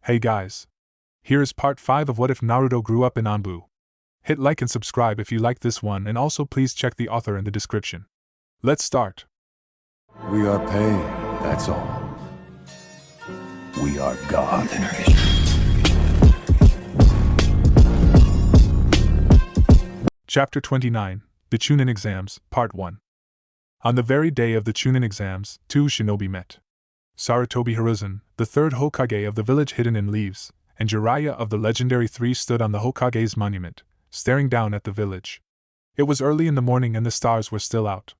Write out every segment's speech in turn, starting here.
Hey guys. Here is part 5 of What If Naruto Grew Up in Anbu. Hit like and subscribe if you like this one, and also please check the author in the description. Let's start. We are pain, that's all. We are God. Chapter 29, The Chunin Exams, Part 1. On the very day of the Chunin exams, two shinobi met. Sarutobi Hiruzen, the third Hokage of the village hidden in leaves, and Jiraiya of the legendary three stood on the Hokage's monument, staring down at the village. It was early in the morning and the stars were still out.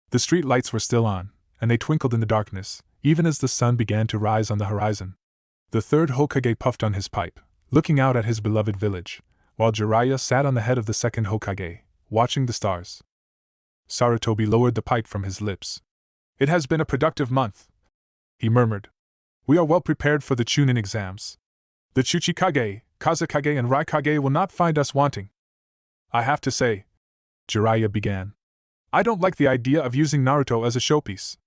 The street lights were still on, and they twinkled in the darkness, even as the sun began to rise on the horizon. The third Hokage puffed on his pipe, looking out at his beloved village, while Jiraiya sat on the head of the second Hokage, watching the stars. Sarutobi lowered the pipe from his lips. "It has been a productive month," he murmured. "We are well prepared for the Chunin exams. The Chuchikage, Kazekage and Raikage will not find us wanting. I have to say," Jiraiya began, "I don't like the idea of using Naruto as a showpiece.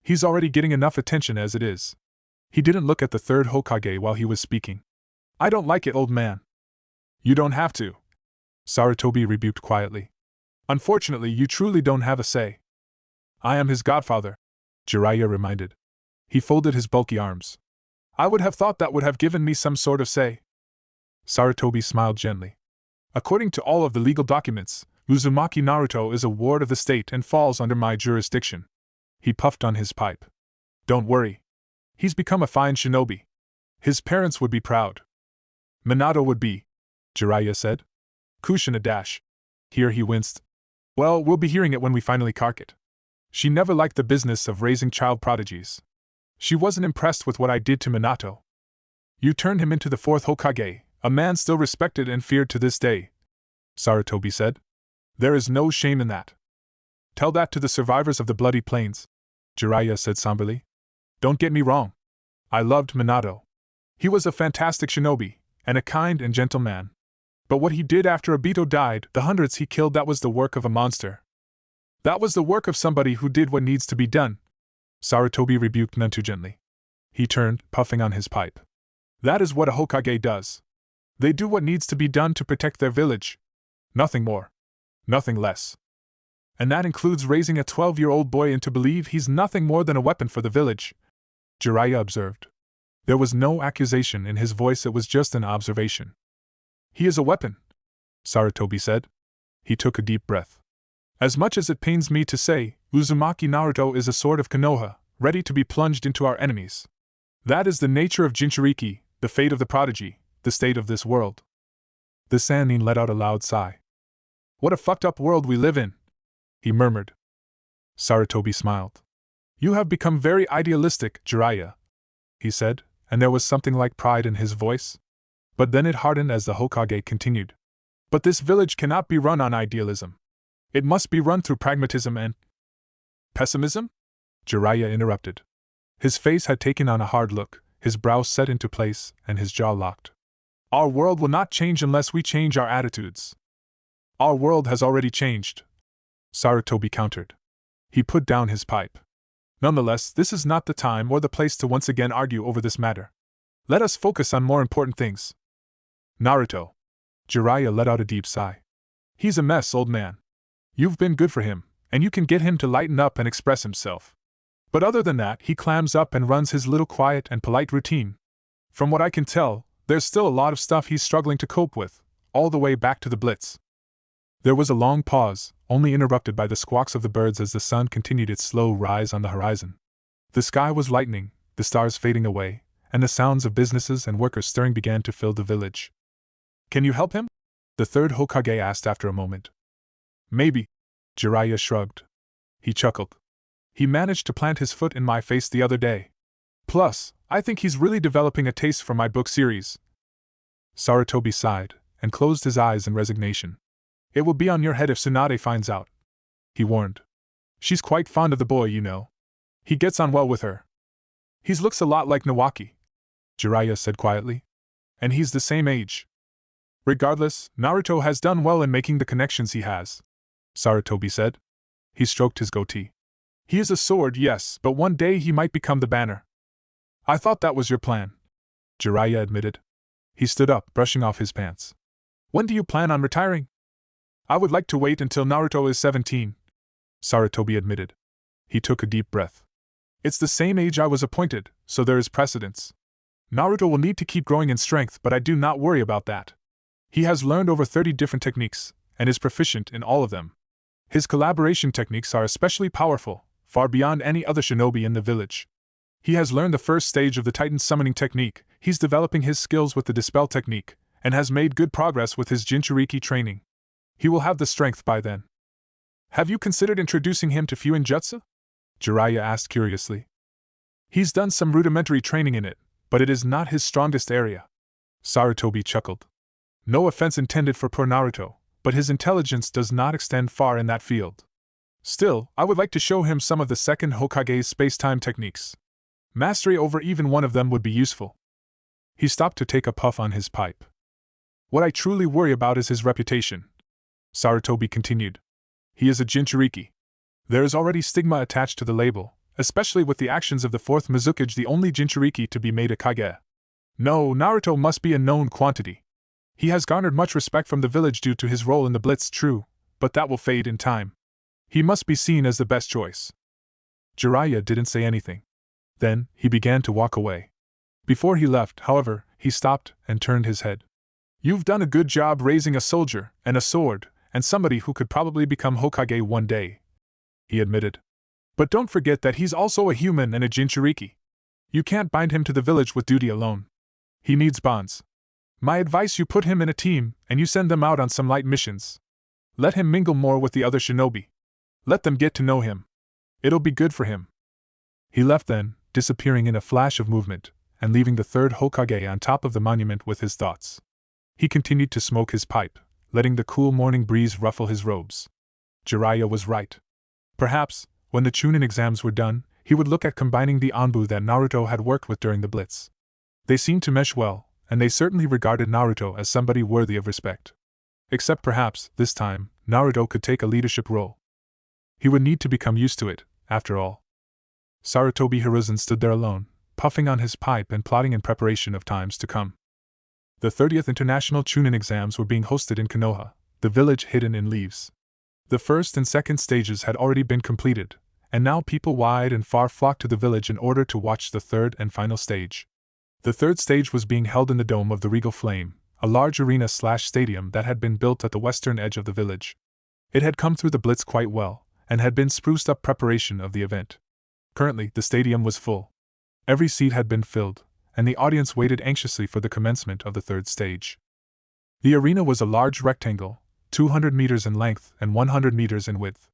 He's already getting enough attention as it is." He didn't look at the third Hokage while he was speaking. "I don't like it, old man." "You don't have to," Sarutobi rebuked quietly. "Unfortunately, you truly don't have a say." "I am his godfather," Jiraiya reminded. He folded his bulky arms. "I would have thought that would have given me some sort of say." Sarutobi smiled gently. "According to all of the legal documents, Uzumaki Naruto is a ward of the state and falls under my jurisdiction." He puffed on his pipe. "Don't worry. He's become a fine shinobi. His parents would be proud." "Minato would be," Jiraiya said. "Kushina dash." Here he winced. "Well, we'll be hearing it when we finally cark it. She never liked the business of raising child prodigies. She wasn't impressed with what I did to Minato. You turned him into the fourth Hokage, a man still respected and feared to this day," Sarutobi said. "There is no shame in that. Tell that to the survivors of the Bloody Plains," Jiraiya said somberly. "Don't get me wrong. I loved Minato. He was a fantastic shinobi, and a kind and gentle man. But what he did after Obito died, the hundreds he killed, that was the work of a monster. That was the work of somebody who did what needs to be done," Sarutobi rebuked none too gently. He turned, puffing on his pipe. "That is what a Hokage does. They do what needs to be done to protect their village. Nothing more. Nothing less. And that includes raising a 12-year-old boy into believe he's nothing more than a weapon for the village," Jiraiya observed. There was no accusation in his voice, it was just an observation. "He is a weapon," Sarutobi said. He took a deep breath. "As much as it pains me to say, Uzumaki Naruto is a sword of Konoha, ready to be plunged into our enemies. That is the nature of Jinchuriki, the fate of the prodigy, the state of this world." The Sannin let out a loud sigh. "What a fucked up world we live in," he murmured. Sarutobi smiled. "You have become very idealistic, Jiraiya," he said, and there was something like pride in his voice. But then it hardened as the Hokage continued. "But this village cannot be run on idealism. It must be run through pragmatism and—" "Pessimism?" Jiraiya interrupted. His face had taken on a hard look, his brows set into place, and his jaw locked. "Our world will not change unless we change our attitudes." "Our world has already changed," Sarutobi countered. He put down his pipe. "Nonetheless, this is not the time or the place to once again argue over this matter. Let us focus on more important things. Naruto." Jiraiya let out a deep sigh. "He's a mess, old man. You've been good for him, and you can get him to lighten up and express himself. But other than that, he clams up and runs his little quiet and polite routine. From what I can tell, there's still a lot of stuff he's struggling to cope with, all the way back to the Blitz." There was a long pause, only interrupted by the squawks of the birds as the sun continued its slow rise on the horizon. The sky was lightening, the stars fading away, and the sounds of businesses and workers stirring began to fill the village. "Can you help him?" the third Hokage asked after a moment. "Maybe," Jiraiya shrugged. He chuckled. "He managed to plant his foot in my face the other day. Plus, I think he's really developing a taste for my book series." Sarutobi sighed, and closed his eyes in resignation. "It will be on your head if Tsunade finds out," he warned. "She's quite fond of the boy, you know. He gets on well with her." "He looks a lot like Nawaki," Jiraiya said quietly. "And he's the same age." "Regardless, Naruto has done well in making the connections he has," Sarutobi said. He stroked his goatee. "He is a sword, yes, but one day he might become the banner. I thought that was your plan." Jiraiya admitted. He stood up, brushing off his pants. When do you plan on retiring? I would like to wait until Naruto is 17, Sarutobi admitted. He took a deep breath. It's the same age I was appointed, so there is precedence. Naruto will need to keep growing in strength, but I do not worry about that. He has learned over 30 different techniques, and is proficient in all of them. His collaboration techniques are especially powerful, far beyond any other shinobi in the village. He has learned the first stage of the Titan summoning technique, he's developing his skills with the Dispel technique, and has made good progress with his Jinchuriki training. He will have the strength by then. Have you considered introducing him to Fuinjutsu? Jiraiya asked curiously. He's done some rudimentary training in it, but it is not his strongest area. Sarutobi chuckled. No offense intended for poor Naruto, but his intelligence does not extend far in that field. Still, I would like to show him some of the second Hokage's space-time techniques. Mastery over even one of them would be useful. He stopped to take a puff on his pipe. What I truly worry about is his reputation, Sarutobi continued. He is a Jinchuriki. There is already stigma attached to the label, especially with the actions of the fourth Mizukage, the only Jinchuriki to be made a Kage. No, Naruto must be a known quantity. He has garnered much respect from the village due to his role in the Blitz, true, but that will fade in time. He must be seen as the best choice. Jiraiya didn't say anything. Then, he began to walk away. Before he left, however, he stopped and turned his head. You've done a good job raising a soldier, and a sword, and somebody who could probably become Hokage one day, he admitted. But don't forget that he's also a human and a Jinchuriki. You can't bind him to the village with duty alone. He needs bonds. My advice, you put him in a team, and you send them out on some light missions. Let him mingle more with the other shinobi. Let them get to know him. It'll be good for him. He left then, disappearing in a flash of movement, and leaving the third Hokage on top of the monument with his thoughts. He continued to smoke his pipe, letting the cool morning breeze ruffle his robes. Jiraiya was right. Perhaps, when the Chunin exams were done, he would look at combining the Anbu that Naruto had worked with during the Blitz. They seemed to mesh well, and they certainly regarded Naruto as somebody worthy of respect. Except perhaps, this time, Naruto could take a leadership role. He would need to become used to it, after all. Sarutobi Hiruzen stood there alone, puffing on his pipe and plotting in preparation of times to come. The 30th International Chunin exams were being hosted in Konoha, the village hidden in leaves. The first and second stages had already been completed, and now people wide and far flocked to the village in order to watch the third and final stage. The third stage was being held in the dome of the Regal Flame, a large arena/stadium that had been built at the western edge of the village. It had come through the Blitz quite well, and had been spruced up preparation of the event. Currently, the stadium was full. Every seat had been filled, and the audience waited anxiously for the commencement of the third stage. The arena was a large rectangle, 200 meters in length and 100 meters in width.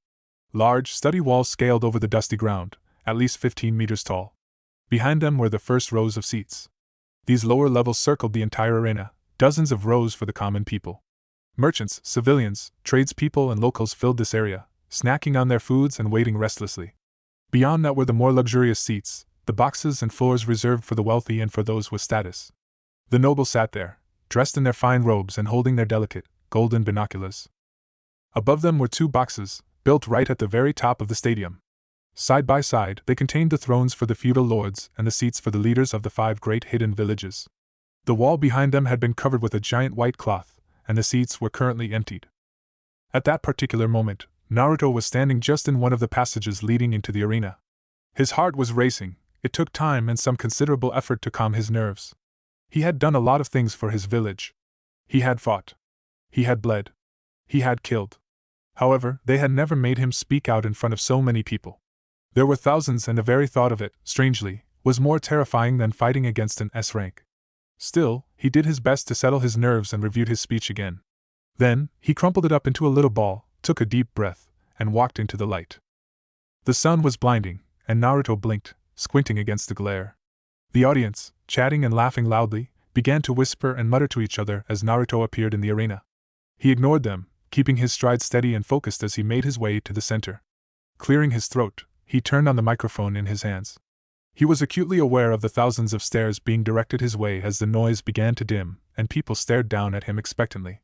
Large, study walls scaled over the dusty ground, at least 15 meters tall. Behind them were the first rows of seats. These lower levels circled the entire arena, dozens of rows for the common people. Merchants, civilians, tradespeople and locals filled this area, snacking on their foods and waiting restlessly. Beyond that were the more luxurious seats, the boxes and floors reserved for the wealthy and for those with status. The nobles sat there, dressed in their fine robes and holding their delicate, golden binoculars. Above them were two boxes, built right at the very top of the stadium. Side by side, they contained the thrones for the feudal lords and the seats for the leaders of the 5 great hidden villages. The wall behind them had been covered with a giant white cloth, and the seats were currently emptied. At that particular moment, Naruto was standing just in one of the passages leading into the arena. His heart was racing. It took time and some considerable effort to calm his nerves. He had done a lot of things for his village. He had fought. He had bled. He had killed. However, they had never made him speak out in front of so many people. There were thousands, and the very thought of it, strangely, was more terrifying than fighting against an S rank. Still, he did his best to settle his nerves and reviewed his speech again. Then, he crumpled it up into a little ball, took a deep breath, and walked into the light. The sun was blinding, and Naruto blinked, squinting against the glare. The audience, chatting and laughing loudly, began to whisper and mutter to each other as Naruto appeared in the arena. He ignored them, keeping his stride steady and focused as he made his way to the center. Clearing his throat, he turned on the microphone in his hands. He was acutely aware of the thousands of stares being directed his way as the noise began to dim, and people stared down at him expectantly.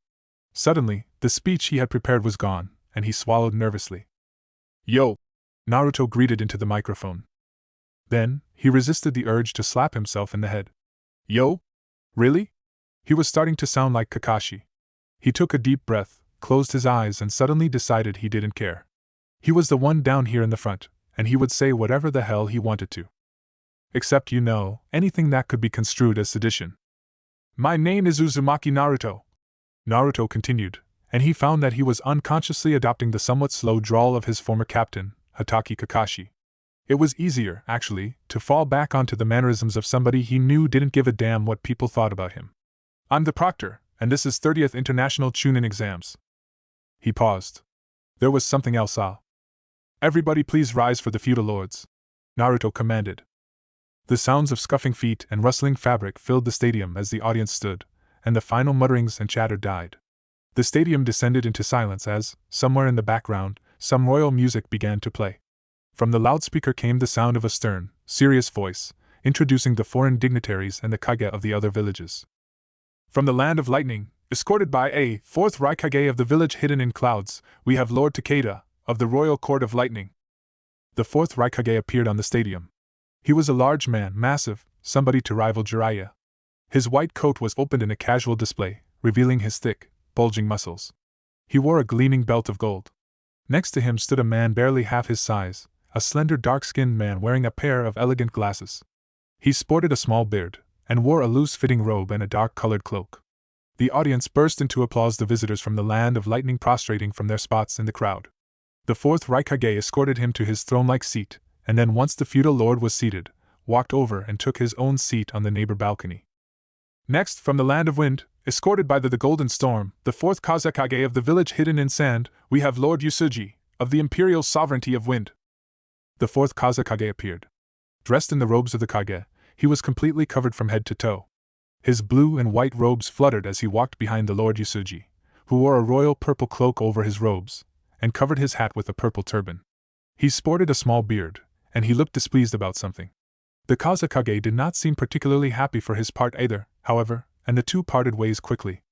Suddenly, the speech he had prepared was gone, and he swallowed nervously. "Yo!" Naruto greeted into the microphone. Then, he resisted the urge to slap himself in the head. "Yo!" Really? He was starting to sound like Kakashi. He took a deep breath, closed his eyes, and suddenly decided he didn't care. He was the one down here in the front, and he would say whatever the hell he wanted to. Except, anything that could be construed as sedition. My name is Uzumaki Naruto. Naruto continued, and he found that he was unconsciously adopting the somewhat slow drawl of his former captain, Hatake Kakashi. It was easier, actually, to fall back onto the mannerisms of somebody he knew didn't give a damn what people thought about him. I'm the proctor, and this is 30th International Chunin Exams. He paused. There was something else. Everybody please rise for the feudal lords, Naruto commanded. The sounds of scuffing feet and rustling fabric filled the stadium as the audience stood, and the final mutterings and chatter died. The stadium descended into silence as, somewhere in the background, some royal music began to play. From the loudspeaker came the sound of a stern, serious voice, introducing the foreign dignitaries and the kage of the other villages. From the land of lightning, escorted by a fourth Raikage of the village hidden in clouds, we have Lord Takeda, of the Royal Court of Lightning. The fourth Raikage appeared on the stadium. He was a large man, massive, somebody to rival Jiraiya. His white coat was opened in a casual display, revealing his thick, bulging muscles. He wore a gleaming belt of gold. Next to him stood a man barely half his size, a slender dark-skinned man wearing a pair of elegant glasses. He sported a small beard, and wore a loose-fitting robe and a dark-colored cloak. The audience burst into applause, the visitors from the land of lightning prostrating from their spots in the crowd. The fourth Raikage escorted him to his throne-like seat, and then once the feudal lord was seated, walked over and took his own seat on the neighbor balcony. Next, from the land of wind, escorted by the Golden Storm, the fourth Kazekage of the village hidden in sand, we have Lord Yusuji, of the Imperial Sovereignty of Wind. The fourth Kazekage appeared. Dressed in the robes of the Kage, he was completely covered from head to toe. His blue and white robes fluttered as he walked behind the Lord Yusuji, who wore a royal purple cloak over his robes, and covered his hat with a purple turban. He sported a small beard, and he looked displeased about something. The Kazekage did not seem particularly happy for his part either, however, and the two parted ways quickly.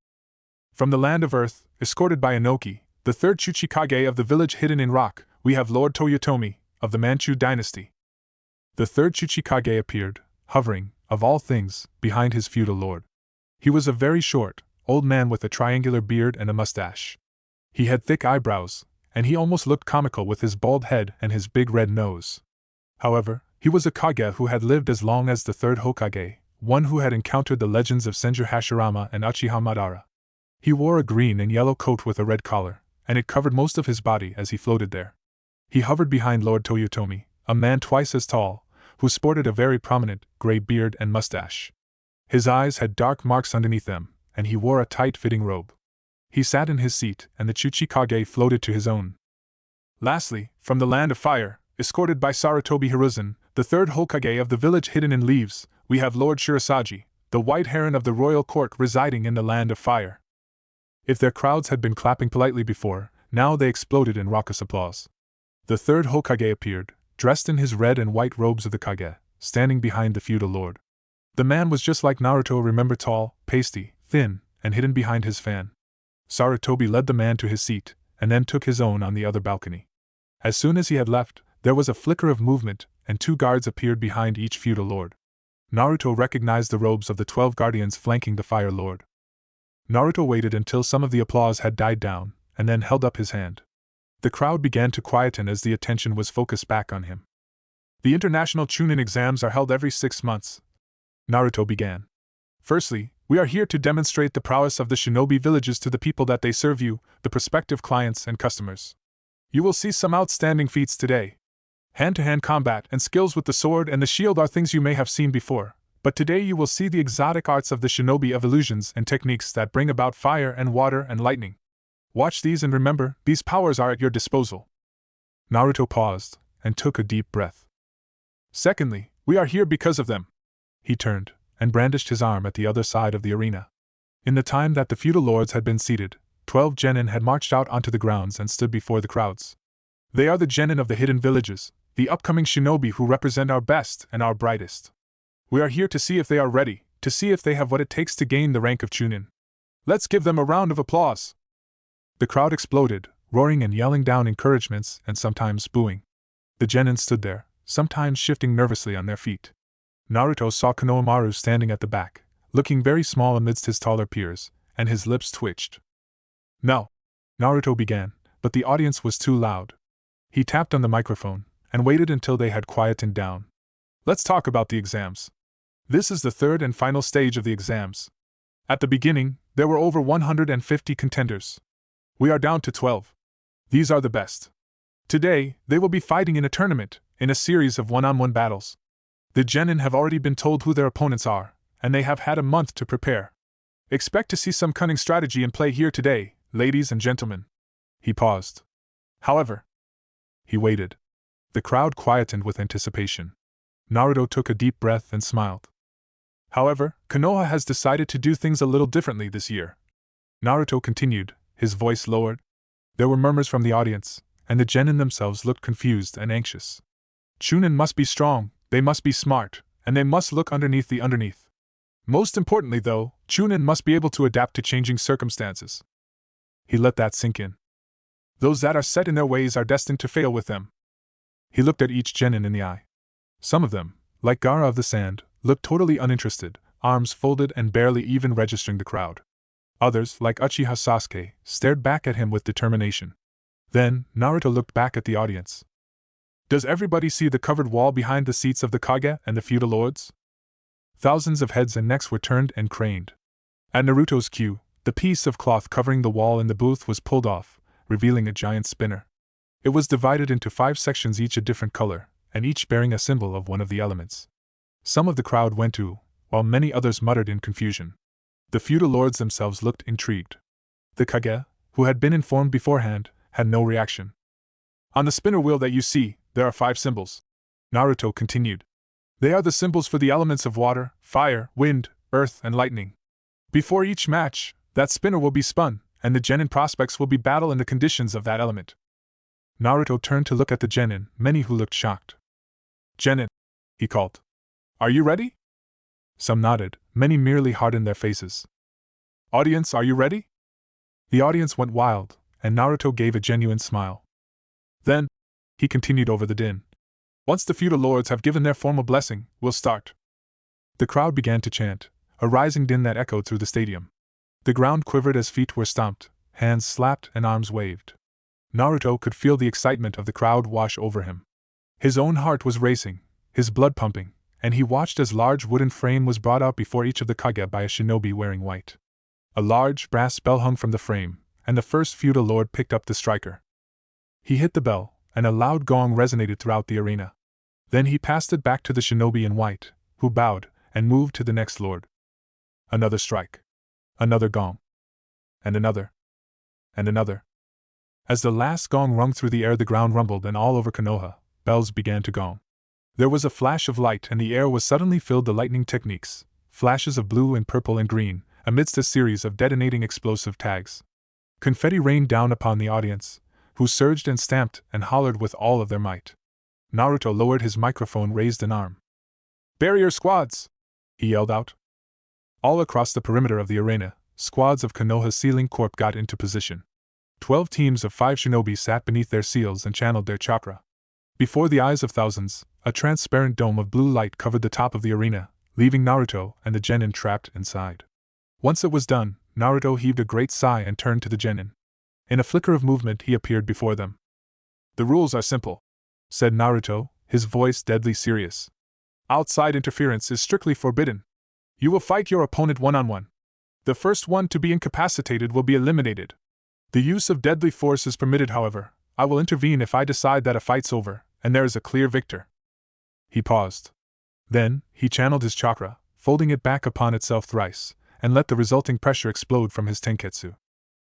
From the land of earth, escorted by Inoki, the third Chuchikage of the village hidden in rock, we have Lord Toyotomi, of the Manchu dynasty. The third Chuchikage appeared, hovering, of all things, behind his feudal lord. He was a very short, old man with a triangular beard and a mustache. He had thick eyebrows, and he almost looked comical with his bald head and his big red nose. However, he was a Kage who had lived as long as the third Hokage, one who had encountered the legends of Senju Hashirama and Uchiha Madara. He wore a green and yellow coat with a red collar, and it covered most of his body as he floated there. He hovered behind Lord Toyotomi, a man twice as tall, who sported a very prominent, gray beard and mustache. His eyes had dark marks underneath them, and he wore a tight-fitting robe. He sat in his seat, and the Chuchikage floated to his own. Lastly, from the land of fire, escorted by Sarutobi Hiruzen, the third Hokage of the village hidden in leaves, we have Lord Shirasaji, the white heron of the royal court residing in the land of fire. If their crowds had been clapping politely before, now they exploded in raucous applause. The third Hokage appeared, dressed in his red and white robes of the Kage, standing behind the feudal lord. The man was just like Naruto, remember, tall, pasty, thin, and hidden behind his fan. Sarutobi led the man to his seat, and then took his own on the other balcony. As soon as he had left, there was a flicker of movement, and 2 guards appeared behind each feudal lord. Naruto recognized the robes of the 12 guardians flanking the Fire Lord. Naruto waited until some of the applause had died down, and then held up his hand. The crowd began to quieten as the attention was focused back on him. The International Chunin Exams are held every 6 months. Naruto began. Firstly, we are here to demonstrate the prowess of the shinobi villages to the people that they serve you, the prospective clients and customers. You will see some outstanding feats today. Hand-to-hand combat and skills with the sword and the shield are things you may have seen before, but today you will see the exotic arts of the shinobi of illusions and techniques that bring about fire and water and lightning. Watch these and remember, these powers are at your disposal. Naruto paused and took a deep breath. Secondly, we are here because of them. He turned and brandished his arm at the other side of the arena. In the time that the feudal lords had been seated, 12 genin had marched out onto the grounds and stood before the crowds. They are the genin of the hidden villages, the upcoming shinobi who represent our best and our brightest. We are here to see if they are ready, to see if they have what it takes to gain the rank of Chunin. Let's give them a round of applause. The crowd exploded, roaring and yelling down encouragements and sometimes booing. The genin stood there, sometimes shifting nervously on their feet. Naruto saw Konohamaru standing at the back, looking very small amidst his taller peers, and his lips twitched. "No," Naruto began, but the audience was too loud. He tapped on the microphone, and waited until they had quietened down. "Let's talk about the exams. This is the third and final stage of the exams. At the beginning, there were over 150 contenders. We are down to 12. These are the best. Today, they will be fighting in a tournament, in a series of one-on-one battles. The genin have already been told who their opponents are, and they have had a month to prepare. Expect to see some cunning strategy in play here today, ladies and gentlemen." He paused. However, he waited. The crowd quietened with anticipation. Naruto took a deep breath and smiled. "However, Konoha has decided to do things a little differently this year," Naruto continued, his voice lowered. There were murmurs from the audience, and the genin themselves looked confused and anxious. "Chunin must be strong, they must be smart, and they must look underneath the underneath. Most importantly, though, Chunin must be able to adapt to changing circumstances." He let that sink in. "Those that are set in their ways are destined to fail with them." He looked at each genin in the eye. Some of them, like Gaara of the Sand, looked totally uninterested, arms folded and barely even registering the crowd. Others, like Uchiha Sasuke, stared back at him with determination. Then, Naruto looked back at the audience. "Does everybody see the covered wall behind the seats of the Kage and the feudal lords?" Thousands of heads and necks were turned and craned. At Naruto's cue, the piece of cloth covering the wall in the booth was pulled off, revealing a giant spinner. It was divided into 5 sections, each a different color, and each bearing a symbol of one of the elements. Some of the crowd went to, while many others muttered in confusion. The feudal lords themselves looked intrigued. The Kage, who had been informed beforehand, had no reaction. "On the spinner wheel that you see, there are 5 symbols," Naruto continued. "They are the symbols for the elements of water, fire, wind, earth, and lightning. Before each match, that spinner will be spun, and the genin prospects will be battle in the conditions of that element." Naruto turned to look at the genin, many who looked shocked. "Genin," he called. "Are you ready?" Some nodded, many merely hardened their faces. "Audience, are you ready?" The audience went wild, and Naruto gave a genuine smile. "Then," he continued over the din, "once the feudal lords have given their formal blessing, we'll start." The crowd began to chant, a rising din that echoed through the stadium. The ground quivered as feet were stomped, hands slapped, and arms waved. Naruto could feel the excitement of the crowd wash over him. His own heart was racing, his blood pumping, and he watched as large wooden frame was brought out before each of the Kage by a shinobi wearing white. A large brass bell hung from the frame, and the first feudal lord picked up the striker. He hit the bell, and a loud gong resonated throughout the arena. Then he passed it back to the shinobi in white, who bowed, and moved to the next lord. Another strike. Another gong. And another. And another. As the last gong rung through the air, the ground rumbled, and all over Konoha, bells began to gong. There was a flash of light, and the air was suddenly filled with lightning techniques, flashes of blue and purple and green, amidst a series of detonating explosive tags. Confetti rained down upon the audience, who surged and stamped and hollered with all of their might. Naruto lowered his microphone, raised an arm. "Barrier squads!" he yelled out. All across the perimeter of the arena, squads of Konoha's sealing corps got into position. 12 teams of 5 shinobi sat beneath their seals and channeled their chakra. Before the eyes of thousands, a transparent dome of blue light covered the top of the arena, leaving Naruto and the genin trapped inside. Once it was done, Naruto heaved a great sigh and turned to the genin. In a flicker of movement, he appeared before them. "The rules are simple," said Naruto, his voice deadly serious. "Outside interference is strictly forbidden. You will fight your opponent one-on-one. The first one to be incapacitated will be eliminated. The use of deadly force is permitted, however. I will intervene if I decide that a fight's over, and there is a clear victor." He paused. Then, he channeled his chakra, folding it back upon itself thrice, and let the resulting pressure explode from his tenketsu.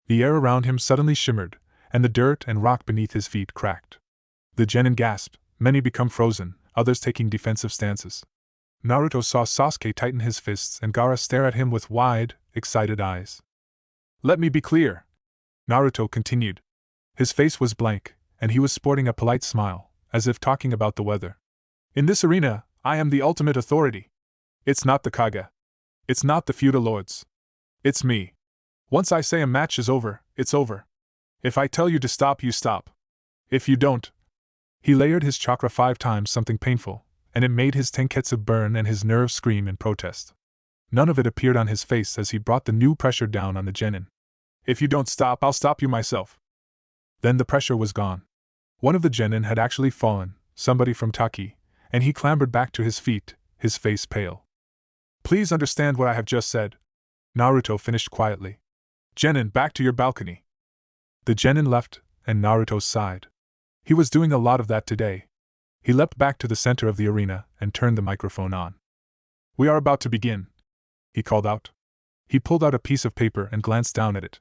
The air around him suddenly shimmered, and the dirt and rock beneath his feet cracked. The genin gasped, many become frozen, others taking defensive stances. Naruto saw Sasuke tighten his fists and Gaara stare at him with wide, excited eyes. "Let me be clear," Naruto continued. His face was blank, and he was sporting a polite smile, as if talking about the weather. "In this arena, I am the ultimate authority. It's not the Kage. It's not the feudal lords. It's me. Once I say a match is over, it's over. If I tell you to stop, you stop. If you don't..." He layered his chakra 5 times, something painful, and it made his tenketsu burn and his nerves scream in protest. None of it appeared on his face as he brought the new pressure down on the genin. If you don't stop, I'll stop you myself. Then the pressure was gone. One of the genin had actually fallen, somebody from Taki, and he clambered back to his feet, his face pale. Please understand what I have just said, Naruto finished quietly. Genin, back to your balcony. The genin left, and Naruto sighed. He was doing a lot of that today. He leapt back to the center of the arena and turned the microphone on. We are about to begin, he called out. He pulled out a piece of paper and glanced down at it.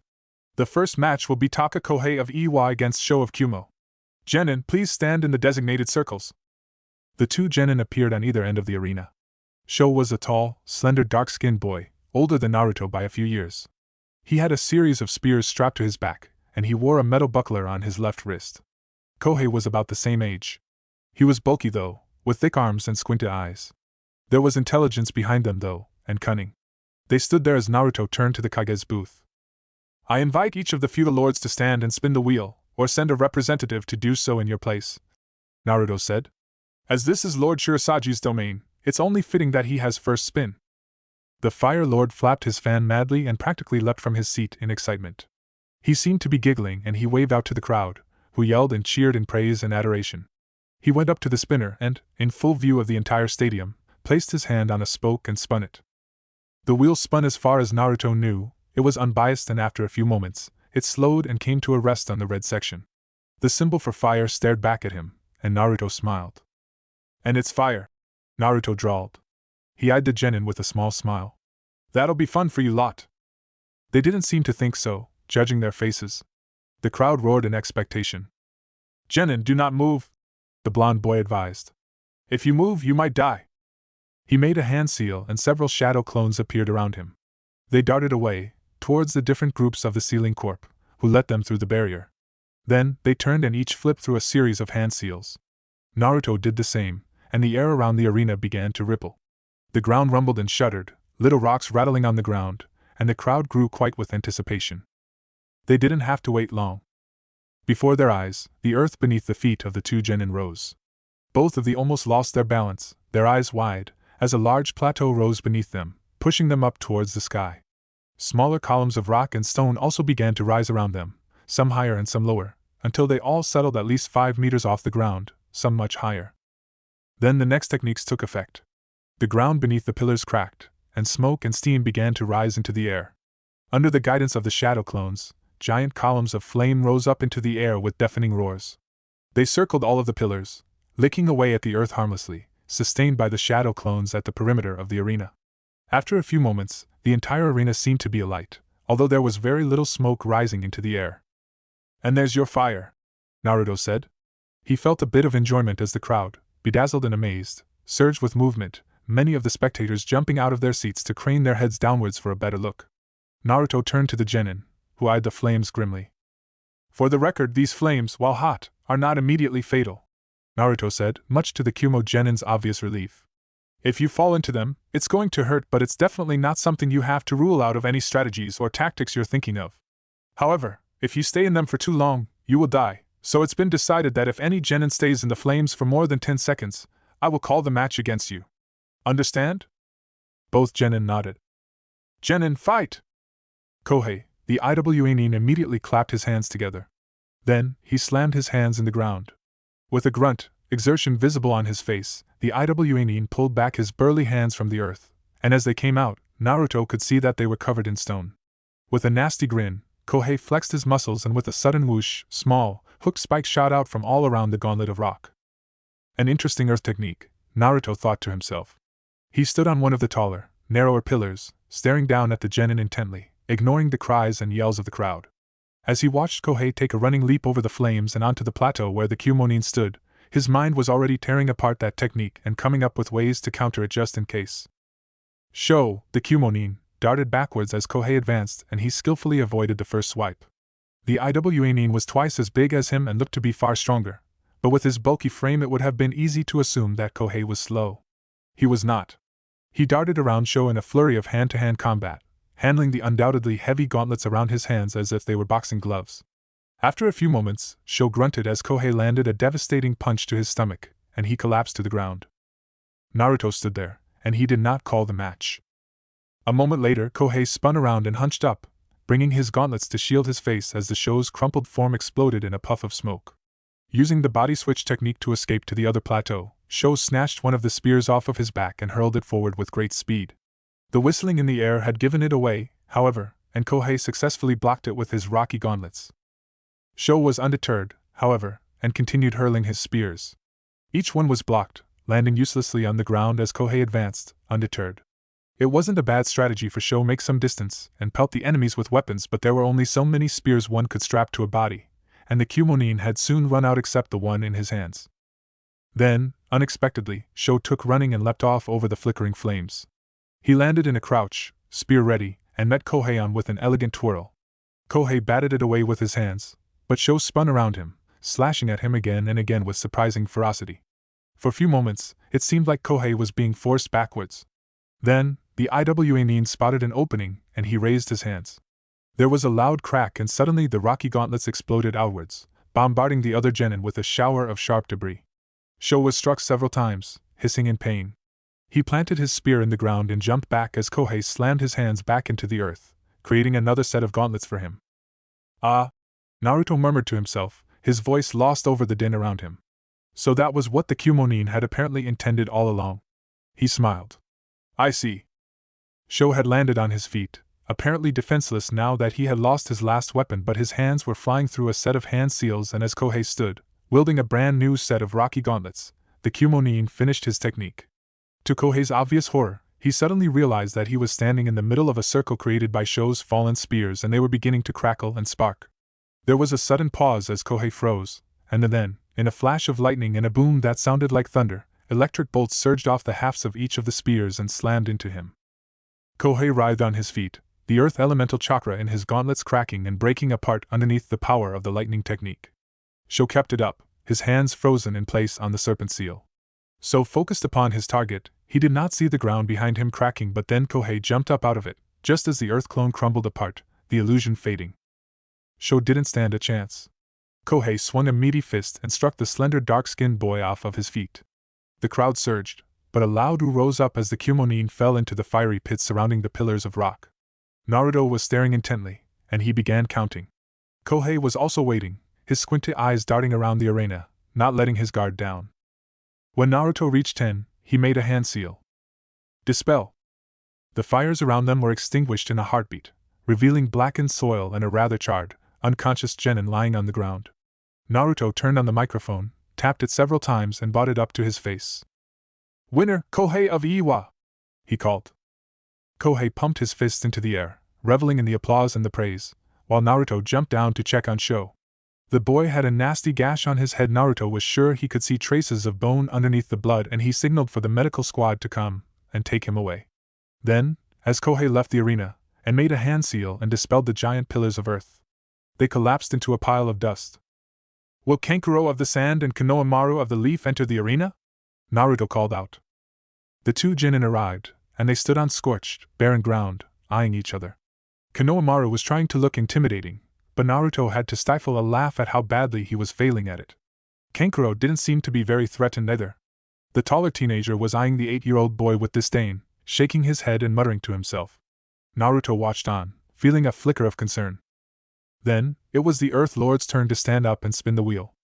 The first match will be Taka Kohei of EY against Sho of Kumo. Genin, please stand in the designated circles. The two genin appeared on either end of the arena. Sho was a tall, slender, dark-skinned boy, older than Naruto by a few years. He had a series of spears strapped to his back, and he wore a metal buckler on his left wrist. Kohei was about the same age. He was bulky though, with thick arms and squinted eyes. There was intelligence behind them though, and cunning. They stood there as Naruto turned to the Kage's booth. I invite each of the feudal lords to stand and spin the wheel, or send a representative to do so in your place, Naruto said. As this is Lord Shirasagi's domain, it's only fitting that he has first spin. The Fire Lord flapped his fan madly and practically leapt from his seat in excitement. He seemed to be giggling and he waved out to the crowd, who yelled and cheered in praise and adoration. He went up to the spinner and, in full view of the entire stadium, placed his hand on a spoke and spun it. The wheel spun as far as Naruto knew, it was unbiased, and after a few moments, it slowed and came to a rest on the red section. The symbol for fire stared back at him, and Naruto smiled. And it's fire, Naruto drawled. He eyed the genin with a small smile. That'll be fun for you lot. They didn't seem to think so, judging their faces. The crowd roared in expectation. Genin, do not move, the blond boy advised. If you move, you might die. He made a hand seal and several shadow clones appeared around him. They darted away, towards the different groups of the Sealing Corp, who let them through the barrier. Then, they turned and each flipped through a series of hand seals. Naruto did the same, and the air around the arena began to ripple. The ground rumbled and shuddered, little rocks rattling on the ground, and the crowd grew white with anticipation. They didn't have to wait long. Before their eyes, the earth beneath the feet of the two genin rose. Both of them almost lost their balance, their eyes wide, as a large plateau rose beneath them, pushing them up towards the sky. Smaller columns of rock and stone also began to rise around them, some higher and some lower, until they all settled at least 5 meters off the ground, some much higher. Then the next techniques took effect. The ground beneath the pillars cracked, and smoke and steam began to rise into the air. Under the guidance of the shadow clones, giant columns of flame rose up into the air with deafening roars. They circled all of the pillars, licking away at the earth harmlessly, sustained by the shadow clones at the perimeter of the arena. After a few moments, the entire arena seemed to be alight, although there was very little smoke rising into the air. And there's your fire, Naruto said. He felt a bit of enjoyment as the crowd, bedazzled and amazed, surged with movement, many of the spectators jumping out of their seats to crane their heads downwards for a better look. Naruto turned to the genin, who eyed the flames grimly. For the record, these flames, while hot, are not immediately fatal, Naruto said, much to the Kumo genin's obvious relief. If you fall into them, it's going to hurt, but it's definitely not something you have to rule out of any strategies or tactics you're thinking of. However, if you stay in them for too long, you will die, so it's been decided that if any genin stays in the flames for more than 10 seconds, I will call the match against you. Understand? Both genin nodded. Genin, fight! Kohei, the Iwanin, immediately clapped his hands together. Then, he slammed his hands in the ground. With a grunt, exertion visible on his face, the Iwanin pulled back his burly hands from the earth, and as they came out, Naruto could see that they were covered in stone. With a nasty grin, Kohei flexed his muscles, and with a sudden whoosh, small, hooked spikes shot out from all around the gauntlet of rock. An interesting earth technique, Naruto thought to himself. He stood on one of the taller, narrower pillars, staring down at the genin intently, ignoring the cries and yells of the crowd. As he watched Kohei take a running leap over the flames and onto the plateau where the Kumonin stood, his mind was already tearing apart that technique and coming up with ways to counter it just in case. Sho, the Kumonin, darted backwards as Kohei advanced, and he skillfully avoided the first swipe. The Iwanin was twice as big as him and looked to be far stronger, but with his bulky frame it would have been easy to assume that Kohei was slow. He was not. He darted around Sho in a flurry of hand-to-hand combat, handling the undoubtedly heavy gauntlets around his hands as if they were boxing gloves. After a few moments, Sho grunted as Kohei landed a devastating punch to his stomach, and he collapsed to the ground. Naruto stood there, and he did not call the match. A moment later, Kohei spun around and hunched up, bringing his gauntlets to shield his face as the show's crumpled form exploded in a puff of smoke. Using the body switch technique to escape to the other plateau, Sho snatched one of the spears off of his back and hurled it forward with great speed. The whistling in the air had given it away, however, and Kohei successfully blocked it with his rocky gauntlets. Sho was undeterred, however, and continued hurling his spears. Each one was blocked, landing uselessly on the ground as Kohei advanced, undeterred. It wasn't a bad strategy for Sho make some distance and pelt the enemies with weapons, but there were only so many spears one could strap to a body, and the Kumonin had soon run out except the one in his hands. Then, unexpectedly, Sho took running and leapt off over the flickering flames. He landed in a crouch, spear ready, and met Kohei on with an elegant twirl. Kohei batted it away with his hands, but Sho spun around him, slashing at him again and again with surprising ferocity. For a few moments, it seemed like Kohei was being forced backwards. Then, the Iwanin spotted an opening, and he raised his hands. There was a loud crack, and suddenly the rocky gauntlets exploded outwards, bombarding the other genin with a shower of sharp debris. Sho was struck several times, hissing in pain. He planted his spear in the ground and jumped back as Kohei slammed his hands back into the earth, creating another set of gauntlets for him. "Ah!" Naruto murmured to himself, his voice lost over the din around him. So that was what the Kumonin had apparently intended all along. He smiled. "I see." Sho had landed on his feet, apparently defenseless now that he had lost his last weapon, but his hands were flying through a set of hand seals, and as Kohei stood, wielding a brand new set of rocky gauntlets, the Kumonin finished his technique. To Kohei's obvious horror, he suddenly realized that he was standing in the middle of a circle created by Sho's fallen spears, and they were beginning to crackle and spark. There was a sudden pause as Kohei froze, and then, in a flash of lightning and a boom that sounded like thunder, electric bolts surged off the hafts of each of the spears and slammed into him. Kohei writhed on his feet, the earth elemental chakra in his gauntlets cracking and breaking apart underneath the power of the lightning technique. Sho kept it up, his hands frozen in place on the serpent seal. So focused upon his target, he did not see the ground behind him cracking, but then Kohei jumped up out of it, just as the earth clone crumbled apart, the illusion fading. Sho didn't stand a chance. Kohei swung a meaty fist and struck the slender dark-skinned boy off of his feet. The crowd surged, but a loud "oo" rose up as the Kumonin fell into the fiery pit surrounding the pillars of rock. Naruto was staring intently, and he began counting. Kohei was also waiting, his squinty eyes darting around the arena, not letting his guard down. When Naruto reached 10, he made a hand seal. Dispel. The fires around them were extinguished in a heartbeat, revealing blackened soil and a rather charred, unconscious genin lying on the ground. Naruto turned on the microphone, tapped it several times and brought it up to his face. "Winner, Kohei of Iwa!" he called. Kohei pumped his fist into the air, reveling in the applause and the praise, while Naruto jumped down to check on Sho. The boy had a nasty gash on his head. Naruto was sure he could see traces of bone underneath the blood, and he signaled for the medical squad to come and take him away. Then, as Kohei left the arena, and made a hand seal and dispelled the giant pillars of earth, they collapsed into a pile of dust. "Will Kankuro of the Sand and Konohamaru of the Leaf enter the arena?" Naruto called out. The two genin arrived, and they stood on scorched, barren ground, eyeing each other. Konohamaru was trying to look intimidating, but Naruto had to stifle a laugh at how badly he was failing at it. Kankuro didn't seem to be very threatened either. The taller teenager was eyeing the 8-year-old boy with disdain, shaking his head and muttering to himself. Naruto watched on, feeling a flicker of concern. Then, it was the Earth Lord's turn to stand up and spin the wheel.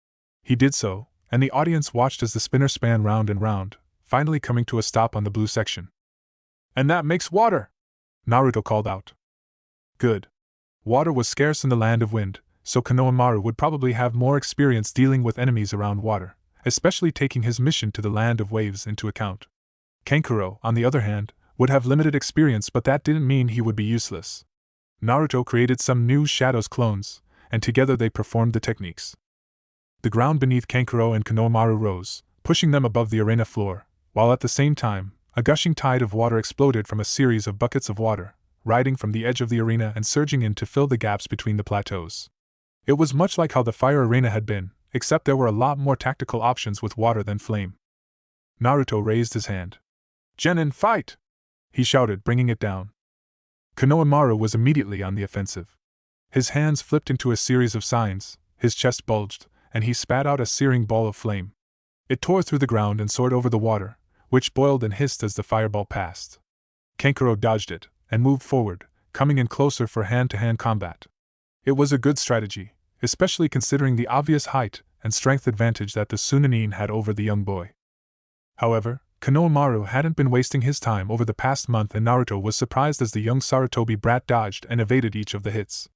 He did so, and the audience watched as the spinner span round and round, finally coming to a stop on the blue section. "And that makes water!" Naruto called out. Good. Water was scarce in the land of wind, so Konohamaru would probably have more experience dealing with enemies around water, especially taking his mission to the land of waves into account. Kankuro, on the other hand, would have limited experience, but that didn't mean he would be useless. Naruto created some new Shadows clones, and together they performed the techniques. The ground beneath Kankuro and Konohamaru rose, pushing them above the arena floor, while at the same time, a gushing tide of water exploded from a series of buckets of water, riding from the edge of the arena and surging in to fill the gaps between the plateaus. It was much like how the fire arena had been, except there were a lot more tactical options with water than flame. Naruto raised his hand. "Genin, fight!" he shouted, bringing it down. Konohamaru was immediately on the offensive. His hands flipped into a series of signs, his chest bulged, and he spat out a searing ball of flame. It tore through the ground and soared over the water, which boiled and hissed as the fireball passed. Kankuro dodged it, and moved forward, coming in closer for hand-to-hand combat. It was a good strategy, especially considering the obvious height and strength advantage that the Sunanin had over the young boy. However, Konohamaru hadn't been wasting his time over the past month, and Naruto was surprised as the young Sarutobi brat dodged and evaded each of the hits.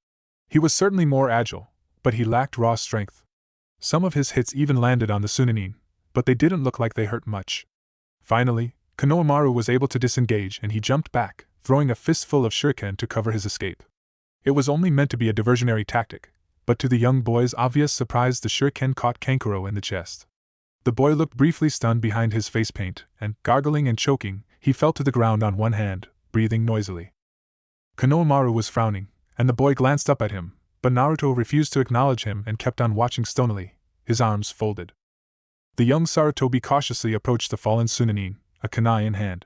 He was certainly more agile, but he lacked raw strength. Some of his hits even landed on the Sunanin, but they didn't look like they hurt much. Finally, Konohamaru was able to disengage and he jumped back, throwing a fistful of shuriken to cover his escape. It was only meant to be a diversionary tactic, but to the young boy's obvious surprise the shuriken caught Kankuro in the chest. The boy looked briefly stunned behind his face paint, and, gargling and choking, he fell to the ground on one hand, breathing noisily. Konohamaru was frowning, and the boy glanced up at him, but Naruto refused to acknowledge him and kept on watching stonily, his arms folded. The young Sarutobi cautiously approached the fallen Sunanin, a kunai in hand.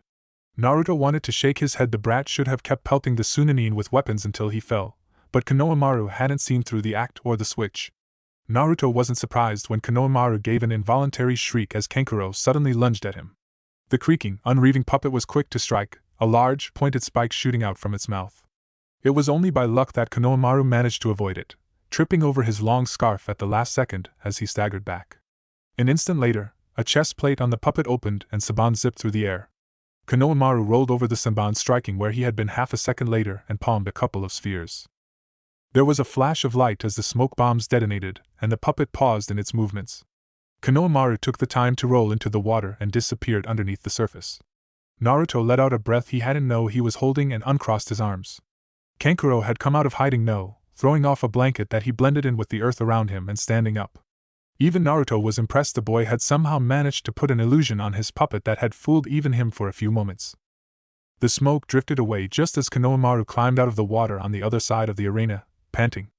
Naruto wanted to shake his head. The brat should have kept pelting the Sunanin with weapons until he fell, but Konohamaru hadn't seen through the act or the switch. Naruto wasn't surprised when Konohamaru gave an involuntary shriek as Kankuro suddenly lunged at him. The creaking, unreaving puppet was quick to strike, a large, pointed spike shooting out from its mouth. It was only by luck that Konohamaru managed to avoid it, tripping over his long scarf at the last second as he staggered back. An instant later, a chest plate on the puppet opened and Saban zipped through the air. Konohamaru rolled over the Saban, striking where he had been half a second later, and palmed a couple of spheres. There was a flash of light as the smoke bombs detonated, and the puppet paused in its movements. Konohamaru took the time to roll into the water and disappeared underneath the surface. Naruto let out a breath he hadn't known he was holding and uncrossed his arms. Kankuro had come out of hiding, throwing off a blanket that he blended in with the earth around him and standing up. Even Naruto was impressed the boy had somehow managed to put an illusion on his puppet that had fooled even him for a few moments. The smoke drifted away just as Konohamaru climbed out of the water on the other side of the arena, panting.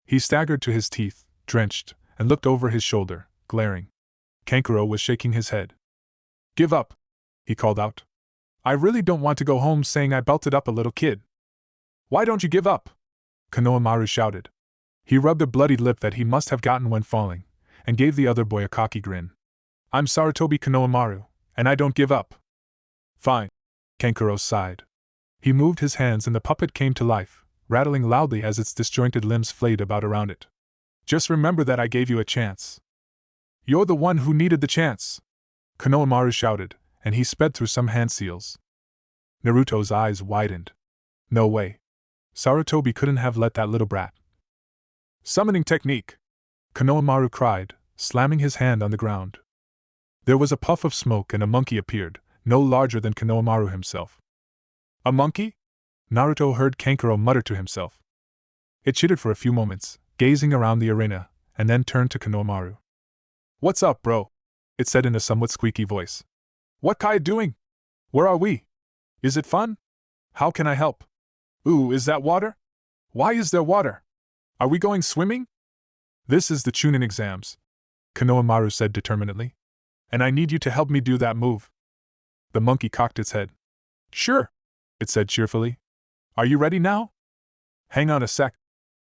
He staggered to his teeth, drenched, and looked over his shoulder, glaring. Kankuro was shaking his head. "Give up," he called out. "I really don't want to go home saying I belted up a little kid." "Why don't you give up?" Konohamaru shouted. He rubbed a bloodied lip that he must have gotten when falling, and gave the other boy a cocky grin. "I'm Sarutobi Konohamaru, and I don't give up." "Fine," Kankuro sighed. He moved his hands and the puppet came to life, rattling loudly as its disjointed limbs flayed about around it. "Just remember that I gave you a chance." "You're the one who needed the chance," Konohamaru shouted, and he sped through some hand seals. Naruto's eyes widened. No way. Sarutobi couldn't have let that little brat. "Summoning technique!" Konohamaru cried, slamming his hand on the ground. There was a puff of smoke and a monkey appeared, no larger than Konohamaru himself. "A monkey?" Naruto heard Kankuro mutter to himself. It chittered for a few moments, gazing around the arena, and then turned to Konohamaru. "What's up, bro?" it said in a somewhat squeaky voice. "What Kai doing? Where are we? Is it fun? How can I help? Ooh, is that water? Why is there water? Are we going swimming?" "This is the Chunin exams," Konohamaru said determinedly. "And I need you to help me do that move." The monkey cocked its head. "Sure," it said cheerfully. "Are you ready now?" "Hang on a sec,"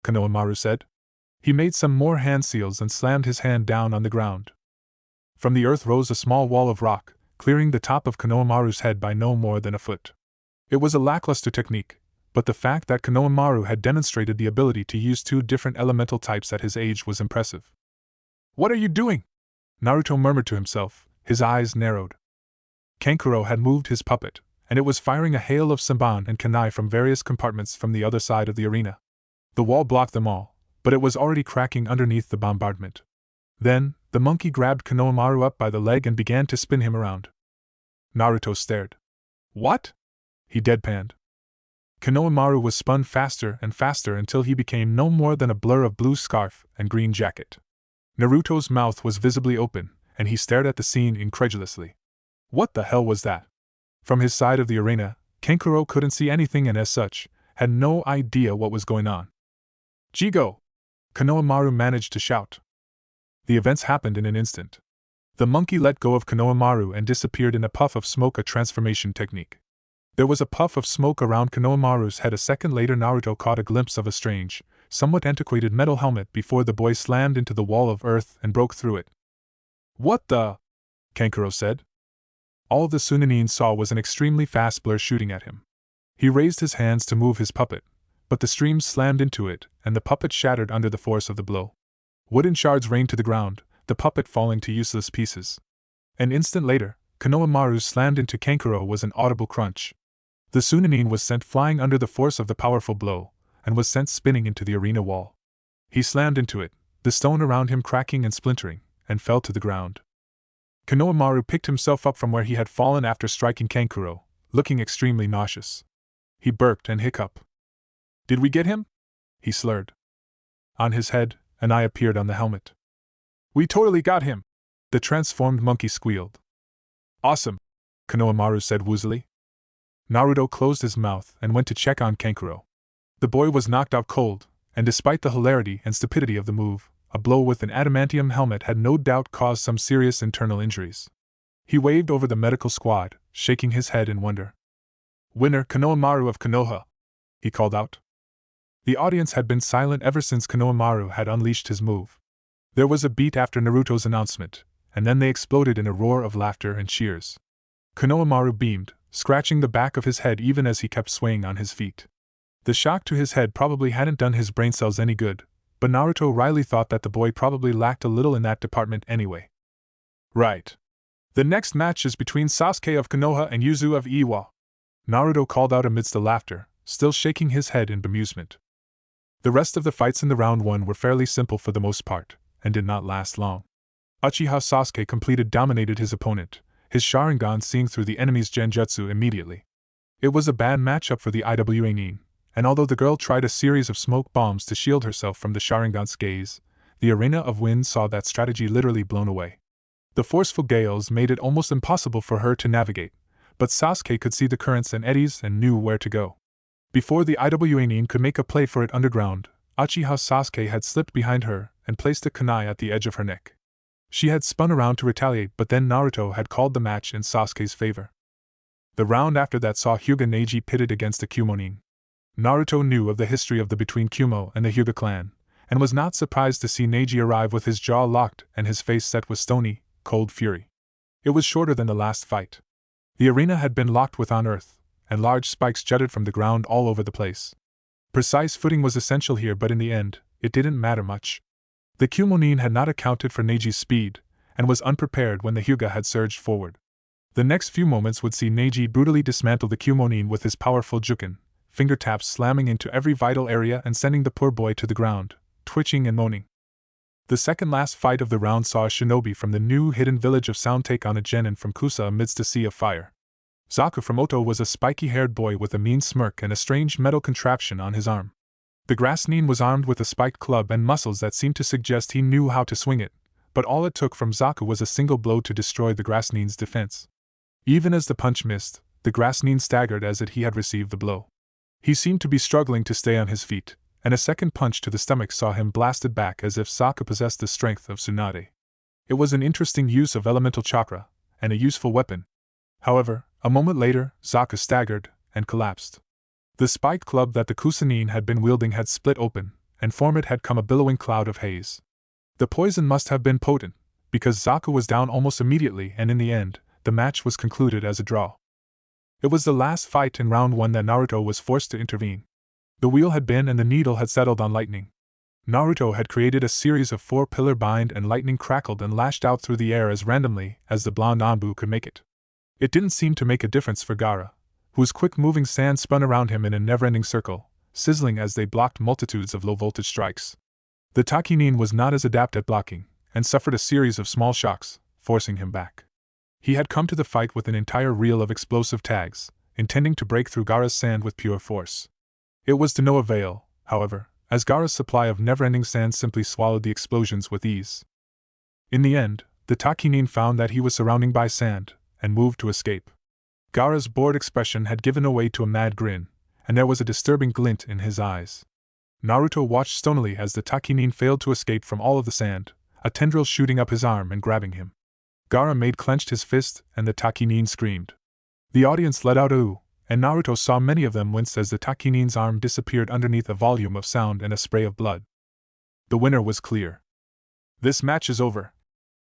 Konohamaru said. He made some more hand seals and slammed his hand down on the ground. From the earth rose a small wall of rock, clearing the top of Konohamaru's head by no more than a foot. It was a lackluster technique, but the fact that Konohamaru had demonstrated the ability to use two different elemental types at his age was impressive. "What are you doing?" Naruto murmured to himself, his eyes narrowed. Kankuro had moved his puppet, and it was firing a hail of Saban and kunai from various compartments from the other side of the arena. The wall blocked them all, but it was already cracking underneath the bombardment. Then, the monkey grabbed Konohamaru up by the leg and began to spin him around. Naruto stared. "What?" he deadpanned. Konohamaru was spun faster and faster until he became no more than a blur of blue scarf and green jacket. Naruto's mouth was visibly open, and he stared at the scene incredulously. What the hell was that? From his side of the arena, Kankuro couldn't see anything and as such, had no idea what was going on. "Jigo!" Konohamaru managed to shout. The events happened in an instant. The monkey let go of Konohamaru and disappeared in a puff of smoke, a transformation technique. There was a puff of smoke around Konohamaru's head. A second later Naruto caught a glimpse of a strange, somewhat antiquated metal helmet before the boy slammed into the wall of earth and broke through it. "What the?" Kankuro said. All the Sunanin saw was an extremely fast blur shooting at him. He raised his hands to move his puppet, but the stream slammed into it, and the puppet shattered under the force of the blow. Wooden shards rained to the ground, the puppet falling to useless pieces. An instant later, Konohamaru slammed into Kankuro with an audible crunch. The Sunanin was sent flying under the force of the powerful blow, and was sent spinning into the arena wall. He slammed into it, the stone around him cracking and splintering, and fell to the ground. Konohamaru picked himself up from where he had fallen after striking Kankuro, looking extremely nauseous. He burped and hiccuped. "Did we get him?" he slurred. On his head, an eye appeared on the helmet. "We totally got him!" the transformed monkey squealed. "Awesome," Konohamaru said woozily. Naruto closed his mouth and went to check on Kankuro. The boy was knocked out cold, and despite the hilarity and stupidity of the move, a blow with an adamantium helmet had no doubt caused some serious internal injuries. He waved over the medical squad, shaking his head in wonder. "Winner Konohamaru of Konoha!" he called out. The audience had been silent ever since Konohamaru had unleashed his move. There was a beat after Naruto's announcement, and then they exploded in a roar of laughter and cheers. Konohamaru beamed, scratching the back of his head even as he kept swaying on his feet. The shock to his head probably hadn't done his brain cells any good, but Naruto wryly thought that the boy probably lacked a little in that department anyway. "Right. The next match is between Sasuke of Konoha and Yuzu of Iwa," Naruto called out amidst the laughter, still shaking his head in bemusement. The rest of the fights in the round 1 were fairly simple for the most part, and did not last long. Uchiha Sasuke dominated his opponent, his Sharingan seeing through the enemy's genjutsu immediately. It was a bad matchup for the Iwa Nin, and although the girl tried a series of smoke bombs to shield herself from the Sharingan's gaze, the Arena of Wind saw that strategy literally blown away. The forceful gales made it almost impossible for her to navigate, but Sasuke could see the currents and eddies and knew where to go. Before the Iwa Nin could make a play for it underground, Uchiha Sasuke had slipped behind her and placed a kunai at the edge of her neck. She had spun around to retaliate, but then Naruto had called the match in Sasuke's favor. The round after that saw Hyuga Neji pitted against the Kumo Nin. Naruto knew of the history of the between Kumo and the Hyuga clan, and was not surprised to see Neji arrive with his jaw locked and his face set with stony, cold fury. It was shorter than the last fight. The arena had been locked with on earth, and large spikes jutted from the ground all over the place. Precise footing was essential here, but in the end, it didn't matter much. The Kumo Nin had not accounted for Neji's speed, and was unprepared when the Hyuga had surged forward. The next few moments would see Neji brutally dismantle the Kumo Nin with his powerful juken, finger taps slamming into every vital area and sending the poor boy to the ground, twitching and moaning. The second last fight of the round saw a shinobi from the new hidden village of Sound take on a genin from Kusa amidst a sea of fire. Zaku from Oto was a spiky-haired boy with a mean smirk and a strange metal contraption on his arm. The grass nin was armed with a spiked club and muscles that seemed to suggest he knew how to swing it, but all it took from Zaku was a single blow to destroy the grass nin's defense. Even as the punch missed, the grass nin staggered as he had received the blow. He seemed to be struggling to stay on his feet, and a second punch to the stomach saw him blasted back as if Zaku possessed the strength of Tsunade. It was an interesting use of elemental chakra, and a useful weapon. However, a moment later, Zaku staggered and collapsed. The spiked club that the Kusanin had been wielding had split open, and from it had come a billowing cloud of haze. The poison must have been potent, because Zaku was down almost immediately, and in the end, the match was concluded as a draw. It was the last fight in round 1 that Naruto was forced to intervene. The wheel had been and the needle had settled on lightning. Naruto had created a series of 4-pillar bind, and lightning crackled and lashed out through the air as randomly as the blonde Anbu could make it. It didn't seem to make a difference for Gaara, whose quick-moving sand spun around him in a never-ending circle, sizzling as they blocked multitudes of low-voltage strikes. The Takinin was not as adept at blocking, and suffered a series of small shocks, forcing him back. He had come to the fight with an entire reel of explosive tags, intending to break through Gaara's sand with pure force. It was to no avail, however, as Gaara's supply of never-ending sand simply swallowed the explosions with ease. In the end, the Takinin found that he was surrounded by sand, and moved to escape. Gaara's bored expression had given way to a mad grin, and there was a disturbing glint in his eyes. Naruto watched stonily as the Takinin failed to escape from all of the sand, a tendril shooting up his arm and grabbing him. Gaara clenched his fist, and the Takinin screamed. The audience let out a ooh, and Naruto saw many of them wince as the Takinin's arm disappeared underneath a volume of sound and a spray of blood. The winner was clear. "This match is over,"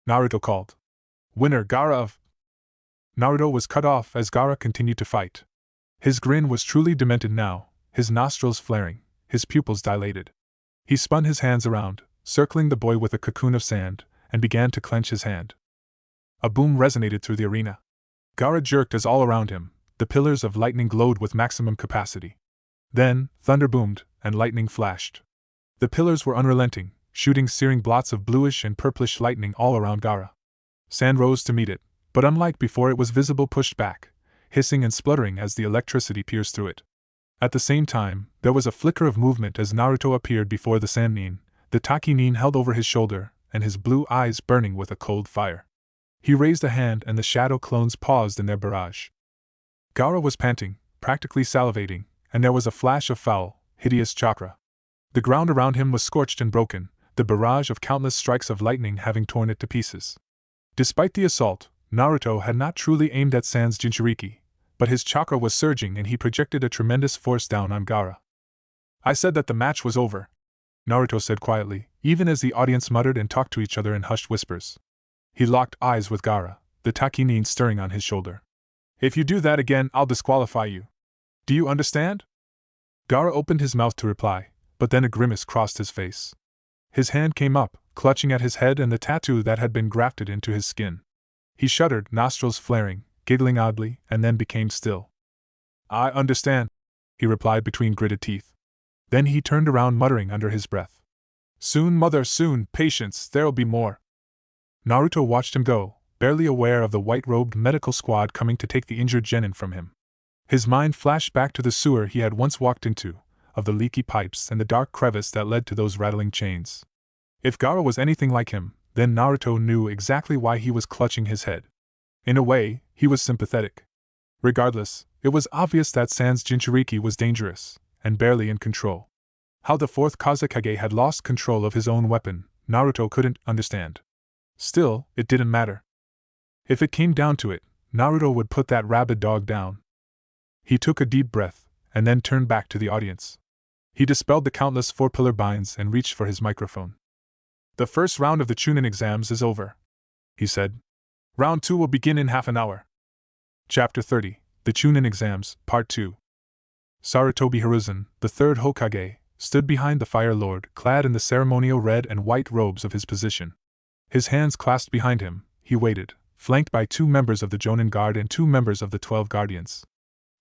Naruto called. "Winner Gaara of..." Naruto was cut off as Gaara continued to fight. His grin was truly demented now, his nostrils flaring, his pupils dilated. He spun his hands around, circling the boy with a cocoon of sand, and began to clench his hand. A boom resonated through the arena. Gaara jerked as all around him, the pillars of lightning glowed with maximum capacity. Then, thunder boomed, and lightning flashed. The pillars were unrelenting, shooting searing blots of bluish and purplish lightning all around Gaara. Sand rose to meet it, but unlike before it was visible pushed back, hissing and spluttering as the electricity pierced through it. At the same time, there was a flicker of movement as Naruto appeared before the sand nin, the Taki nin held over his shoulder, and his blue eyes burning with a cold fire. He raised a hand and the shadow clones paused in their barrage. Gaara was panting, practically salivating, and there was a flash of foul, hideous chakra. The ground around him was scorched and broken, the barrage of countless strikes of lightning having torn it to pieces. Despite the assault, Naruto had not truly aimed at Sans Jinchuriki, but his chakra was surging and he projected a tremendous force down on Gaara. "I said that the match was over," Naruto said quietly, even as the audience muttered and talked to each other in hushed whispers. He locked eyes with Gaara, the Taki nin stirring on his shoulder. "If you do that again, I'll disqualify you. Do you understand?" Gaara opened his mouth to reply, but then a grimace crossed his face. His hand came up, clutching at his head and the tattoo that had been grafted into his skin. He shuddered, nostrils flaring, giggling oddly, and then became still. "I understand," he replied between gritted teeth. Then he turned around muttering under his breath. "Soon, mother, soon, patience, there'll be more." Naruto watched him go, barely aware of the white-robed medical squad coming to take the injured genin from him. His mind flashed back to the sewer he had once walked into, of the leaky pipes and the dark crevice that led to those rattling chains. If Gaara was anything like him, then Naruto knew exactly why he was clutching his head. In a way, he was sympathetic. Regardless, it was obvious that Sans Jinchuriki was dangerous, and barely in control. How the fourth Kazekage had lost control of his own weapon, Naruto couldn't understand. Still, it didn't matter. If it came down to it, Naruto would put that rabid dog down. He took a deep breath, and then turned back to the audience. He dispelled the countless four-pillar binds and reached for his microphone. "The first round of the Chunin exams is over," he said. "Round 2 will begin in half an hour." Chapter 30, The Chunin Exams, Part 2. Sarutobi Hiruzen, the third Hokage, stood behind the Fire Lord, clad in the ceremonial red and white robes of his position. His hands clasped behind him, he waited, flanked by 2 members of the Jonin Guard and 2 members of the 12 Guardians.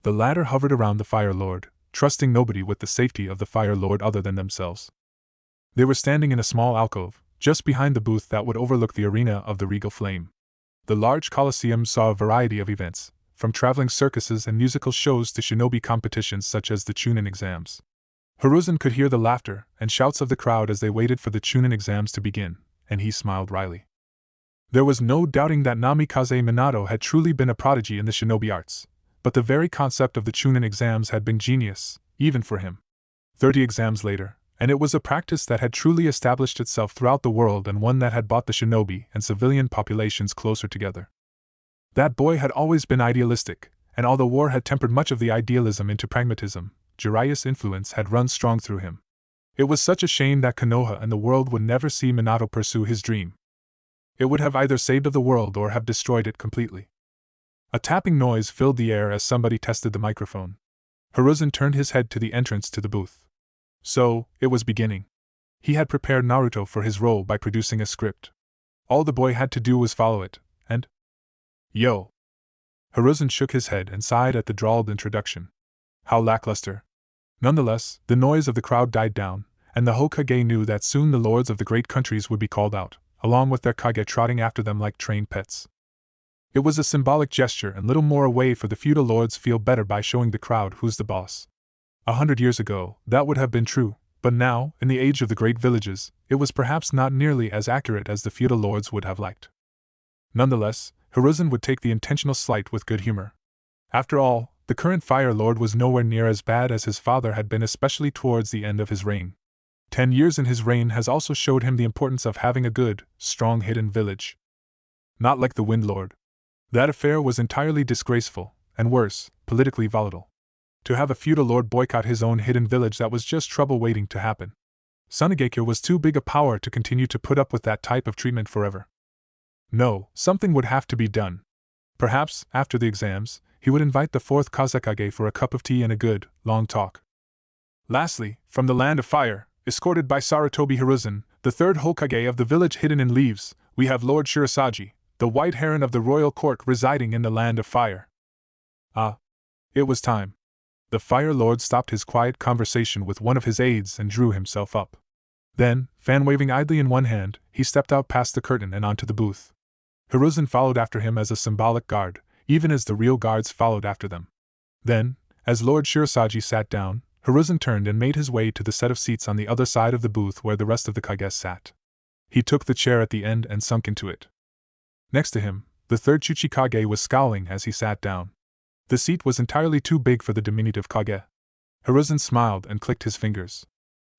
The latter hovered around the Fire Lord, trusting nobody with the safety of the Fire Lord other than themselves. They were standing in a small alcove, just behind the booth that would overlook the arena of the Regal Flame. The large coliseum saw a variety of events, from traveling circuses and musical shows to shinobi competitions such as the Chunin exams. Hiruzen could hear the laughter and shouts of the crowd as they waited for the Chunin exams to begin, and he smiled wryly. There was no doubting that Namikaze Minato had truly been a prodigy in the shinobi arts, but the very concept of the Chunin exams had been genius, even for him. 30 exams later, and it was a practice that had truly established itself throughout the world and one that had brought the shinobi and civilian populations closer together. That boy had always been idealistic, and although war had tempered much of the idealism into pragmatism, Jiraiya's influence had run strong through him. It was such a shame that Konoha and the world would never see Minato pursue his dream. It would have either saved the world or have destroyed it completely. A tapping noise filled the air as somebody tested the microphone. Hiruzen turned his head to the entrance to the booth. So, it was beginning. He had prepared Naruto for his role by producing a script. All the boy had to do was follow it, and... Yo! Hiruzen shook his head and sighed at the drawled introduction. How lackluster. Nonetheless, the noise of the crowd died down, and the Hokage knew that soon the lords of the great countries would be called out, along with their Kage trotting after them like trained pets. It was a symbolic gesture and little more a way for the feudal lords feel better by showing the crowd who's the boss. 100 years ago, that would have been true, but now, in the age of the great villages, it was perhaps not nearly as accurate as the feudal lords would have liked. Nonetheless, Hiruzen would take the intentional slight with good humor. After all, the current Fire Lord was nowhere near as bad as his father had been, especially towards the end of his reign. 10 years in his reign has also showed him the importance of having a good, strong hidden village. Not like the Wind Lord. That affair was entirely disgraceful, and worse, politically volatile. To have a feudal lord boycott his own hidden village, that was just trouble waiting to happen. Sunagakure was too big a power to continue to put up with that type of treatment forever. No, something would have to be done. Perhaps, after the exams, he would invite the fourth Kazekage for a cup of tea and a good, long talk. Lastly, from the Land of Fire, escorted by Sarutobi Hiruzen, the third Hokage of the village hidden in leaves, we have Lord Shirasagi, the white heron of the royal court residing in the Land of Fire. Ah. It was time. The Fire Lord stopped his quiet conversation with one of his aides and drew himself up. Then, fan waving idly in one hand, he stepped out past the curtain and onto the booth. Hiruzen followed after him as a symbolic guard, even as the real guards followed after them. Then, as Lord Shirasagi sat down, Hiruzen turned and made his way to the set of seats on the other side of the booth where the rest of the Kages sat. He took the chair at the end and sunk into it. Next to him, the third Chuchikage was scowling as he sat down. The seat was entirely too big for the diminutive Kage. Hiruzen smiled and clicked his fingers.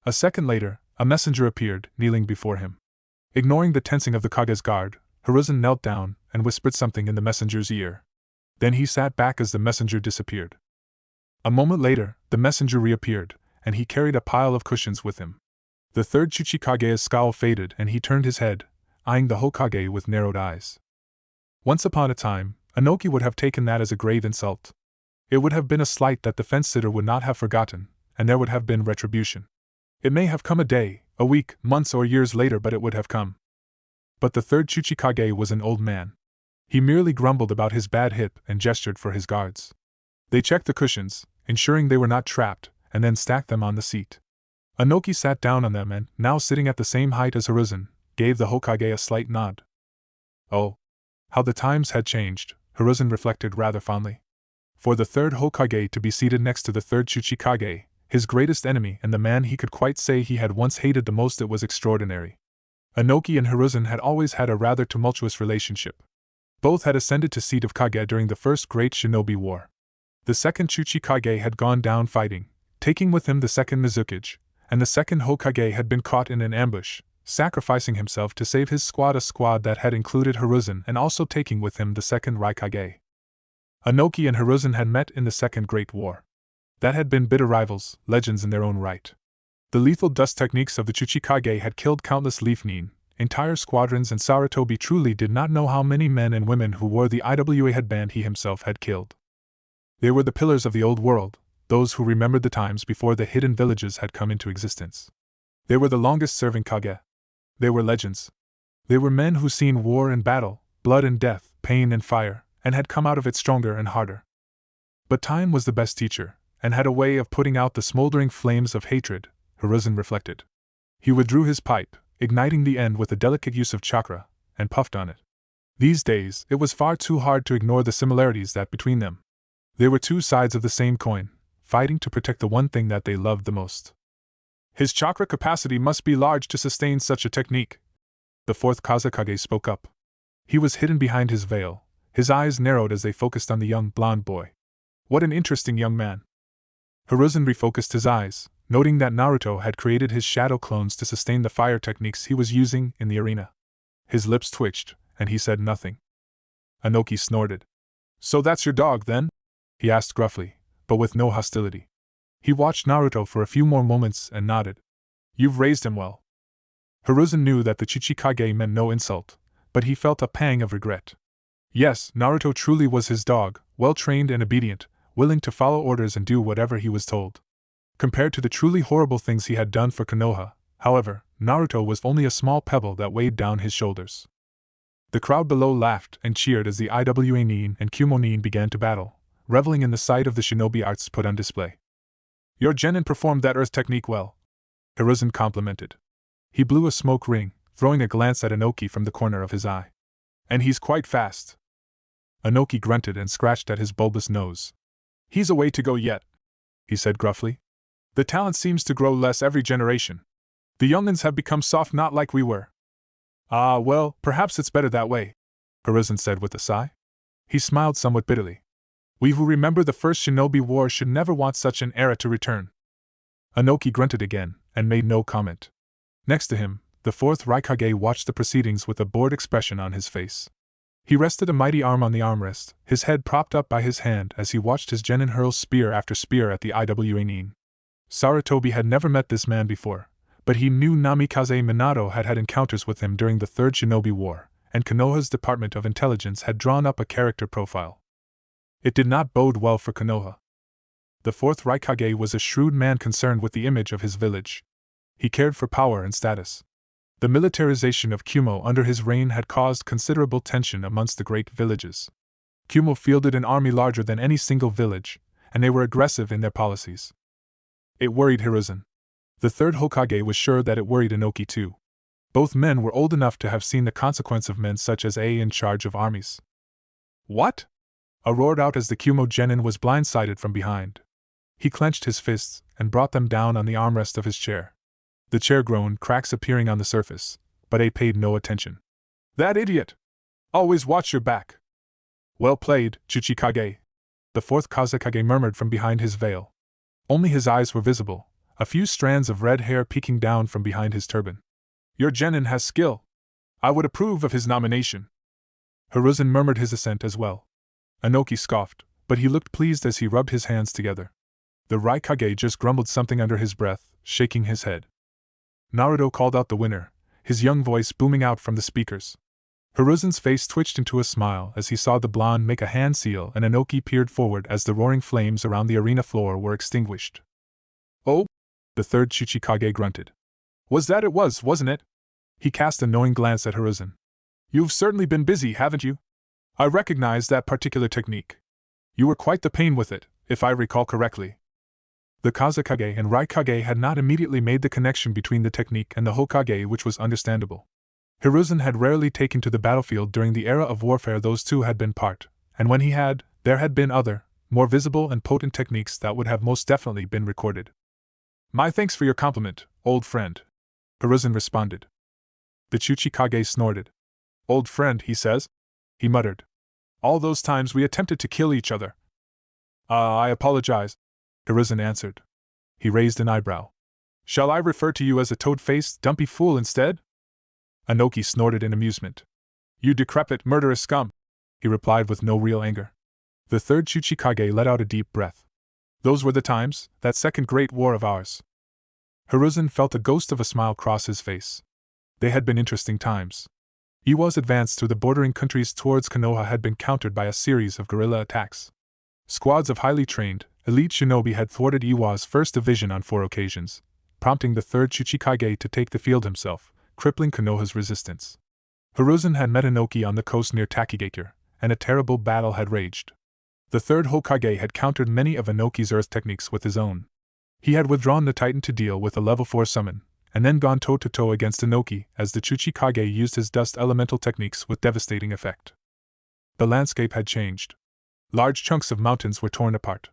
A second later, a messenger appeared, kneeling before him. Ignoring the tensing of the Kage's guard, Hiruzen knelt down and whispered something in the messenger's ear. Then he sat back as the messenger disappeared. A moment later, the messenger reappeared, and he carried a pile of cushions with him. The third Chuchikage's scowl faded and he turned his head, eyeing the Hokage with narrowed eyes. Once upon a time, Inoki would have taken that as a grave insult. It would have been a slight that the fence-sitter would not have forgotten, and there would have been retribution. It may have come a day, a week, months or years later, but it would have come. But the third Chuchikage was an old man. He merely grumbled about his bad hip and gestured for his guards. They checked the cushions, ensuring they were not trapped, and then stacked them on the seat. Inoki sat down on them and, now sitting at the same height as Hiruzen, gave the Hokage a slight nod. Oh, how the times had changed, Hiruzen reflected rather fondly. For the third Hokage to be seated next to the third Chuchikage, his greatest enemy and the man he could quite say he had once hated the most, it was extraordinary. Inoki and Hiruzen had always had a rather tumultuous relationship. Both had ascended to seat of Kage during the first great shinobi war. The second Chuchikage had gone down fighting, taking with him the second Mizukage, and the second Hokage had been caught in an ambush, sacrificing himself to save his squad, a squad that had included Hiruzen, and also taking with him the second Raikage. Inoki and Hiruzen had met in the Second Great War. That had been bitter rivals, legends in their own right. The lethal dust techniques of the Chuchikage had killed countless Leaf Nin, entire squadrons, and Sarutobi truly did not know how many men and women who wore the IWA headband he himself had killed. They were the pillars of the old world, those who remembered the times before the hidden villages had come into existence. They were the longest-serving Kage. They were legends. They were men who seen war and battle, blood and death, pain and fire, and had come out of it stronger and harder. But time was the best teacher, and had a way of putting out the smoldering flames of hatred, Hiruzen reflected. He withdrew his pipe, igniting the end with a delicate use of chakra, and puffed on it. These days, it was far too hard to ignore the similarities that between them. They were two sides of the same coin, fighting to protect the one thing that they loved the most. His chakra capacity must be large to sustain such a technique. The fourth Kazekage spoke up. He was hidden behind his veil, his eyes narrowed as they focused on the young blonde boy. What an interesting young man. Hiruzen refocused his eyes, noting that Naruto had created his shadow clones to sustain the fire techniques he was using in the arena. His lips twitched, and he said nothing. Inoki snorted. So that's your dog, then? He asked gruffly, but with no hostility. He watched Naruto for a few more moments and nodded. You've raised him well. Hiruzen knew that the Chuchikage meant no insult, but he felt a pang of regret. Yes, Naruto truly was his dog, well-trained and obedient, willing to follow orders and do whatever he was told. Compared to the truly horrible things he had done for Konoha, however, Naruto was only a small pebble that weighed down his shoulders. The crowd below laughed and cheered as the Iwa Nin and Kumo Nin began to battle, reveling in the sight of the shinobi arts put on display. Your genin performed that earth technique well, Hiruzen complimented. He blew a smoke ring, throwing a glance at Inoki from the corner of his eye. And he's quite fast. Inoki grunted and scratched at his bulbous nose. He's a way to go yet, he said gruffly. The talent seems to grow less every generation. The young'uns have become soft, not like we were. Ah, well, perhaps it's better that way, Hiruzen said with a sigh. He smiled somewhat bitterly. We who remember the first shinobi war should never want such an era to return. Inoki grunted again, and made no comment. Next to him, the fourth Raikage watched the proceedings with a bored expression on his face. He rested a mighty arm on the armrest, his head propped up by his hand as he watched his genin hurl spear after spear at the Iwa Nin. Sarutobi had never met this man before, but he knew Namikaze Minato had had encounters with him during the Third Shinobi War, and Konoha's Department of Intelligence had drawn up a character profile. It did not bode well for Konoha. The fourth Raikage was a shrewd man concerned with the image of his village. He cared for power and status. The militarization of Kumo under his reign had caused considerable tension amongst the great villages. Kumo fielded an army larger than any single village, and they were aggressive in their policies. It worried Hiruzen. The third Hokage was sure that it worried Inoki too. Both men were old enough to have seen the consequence of men such as A in charge of armies. "What?" A roared out as the Kumo genin was blindsided from behind. He clenched his fists and brought them down on the armrest of his chair. The chair groaned, cracks appearing on the surface, but A paid no attention. "That idiot! Always watch your back." "Well played, Chuchikage," the fourth Kazekage murmured from behind his veil. Only his eyes were visible, a few strands of red hair peeking down from behind his turban. "Your genin has skill. I would approve of his nomination." Hiruzen murmured his assent as well. Inoki scoffed, but he looked pleased as he rubbed his hands together. The Raikage just grumbled something under his breath, shaking his head. Naruto called out the winner, his young voice booming out from the speakers. Hiruzen's face twitched into a smile as he saw the blonde make a hand seal, and Inoki peered forward as the roaring flames around the arena floor were extinguished. "Oh?" the third Chuchikage grunted. "Was that it wasn't it?" He cast a knowing glance at Hiruzen. "You've certainly been busy, haven't you? I recognize that particular technique. You were quite the pain with it, if I recall correctly." The Kazekage and Raikage had not immediately made the connection between the technique and the Hokage, which was understandable. Hiruzen had rarely taken to the battlefield during the era of warfare those two had been part, and when he had, there had been other, more visible and potent techniques that would have most definitely been recorded. "My thanks for your compliment, old friend," Hiruzen responded. The Chuchikage snorted. "Old friend, he says?" he muttered. "All those times we attempted to kill each other." I apologize," Hiruzen answered. He raised an eyebrow. "Shall I refer to you as a toad-faced, dumpy fool instead?" Inoki snorted in amusement. "You decrepit, murderous scum," he replied with no real anger. The third Chuchikage let out a deep breath. "Those were the times, that second great war of ours." Hiruzen felt the ghost of a smile cross his face. They had been interesting times. Iwa's advance through the bordering countries towards Konoha had been countered by a series of guerrilla attacks. Squads of highly trained, elite shinobi had thwarted Iwa's first division on 4 occasions, prompting the third Chuchikage to take the field himself, crippling Konoha's resistance. Hiruzen had met Inoki on the coast near Takigakure, and a terrible battle had raged. The third Hokage had countered many of Inoki's earth techniques with his own. He had withdrawn the Titan to deal with a level 4 summon, and then gone toe-to-toe against Inoki as the Chuchikage used his dust elemental techniques with devastating effect. The landscape had changed. Large chunks of mountains were torn apart.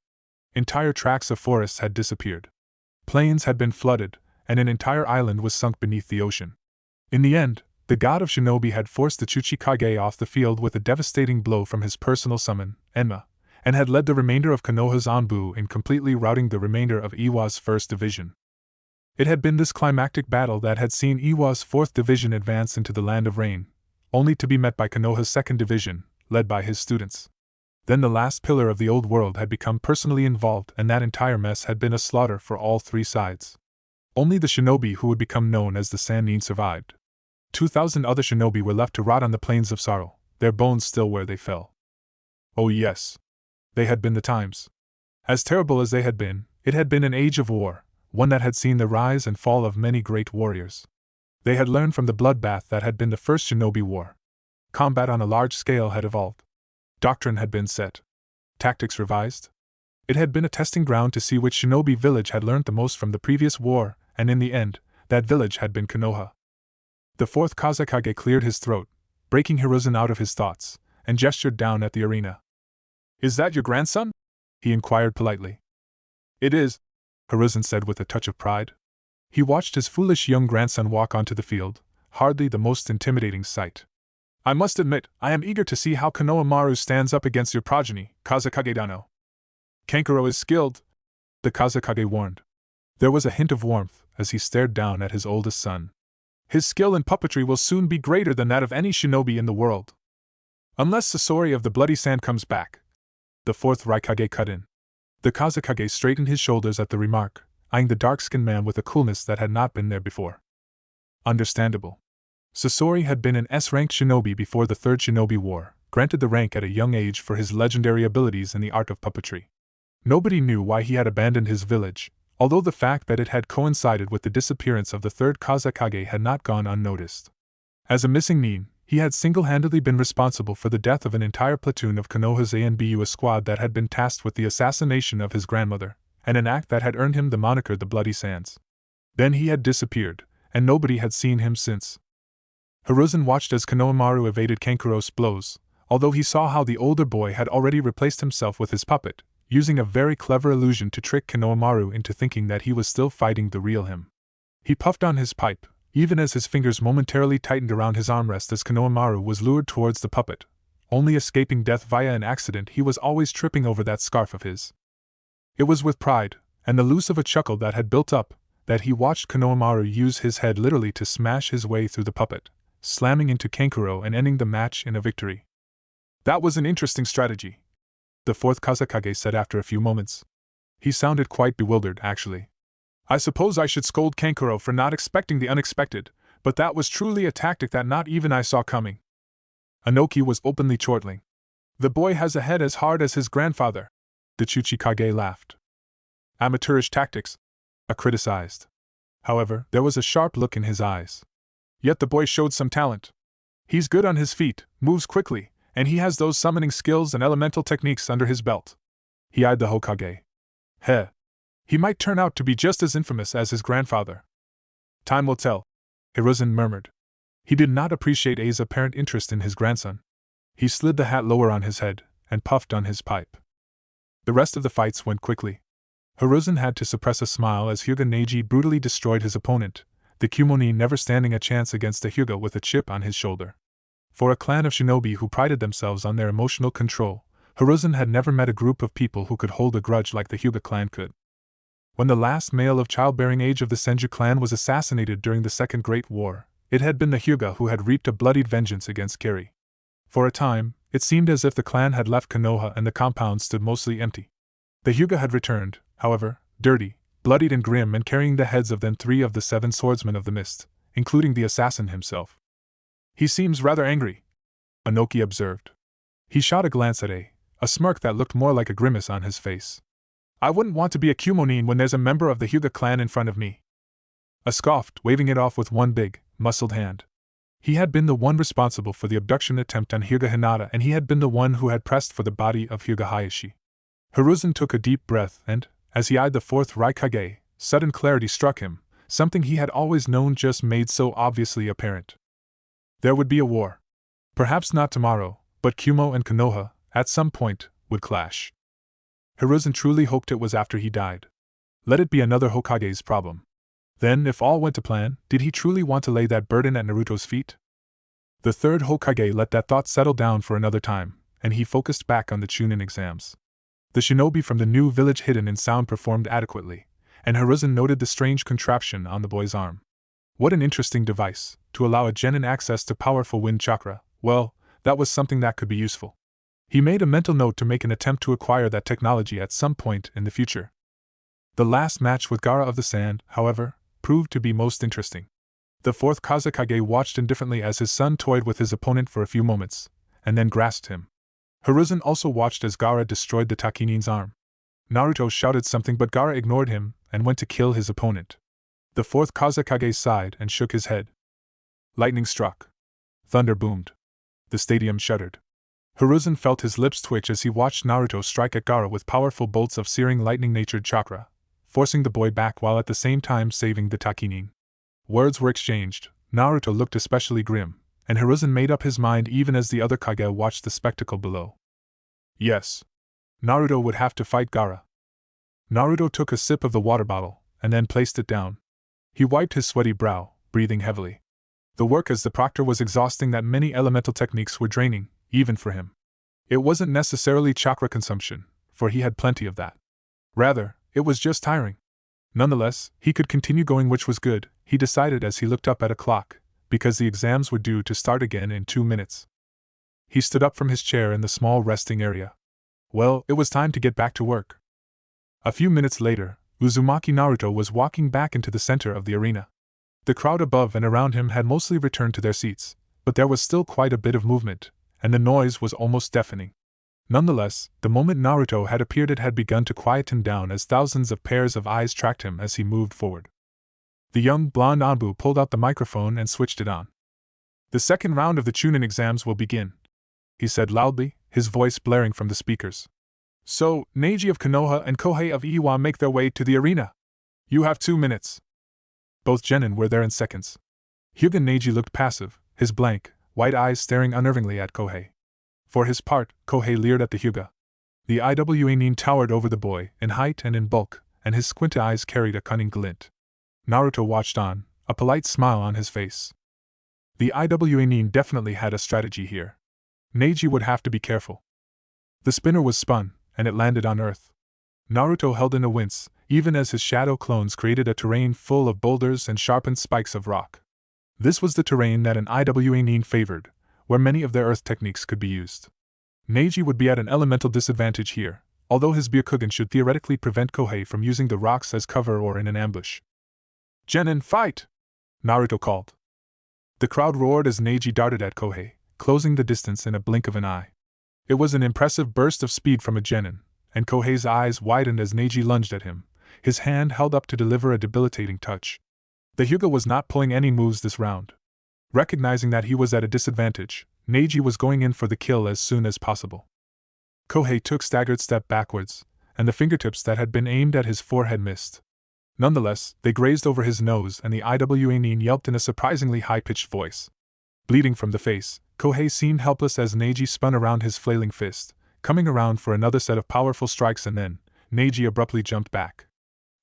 Entire tracts of forests had disappeared. Plains had been flooded, and an entire island was sunk beneath the ocean. In the end, the god of shinobi had forced the Chuchikage off the field with a devastating blow from his personal summon, Enma, and had led the remainder of Konoha's Anbu in completely routing the remainder of Iwa's 1st Division. It had been this climactic battle that had seen Iwa's 4th Division advance into the Land of Rain, only to be met by Konoha's 2nd Division, led by his students. Then the last pillar of the old world had become personally involved, and that entire mess had been a slaughter for all 3 sides. Only the shinobi who would become known as the Sannin survived. 2,000 other shinobi were left to rot on the plains of sorrow, their bones still where they fell. Oh yes. They had been the times. As terrible as they had been, it had been an age of war, one that had seen the rise and fall of many great warriors. They had learned from the bloodbath that had been the first shinobi war. Combat on a large scale had evolved. Doctrine had been set. Tactics revised. It had been a testing ground to see which shinobi village had learned the most from the previous war, and in the end, that village had been Konoha. The 4th Kazekage cleared his throat, breaking Hiruzen out of his thoughts, and gestured down at the arena. "Is that your grandson?" he inquired politely. "It is," Hiruzen said with a touch of pride. He watched his foolish young grandson walk onto the field, hardly the most intimidating sight. "I must admit, I am eager to see how Konoha Maru stands up against your progeny, Kazekage Dano." "Kankuro is skilled," the Kazekage warned. There was a hint of warmth as he stared down at his oldest son. "His skill in puppetry will soon be greater than that of any shinobi in the world. Unless Sasori of the Bloody Sand comes back," the 4th Raikage cut in. The Kazekage straightened his shoulders at the remark, eyeing the dark-skinned man with a coolness that had not been there before. Understandable. Sasori had been an S-ranked shinobi before the 3rd Shinobi War, granted the rank at a young age for his legendary abilities in the art of puppetry. Nobody knew why he had abandoned his village, although the fact that it had coincided with the disappearance of the third Kazekage had not gone unnoticed. As a missing nin, he had single-handedly been responsible for the death of an entire platoon of Konoha's Anbu, a squad that had been tasked with the assassination of his grandmother, and an act that had earned him the moniker the Bloody Sands. Then he had disappeared, and nobody had seen him since. Hiruzen watched as Konohamaru evaded Kankuro's blows, although he saw how the older boy had already replaced himself with his puppet, using a very clever illusion to trick Konohamaru into thinking that he was still fighting the real him. He puffed on his pipe, even as his fingers momentarily tightened around his armrest as Konohamaru was lured towards the puppet. Only escaping death via an accident, he was always tripping over that scarf of his. It was with pride, and the loose of a chuckle that had built up, that he watched Konohamaru use his head literally to smash his way through the puppet, slamming into Kankuro and ending the match in a victory. That was an interesting strategy, the fourth Kazekage said after a few moments. He sounded quite bewildered, actually. I suppose I should scold Kankuro for not expecting the unexpected, but that was truly a tactic that not even I saw coming. Anoki was openly chortling. The boy has a head as hard as his grandfather. The Chuchikage laughed. Amateurish tactics, I criticized. However, there was a sharp look in his eyes. Yet the boy showed some talent. He's good on his feet, moves quickly, and he has those summoning skills and elemental techniques under his belt. He eyed the Hokage. Heh. He might turn out to be just as infamous as his grandfather. Time will tell, Hiruzen murmured. He did not appreciate A's apparent interest in his grandson. He slid the hat lower on his head, and puffed on his pipe. The rest of the fights went quickly. Hiruzen had to suppress a smile as Hyuga Neji brutally destroyed his opponent, the Kumoni never standing a chance against a Hyuga with a chip on his shoulder. For a clan of shinobi who prided themselves on their emotional control, Hiruzen had never met a group of people who could hold a grudge like the Hyuga clan could. When the last male of childbearing age of the Senju clan was assassinated during the Second Great War, it had been the Hyuga who had reaped a bloodied vengeance against Kiri. For a time, it seemed as if the clan had left Konoha and the compound stood mostly empty. The Hyuga had returned, however, dirty, bloodied and grim, and carrying the heads of then 3 of the 7 swordsmen of the mist, including the assassin himself. He seems rather angry, Anoki observed. He shot a glance at a smirk that looked more like a grimace on his face. I wouldn't want to be a Kumonin when there's a member of the Hyuga clan in front of me. A scoffed, waving it off with one big, muscled hand. He had been the one responsible for the abduction attempt on Hyuga Hinata, and he had been the one who had pressed for the body of Hyuga Hayashi. Hiruzen took a deep breath and, as he eyed the fourth Raikage, sudden clarity struck him, something he had always known just made so obviously apparent. There would be a war. Perhaps not tomorrow, but Kumo and Konoha, at some point, would clash. Hiruzen truly hoped it was after he died. Let it be another Hokage's problem. Then, if all went to plan, did he truly want to lay that burden at Naruto's feet? The third Hokage let that thought settle down for another time, and he focused back on the Chunin exams. The shinobi from the new village hidden in sound performed adequately, and Hiruzen noted the strange contraption on the boy's arm. What an interesting device, to allow a genin access to powerful wind chakra. Well, that was something that could be useful. He made a mental note to make an attempt to acquire that technology at some point in the future. The last match with Gaara of the Sand, however, proved to be most interesting. The fourth Kazekage watched indifferently as his son toyed with his opponent for a few moments, and then grasped him. Hiruzen also watched as Gaara destroyed the Takinin's arm. Naruto shouted something, but Gaara ignored him and went to kill his opponent. The fourth Kazekage sighed and shook his head. Lightning struck. Thunder boomed. The stadium shuddered. Hiruzen felt his lips twitch as he watched Naruto strike at Gaara with powerful bolts of searing lightning-natured chakra, forcing the boy back while at the same time saving the Takinin. Words were exchanged. Naruto looked especially grim, and Hiruzen made up his mind even as the other Kage watched the spectacle below. Yes. Naruto would have to fight Gaara. Naruto took a sip of the water bottle, and then placed it down. He wiped his sweaty brow, breathing heavily. The work as the proctor was exhausting, that many elemental techniques were draining, even for him. It wasn't necessarily chakra consumption, for he had plenty of that. Rather, it was just tiring. Nonetheless, he could continue going, which was good, he decided as he looked up at a clock, because the exams were due to start again in 2 minutes. He stood up from his chair in the small resting area. Well, it was time to get back to work. A few minutes later, Uzumaki Naruto was walking back into the center of the arena. The crowd above and around him had mostly returned to their seats, but there was still quite a bit of movement, and the noise was almost deafening. Nonetheless, the moment Naruto had appeared, it had begun to quiet him down as thousands of pairs of eyes tracked him as he moved forward. The young blonde Anbu pulled out the microphone and switched it on. "The second round of the Chunin exams will begin," he said loudly, his voice blaring from the speakers. "So, Neji of Konoha and Kohei of Iwa make their way to the arena. You have 2 minutes." Both genin were there in seconds. Hyuga Neji looked passive, his blank, white eyes staring unnervingly at Kohei. For his part, Kohei leered at the Hyuga. The Iwa Nin towered over the boy, in height and in bulk, and his squint eyes carried a cunning glint. Naruto watched on, a polite smile on his face. The Iwa Nin definitely had a strategy here. Neji would have to be careful. The spinner was spun, and it landed on Earth. Naruto held in a wince, even as his shadow clones created a terrain full of boulders and sharpened spikes of rock. This was the terrain that an Iwa Nin favored, where many of their earth techniques could be used. Neji would be at an elemental disadvantage here, although his Byakugan should theoretically prevent Kohei from using the rocks as cover or in an ambush. "Genin, fight!" Naruto called. The crowd roared as Neji darted at Kohei, closing the distance in a blink of an eye. It was an impressive burst of speed from a genin, and Kohei's eyes widened as Neji lunged at him, his hand held up to deliver a debilitating touch. The Hyuga was not pulling any moves this round. Recognizing that he was at a disadvantage, Neji was going in for the kill as soon as possible. Kohei took a staggered step backwards, and the fingertips that had been aimed at his forehead missed. Nonetheless, they grazed over his nose and the Iwa Nin yelped in a surprisingly high-pitched voice. Bleeding from the face, Kohei seemed helpless as Neji spun around his flailing fist, coming around for another set of powerful strikes, and then, Neji abruptly jumped back.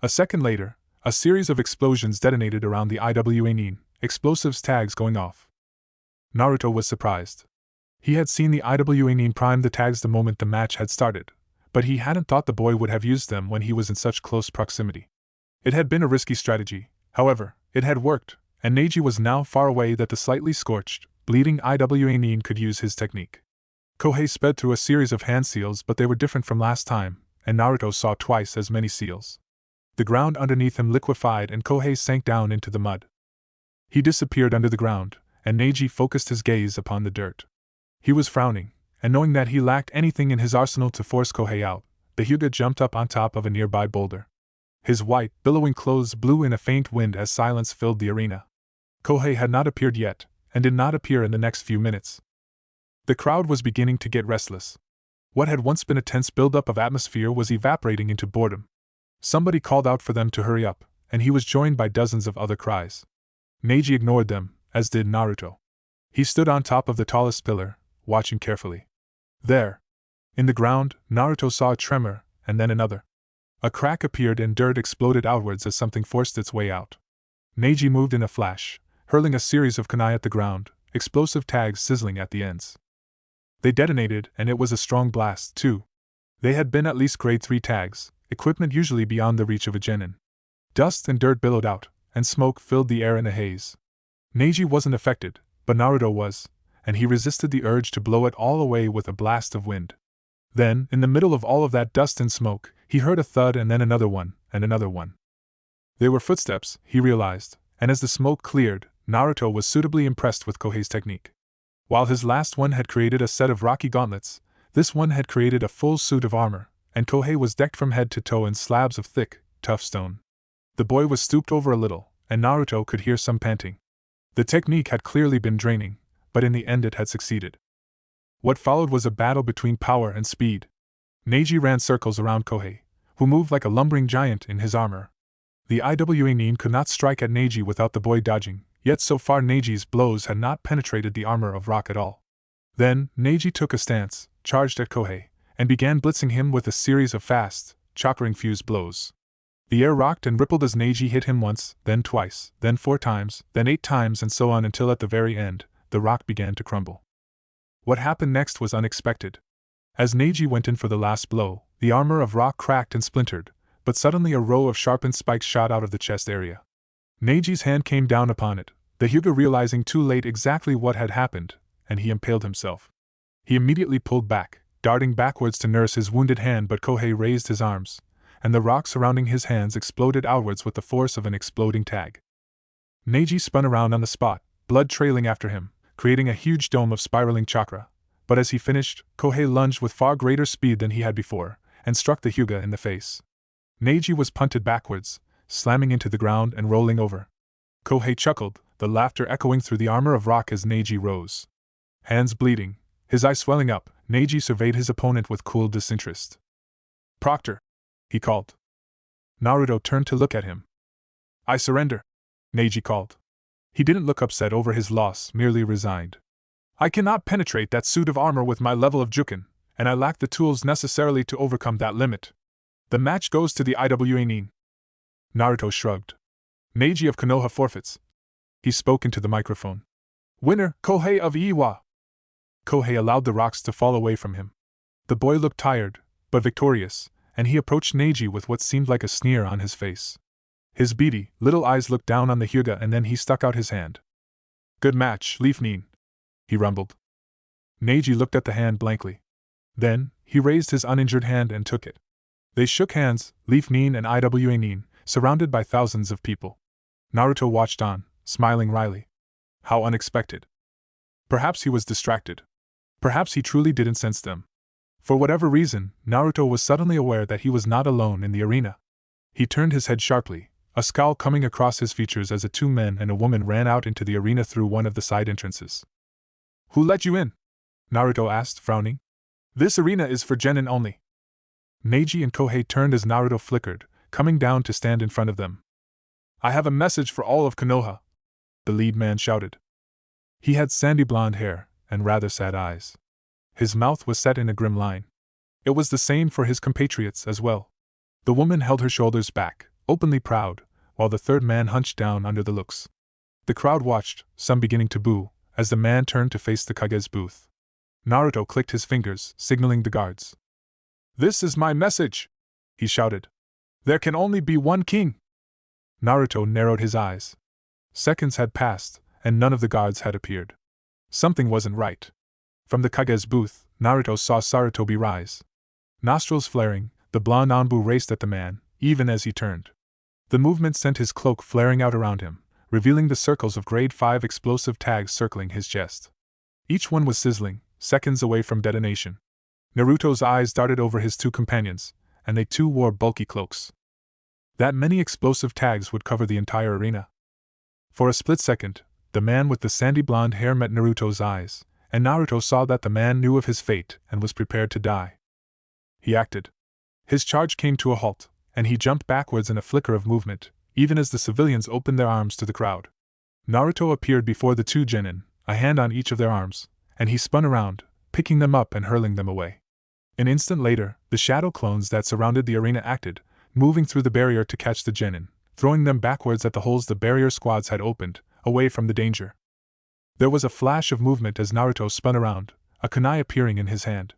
A second later, a series of explosions detonated around the Iwa Nin, explosives tags going off. Naruto was surprised. He had seen the Iwa Nin prime the tags the moment the match had started, but he hadn't thought the boy would have used them when he was in such close proximity. It had been a risky strategy, however, it had worked, and Neji was now far away that the slightly scorched, bleeding Iwa Nin could use his technique. Kohei sped through a series of hand seals, but they were different from last time, and Naruto saw twice as many seals. The ground underneath him liquefied and Kohei sank down into the mud. He disappeared under the ground, and Neji focused his gaze upon the dirt. He was frowning, and knowing that he lacked anything in his arsenal to force Kohei out, the Hyuga jumped up on top of a nearby boulder. His white, billowing clothes blew in a faint wind as silence filled the arena. Kohei had not appeared yet, and did not appear in the next few minutes. The crowd was beginning to get restless. What had once been a tense buildup of atmosphere was evaporating into boredom. Somebody called out for them to hurry up, and he was joined by dozens of other cries. Neji ignored them, as did Naruto. He stood on top of the tallest pillar, watching carefully. There, in the ground, Naruto saw a tremor, and then another. A crack appeared and dirt exploded outwards as something forced its way out. Neji moved in a flash, hurling a series of kunai at the ground, explosive tags sizzling at the ends. They detonated, and it was a strong blast, too. They had been at least grade 3 tags, equipment usually beyond the reach of a genin. Dust and dirt billowed out, and smoke filled the air in a haze. Neji wasn't affected, but Naruto was, and he resisted the urge to blow it all away with a blast of wind. Then, in the middle of all of that dust and smoke, he heard a thud and then another one, and another one. They were footsteps, he realized, and as the smoke cleared, Naruto was suitably impressed with Kohei's technique. While his last one had created a set of rocky gauntlets, this one had created a full suit of armor, and Kohei was decked from head to toe in slabs of thick, tough stone. The boy was stooped over a little, and Naruto could hear some panting. The technique had clearly been draining, but in the end it had succeeded. What followed was a battle between power and speed. Neji ran circles around Kohei, who moved like a lumbering giant in his armor. The Iwa Nin could not strike at Neji without the boy dodging, yet so far Neji's blows had not penetrated the armor of rock at all. Then, Neji took a stance, charged at Kohei, and began blitzing him with a series of fast, chakra-infused blows. The air rocked and rippled as Neji hit him once, then twice, then 4 times, then 8 times, and so on until at the very end, the rock began to crumble. What happened next was unexpected. As Neji went in for the last blow, the armor of rock cracked and splintered, but suddenly a row of sharpened spikes shot out of the chest area. Neji's hand came down upon it, the Hyuga realizing too late exactly what had happened, and he impaled himself. He immediately pulled back, darting backwards to nurse his wounded hand, but Kohei raised his arms, and the rock surrounding his hands exploded outwards with the force of an exploding tag. Neji spun around on the spot, blood trailing after him, creating a huge dome of spiraling chakra, But as he finished, Kohei lunged with far greater speed than he had before, and struck the Hyuga in the face. Neji was punted backwards, slamming into the ground and rolling over. Kohei chuckled, the laughter echoing through the armor of rock as Neji rose. Hands bleeding, his eyes swelling up, Neji surveyed his opponent with cool disinterest. "Proctor," he called. Naruto turned to look at him. "I surrender," Neji called. He didn't look upset over his loss, merely resigned. "I cannot penetrate that suit of armor with my level of Juken, and I lack the tools necessarily to overcome that limit. The match goes to the Iwa Nin." Naruto shrugged. "Neji of Konoha forfeits." He spoke into the microphone. "Winner, Kohei of Iwa." Kohei allowed the rocks to fall away from him. The boy looked tired, but victorious, and he approached Neji with what seemed like a sneer on his face. His beady, little eyes looked down on the Hyuga and then he stuck out his hand. "Good match, Leaf Nin," he rumbled. Neji looked at the hand blankly. Then, he raised his uninjured hand and took it. They shook hands, Leaf Nin and Iwa Nin, surrounded by thousands of people. Naruto watched on, smiling wryly. How unexpected. Perhaps he was distracted. Perhaps he truly didn't sense them. For whatever reason, Naruto was suddenly aware that he was not alone in the arena. He turned his head sharply, a scowl coming across his features as two men and a woman ran out into the arena through one of the side entrances. "Who let you in?" Naruto asked, frowning. "This arena is for genin only." Neji and Kohei turned as Naruto flickered, coming down to stand in front of them. "I have a message for all of Konoha," the lead man shouted. He had sandy blonde hair and rather sad eyes. His mouth was set in a grim line. It was the same for his compatriots as well. The woman held her shoulders back, openly proud, while the third man hunched down under the looks. The crowd watched, some beginning to boo, as the man turned to face the Kage's booth. Naruto clicked his fingers, signaling the guards. "This is my message!" he shouted. "There can only be one king!" Naruto narrowed his eyes. Seconds had passed, and none of the guards had appeared. Something wasn't right. From the Kage's booth, Naruto saw Sarutobi rise. Nostrils flaring, the blonde Anbu raced at the man, even as he turned. The movement sent his cloak flaring out around him, revealing the circles of grade 5 explosive tags circling his chest. Each one was sizzling, seconds away from detonation. Naruto's eyes darted over his two companions, and they too wore bulky cloaks. That many explosive tags would cover the entire arena. For a split second, the man with the sandy blonde hair met Naruto's eyes, and Naruto saw that the man knew of his fate and was prepared to die. He acted. His charge came to a halt, and he jumped backwards in a flicker of movement, even as the civilians opened their arms to the crowd. Naruto appeared before the two genin, a hand on each of their arms, and he spun around, picking them up and hurling them away. An instant later, the shadow clones that surrounded the arena acted, moving through the barrier to catch the genin, throwing them backwards at the holes the barrier squads had opened, away from the danger. There was a flash of movement as Naruto spun around, a kunai appearing in his hand.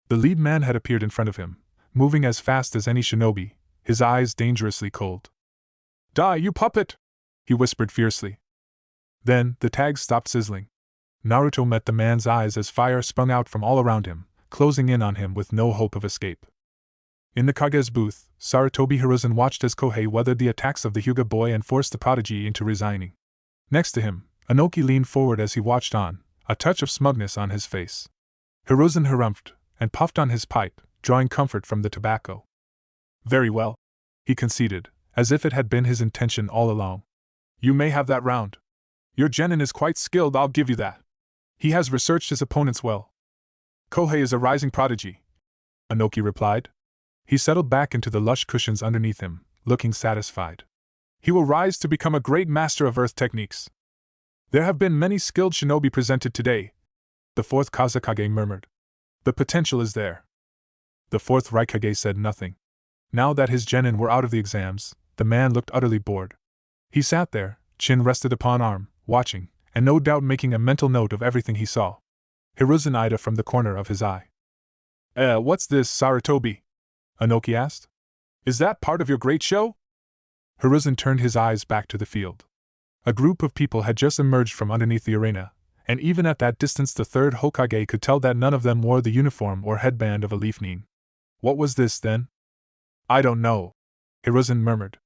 The lead man had appeared in front of him, moving as fast as any shinobi, his eyes dangerously cold. "Die, you puppet!" he whispered fiercely. Then, the tags stopped sizzling. Naruto met the man's eyes as fire sprung out from all around him, closing in on him with no hope of escape. In the Kage's booth, Sarutobi Hiruzen watched as Kohei weathered the attacks of the Hyuga boy and forced the prodigy into resigning. Next to him, Inoki leaned forward as he watched on, a touch of smugness on his face. Hiruzen harumphed and puffed on his pipe, drawing comfort from the tobacco. "Very well," he conceded, as if it had been his intention all along. "You may have that round. Your genin is quite skilled, I'll give you that. He has researched his opponents well." "Kohei is a rising prodigy," Inoki replied. He settled back into the lush cushions underneath him, looking satisfied. "He will rise to become a great master of earth techniques. There have been many skilled shinobi presented today," the fourth Kazekage murmured. "The potential is there." The fourth Raikage said nothing. Now that his genin were out of the exams, the man looked utterly bored. He sat there, chin rested upon arm, watching, and no doubt making a mental note of everything he saw. Hiruzen eyed from the corner of his eye. What's this, Sarutobi?" Inoki asked. "Is that part of your great show?" Hiruzen turned his eyes back to the field. A group of people had just emerged from underneath the arena, and even at that distance the third Hokage could tell that none of them wore the uniform or headband of a Leaf Nin. What was this, then? "I don't know," Hiruzen murmured.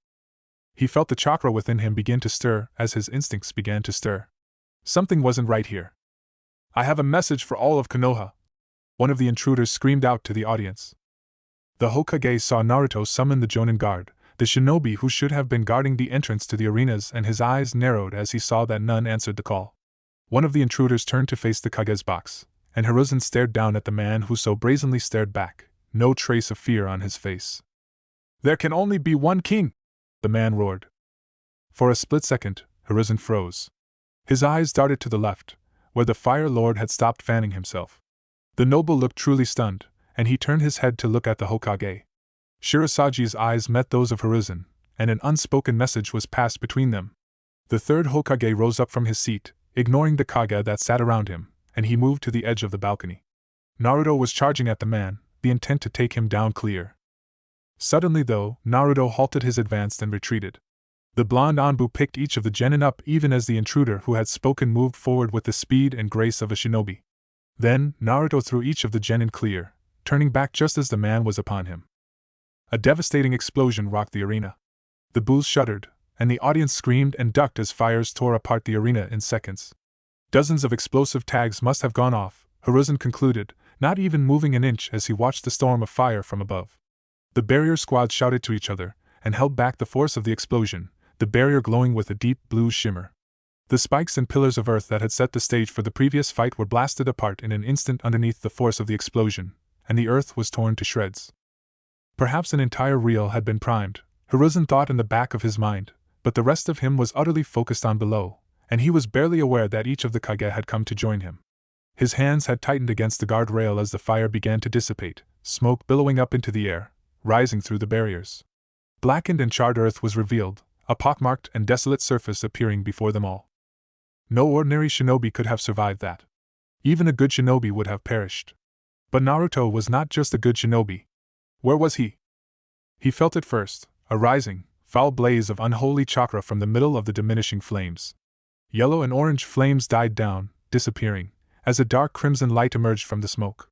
He felt the chakra within him begin to stir as his instincts began to stir. Something wasn't right here. "I have a message for all of Konoha," one of the intruders screamed out to the audience. The Hokage saw Naruto summon the Jonin guard, the shinobi who should have been guarding the entrance to the arenas, and his eyes narrowed as he saw that none answered the call. One of the intruders turned to face the Kage's box, and Hiruzen stared down at the man who so brazenly stared back, no trace of fear on his face. "There can only be one king!" the man roared. For a split second, Hiruzen froze. His eyes darted to the left, where the Fire Lord had stopped fanning himself. The noble looked truly stunned, and he turned his head to look at the Hokage. Shirasagi's eyes met those of Hiruzen, and an unspoken message was passed between them. The third Hokage rose up from his seat, ignoring the Kage that sat around him, and he moved to the edge of the balcony. Naruto was charging at the man, the intent to take him down clear. Suddenly, though, Naruto halted his advance and retreated. The blonde Anbu picked each of the genin up even as the intruder who had spoken moved forward with the speed and grace of a shinobi. Then, Naruto threw each of the genin clear, turning back just as the man was upon him. A devastating explosion rocked the arena. The booths shuddered, and the audience screamed and ducked as fires tore apart the arena in seconds. Dozens of explosive tags must have gone off, Hiruzen concluded, not even moving an inch as he watched the storm of fire from above. The barrier squad shouted to each other, and held back the force of the explosion, the barrier glowing with a deep blue shimmer. The spikes and pillars of earth that had set the stage for the previous fight were blasted apart in an instant underneath the force of the explosion, and the earth was torn to shreds. Perhaps an entire reel had been primed, Hiruzen thought in the back of his mind, but the rest of him was utterly focused on below, and he was barely aware that each of the Kage had come to join him. His hands had tightened against the guardrail as the fire began to dissipate, smoke billowing up into the air, rising through the barriers. Blackened and charred earth was revealed, a pockmarked and desolate surface appearing before them all. No ordinary shinobi could have survived that. Even a good shinobi would have perished. But Naruto was not just a good shinobi. Where was he? He felt it first, a rising, foul blaze of unholy chakra from the middle of the diminishing flames. Yellow and orange flames died down, disappearing, as a dark crimson light emerged from the smoke.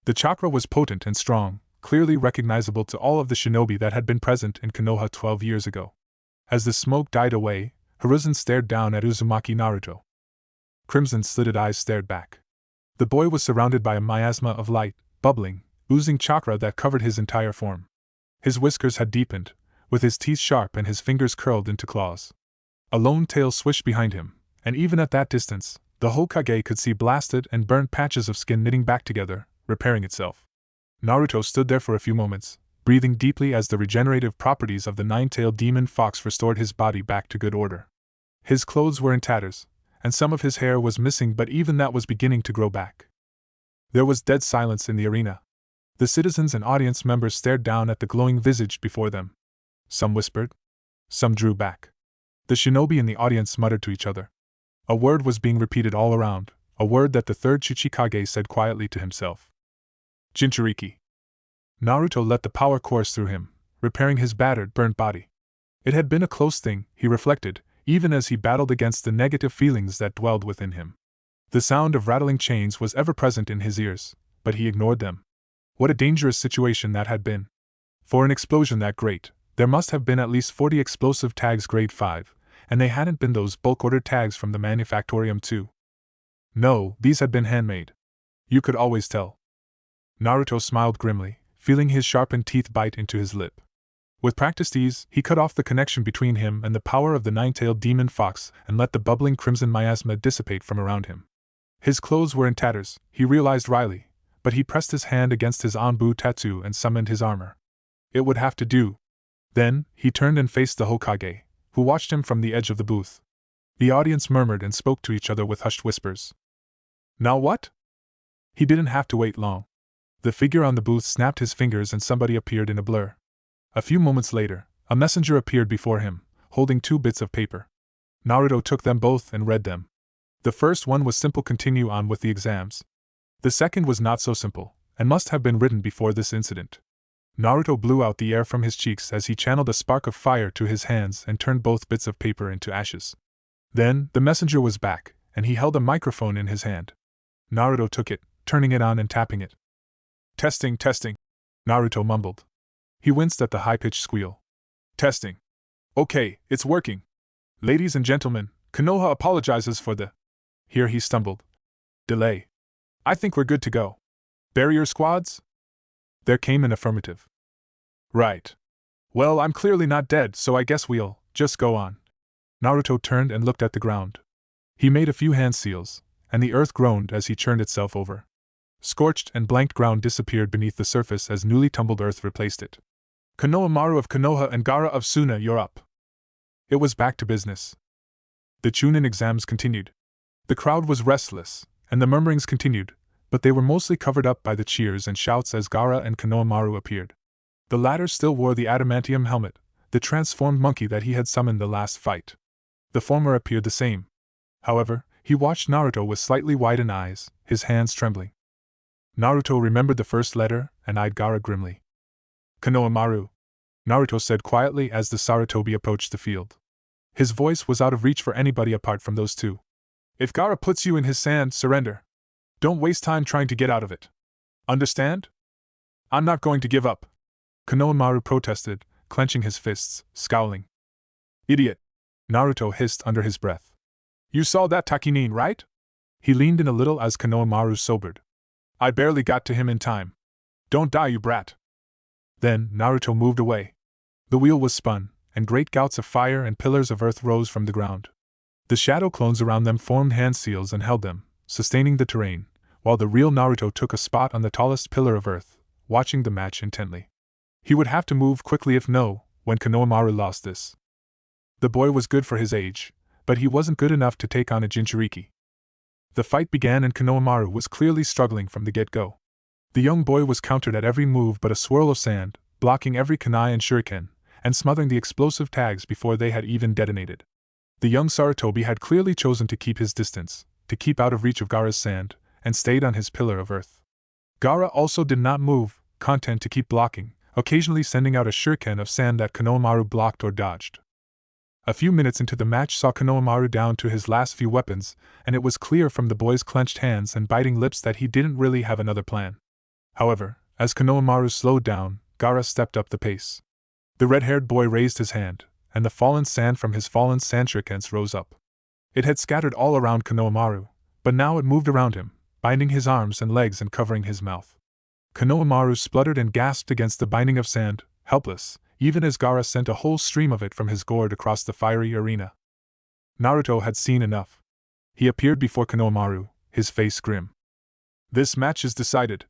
The chakra was potent and strong, clearly recognizable to all of the shinobi that had been present in Konoha 12 years ago. As the smoke died away, Hiruzen stared down at Uzumaki Naruto. Crimson-slitted eyes stared back. The boy was surrounded by a miasma of light, bubbling, oozing chakra that covered his entire form. His whiskers had deepened, with his teeth sharp and his fingers curled into claws. A lone tail swished behind him, and even at that distance, the Hokage could see blasted and burnt patches of skin knitting back together, repairing itself. Naruto stood there for a few moments, breathing deeply as the regenerative properties of the nine-tailed demon fox restored his body back to good order. His clothes were in tatters, and some of his hair was missing, but even that was beginning to grow back. There was dead silence in the arena. The citizens and audience members stared down at the glowing visage before them. Some whispered. Some drew back. The shinobi in the audience muttered to each other. A word was being repeated all around, a word that the third Chichikage said quietly to himself. Jinchuriki. Naruto let the power course through him, repairing his battered, burnt body. It had been a close thing, he reflected, even as he battled against the negative feelings that dwelled within him. The sound of rattling chains was ever present in his ears, but he ignored them. What a dangerous situation that had been. For an explosion that great, there must have been at least 40 explosive tags grade 5, and they hadn't been those bulk-ordered tags from the Manufactorium too. No, these had been handmade. You could always tell. Naruto smiled grimly, feeling his sharpened teeth bite into his lip. With practiced ease, he cut off the connection between him and the power of the nine-tailed demon fox and let the bubbling crimson miasma dissipate from around him. His clothes were in tatters, he realized wryly, but he pressed his hand against his Anbu tattoo and summoned his armor. It would have to do. Then, he turned and faced the Hokage, who watched him from the edge of the booth. The audience murmured and spoke to each other with hushed whispers. Now what? He didn't have to wait long. The figure on the booth snapped his fingers and somebody appeared in a blur. A few moments later, a messenger appeared before him, holding 2 bits of paper. Naruto took them both and read them. The first one was simple: continue on with the exams. The second was not so simple, and must have been written before this incident. Naruto blew out the air from his cheeks as he channeled a spark of fire to his hands and turned both bits of paper into ashes. Then, the messenger was back, and he held a microphone in his hand. Naruto took it, turning it on and tapping it. Testing, testing, Naruto mumbled. He winced at the high-pitched squeal. Testing. Okay, it's working. Ladies and gentlemen, Konoha apologizes for the... Here he stumbled. Delay. I think we're good to go. Barrier squads? There came an affirmative. Right. Well, I'm clearly not dead, so I guess we'll just go on. Naruto turned and looked at the ground. He made a few hand seals, and the earth groaned as he churned itself over. Scorched and blanked ground disappeared beneath the surface as newly tumbled earth replaced it. Konohamaru of Konoha and Gaara of Suna, you're up. It was back to business. The Chunin exams continued. The crowd was restless, and the murmurings continued, but they were mostly covered up by the cheers and shouts as Gaara and Konohamaru appeared. The latter still wore the adamantium helmet, the transformed monkey that he had summoned the last fight. The former appeared the same. However, he watched Naruto with slightly widened eyes, his hands trembling. Naruto remembered the first letter and eyed Gaara grimly. Konohamaru, Naruto said quietly as the Sarutobi approached the field. His voice was out of reach for anybody apart from those two. If Gaara puts you in his sand, surrender. Don't waste time trying to get out of it. Understand? I'm not going to give up. Konohamaru protested, clenching his fists, scowling. Idiot! Naruto hissed under his breath. You saw that Takinin, right? He leaned in a little as Konohamaru sobered. I barely got to him in time. Don't die, you brat. Then, Naruto moved away. The wheel was spun, and great gouts of fire and pillars of earth rose from the ground. The shadow clones around them formed hand seals and held them, sustaining the terrain, while the real Naruto took a spot on the tallest pillar of earth, watching the match intently. He would have to move quickly if when Konohamaru lost this. The boy was good for his age, but he wasn't good enough to take on a Jinchuriki. The fight began and Konohamaru was clearly struggling from the get-go. The young boy was countered at every move but a swirl of sand, blocking every kunai and shuriken, and smothering the explosive tags before they had even detonated. The young Sarutobi had clearly chosen to keep his distance, to keep out of reach of Gaara's sand, and stayed on his pillar of earth. Gaara also did not move, content to keep blocking, occasionally sending out a shuriken of sand that Konohamaru blocked or dodged. A few minutes into the match saw Konohamaru down to his last few weapons, and it was clear from the boy's clenched hands and biting lips that he didn't really have another plan. However, as Konohamaru slowed down, Gaara stepped up the pace. The red-haired boy raised his hand, and the fallen sand from his fallen sand shurikens rose up. It had scattered all around Konohamaru, but now it moved around him, binding his arms and legs and covering his mouth. Konohamaru spluttered and gasped against the binding of sand, helpless, even as Gaara sent a whole stream of it from his gourd across the fiery arena. Naruto had seen enough. He appeared before Konohamaru, his face grim. This match is decided,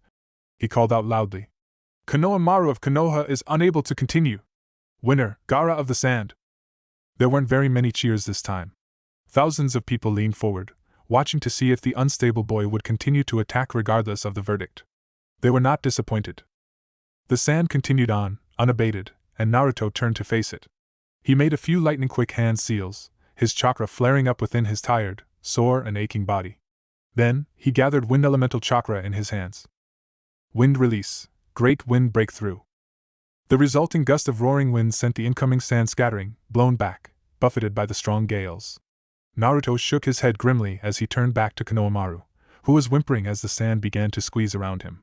he called out loudly. Konohamaru of Konoha is unable to continue. Winner, Gaara of the Sand. There weren't very many cheers this time. Thousands of people leaned forward, watching to see if the unstable boy would continue to attack regardless of the verdict. They were not disappointed. The sand continued on, unabated, and Naruto turned to face it. He made a few lightning-quick hand seals, his chakra flaring up within his tired, sore and aching body. Then, he gathered wind elemental chakra in his hands. Wind release, great wind breakthrough. The resulting gust of roaring wind sent the incoming sand scattering, blown back, buffeted by the strong gales. Naruto shook his head grimly as he turned back to Konohamaru, who was whimpering as the sand began to squeeze around him.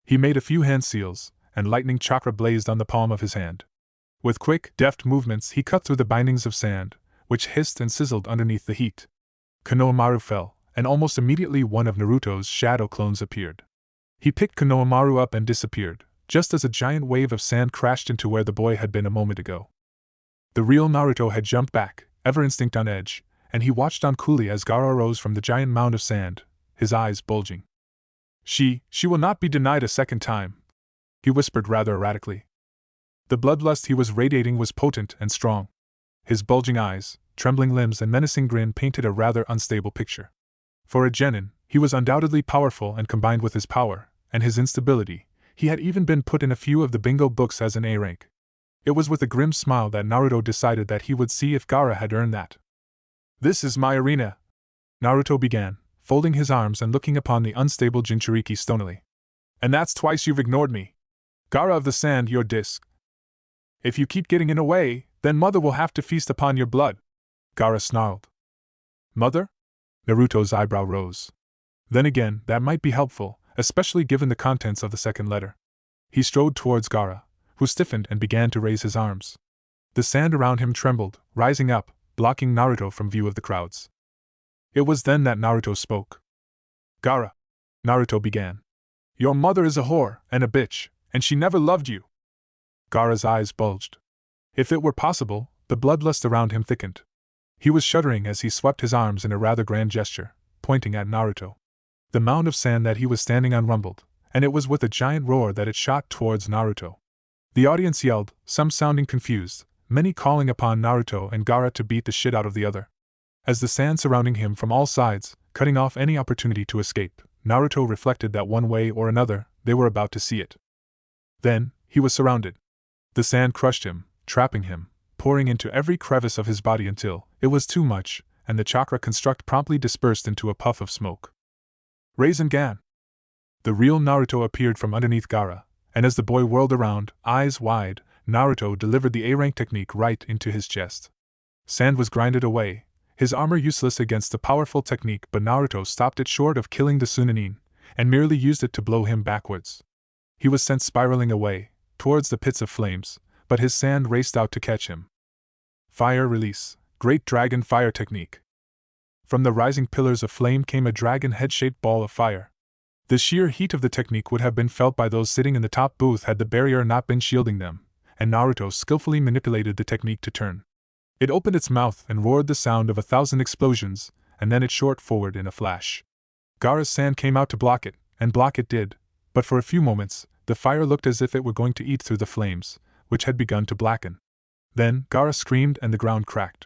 He made a few hand seals, and lightning chakra blazed on the palm of his hand. With quick, deft movements he cut through the bindings of sand, which hissed and sizzled underneath the heat. Konohamaru fell, and almost immediately one of Naruto's shadow clones appeared. He picked Konohamaru up and disappeared, just as a giant wave of sand crashed into where the boy had been a moment ago. The real Naruto had jumped back, ever instinct on edge, and he watched on coolly as Gaara rose from the giant mound of sand, his eyes bulging. She will not be denied a second time, he whispered rather erratically. The bloodlust he was radiating was potent and strong. His bulging eyes, trembling limbs and menacing grin painted a rather unstable picture. For a genin, he was undoubtedly powerful, and combined with his power, and his instability, he had even been put in a few of the bingo books as an A rank. It was with a grim smile that Naruto decided that he would see if Gaara had earned that. This is my arena, Naruto began, folding his arms and looking upon the unstable Jinchuriki stonily. And that's twice you've ignored me. Gaara of the Sand, your disc. If you keep getting in the way, then Mother will have to feast upon your blood, Gaara snarled. Mother? Naruto's eyebrow rose. Then again, that might be helpful, especially given the contents of the second letter. He strode towards Gaara, who stiffened and began to raise his arms. The sand around him trembled, rising up, blocking Naruto from view of the crowds. It was then that Naruto spoke. Gaara, Naruto began. Your mother is a whore and a bitch, and she never loved you. Gaara's eyes bulged. If it were possible, the bloodlust around him thickened. He was shuddering as he swept his arms in a rather grand gesture, pointing at Naruto. The mound of sand that he was standing on rumbled, and it was with a giant roar that it shot towards Naruto. The audience yelled, some sounding confused, many calling upon Naruto and Gaara to beat the shit out of the other. As the sand surrounding him from all sides, cutting off any opportunity to escape, Naruto reflected that one way or another, they were about to see it. Then, he was surrounded. The sand crushed him, trapping him, pouring into every crevice of his body until it was too much, and the chakra construct promptly dispersed into a puff of smoke. Rasengan! The real Naruto appeared from underneath Gaara, and as the boy whirled around, eyes wide, Naruto delivered the A-rank technique right into his chest. Sand was grinded away, his armor useless against the powerful technique, but Naruto stopped it short of killing the Sunanin, and merely used it to blow him backwards. He was sent spiraling away, towards the pits of flames, but his sand raced out to catch him. Fire release, Great Dragon Fire Technique. From the rising pillars of flame came a dragon head-shaped ball of fire. The sheer heat of the technique would have been felt by those sitting in the top booth had the barrier not been shielding them, and Naruto skillfully manipulated the technique to turn. It opened its mouth and roared the sound of 1,000 explosions, and then it shot forward in a flash. Gaara's sand came out to block it, and block it did, but for a few moments, the fire looked as if it were going to eat through the flames, which had begun to blacken. Then, Gaara screamed and the ground cracked.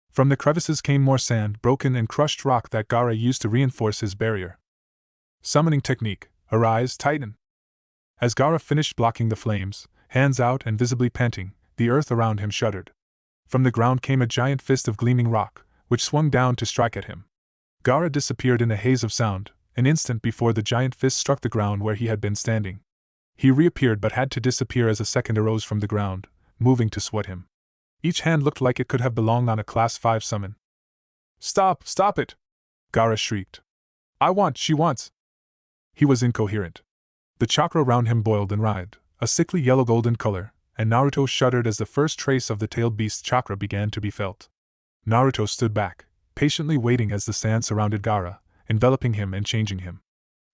From the crevices came more sand, broken and crushed rock that Gaara used to reinforce his barrier. Summoning technique, Arise Titan. As Gaara finished blocking the flames, hands out and visibly panting, the earth around him shuddered. From the ground came a giant fist of gleaming rock, which swung down to strike at him. Gaara disappeared in a haze of sound, an instant before the giant fist struck the ground where he had been standing. He reappeared but had to disappear as a second arose from the ground, moving to swat him. Each hand looked like it could have belonged on a Class 5 summon. Stop it! Gaara shrieked. She wants. He was incoherent. The chakra around him boiled and writhed, a sickly yellow-golden color, and Naruto shuddered as the first trace of the tailed beast's chakra began to be felt. Naruto stood back, patiently waiting as the sand surrounded Gaara, enveloping him and changing him.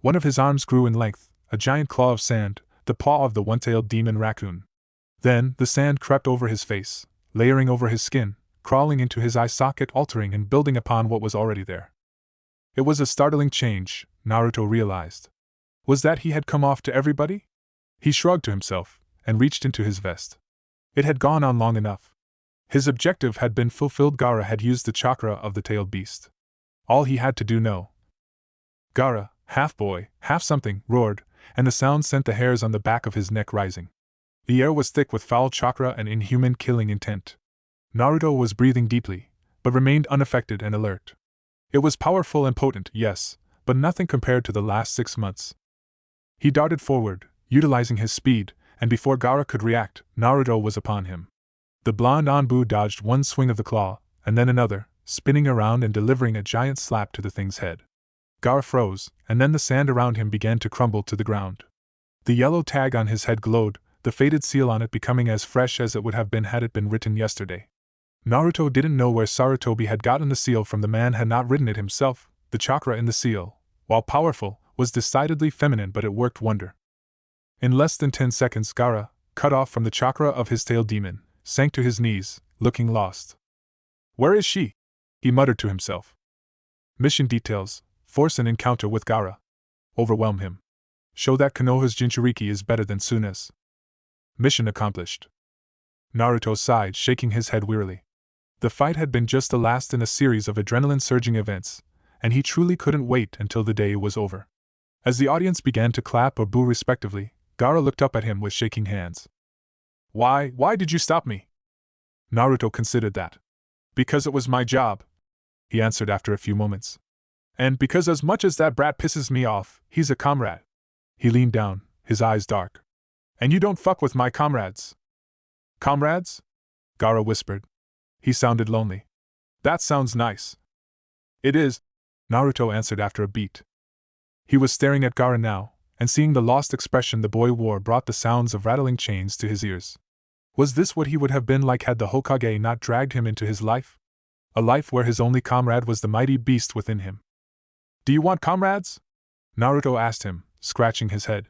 One of his arms grew in length, a giant claw of sand, the paw of the one-tailed demon raccoon. Then, the sand crept over his face, layering over his skin, crawling into his eye socket, altering and building upon what was already there. It was a startling change, Naruto realized. Was that he had come off to everybody? He shrugged to himself, and reached into his vest. It had gone on long enough. His objective had been fulfilled. Gaara had used the chakra of the tailed beast. All he had to do now. Gaara, half boy, half something, roared, and the sound sent the hairs on the back of his neck rising. The air was thick with foul chakra and inhuman killing intent. Naruto was breathing deeply, but remained unaffected and alert. It was powerful and potent, yes, but nothing compared to the last 6 months. He darted forward, utilizing his speed, and before Gaara could react, Naruto was upon him. The blonde Anbu dodged one swing of the claw, and then another, spinning around and delivering a giant slap to the thing's head. Gaara froze, and then the sand around him began to crumble to the ground. The yellow tag on his head glowed, the faded seal on it becoming as fresh as it would have been had it been written yesterday. Naruto didn't know where Sarutobi had gotten the seal from. The man had not written it himself. The chakra in the seal, while powerful, was decidedly feminine, but it worked wonder. In less than 10 seconds, Gaara, cut off from the chakra of his tailed demon, sank to his knees, looking lost. Where is she? He muttered to himself. Mission details: force an encounter with Gaara. Overwhelm him. Show that Konoha's Jinchuriki is better than Suna's. Mission accomplished. Naruto sighed, shaking his head wearily. The fight had been just the last in a series of adrenaline-surging events, and he truly couldn't wait until the day was over. As the audience began to clap or boo respectively, Gaara looked up at him with shaking hands. Why did you stop me? Naruto considered that. Because it was my job, he answered after a few moments. And because as much as that brat pisses me off, he's a comrade. He leaned down, his eyes dark. And you don't fuck with my comrades. Comrades? Gaara whispered. He sounded lonely. That sounds nice. It is, Naruto answered after a beat. He was staring at Gaara now, and seeing the lost expression the boy wore brought the sounds of rattling chains to his ears. Was this what he would have been like had the Hokage not dragged him into his life? A life where his only comrade was the mighty beast within him. Do you want comrades? Naruto asked him, scratching his head.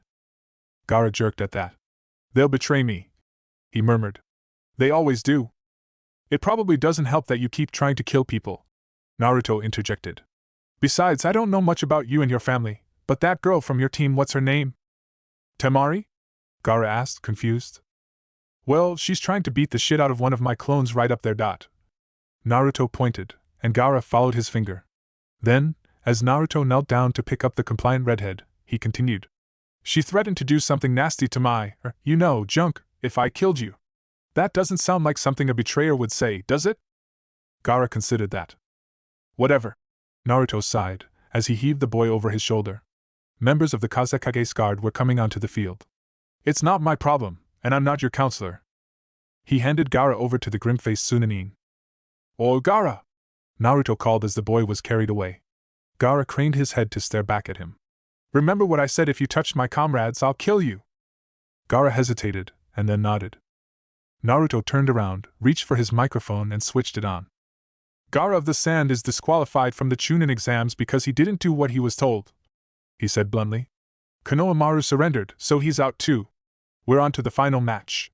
Gaara jerked at that. They'll betray me, he murmured. They always do. It probably doesn't help that you keep trying to kill people, Naruto interjected. Besides, I don't know much about you and your family, but that girl from your team, what's her name? Temari? Gaara asked, confused. Well, she's trying to beat the shit out of one of my clones right up there. Naruto pointed, and Gaara followed his finger. Then, as Naruto knelt down to pick up the compliant redhead, he continued. She threatened to do something nasty to my, junk, if I killed you. That doesn't sound like something a betrayer would say, does it? Gaara considered that. Whatever. Naruto sighed, as he heaved the boy over his shoulder. Members of the Kazekage's guard were coming onto the field. It's not my problem, and I'm not your counselor. He handed Gaara over to the grim-faced Sunanin. Oh, Gaara! Naruto called as the boy was carried away. Gaara craned his head to stare back at him. Remember what I said, if you touch my comrades, I'll kill you. Gaara hesitated, and then nodded. Naruto turned around, reached for his microphone and switched it on. Gaara of the Sand is disqualified from the Chunin exams because he didn't do what he was told, he said bluntly. Konohamaru surrendered, so he's out too. We're on to the final match.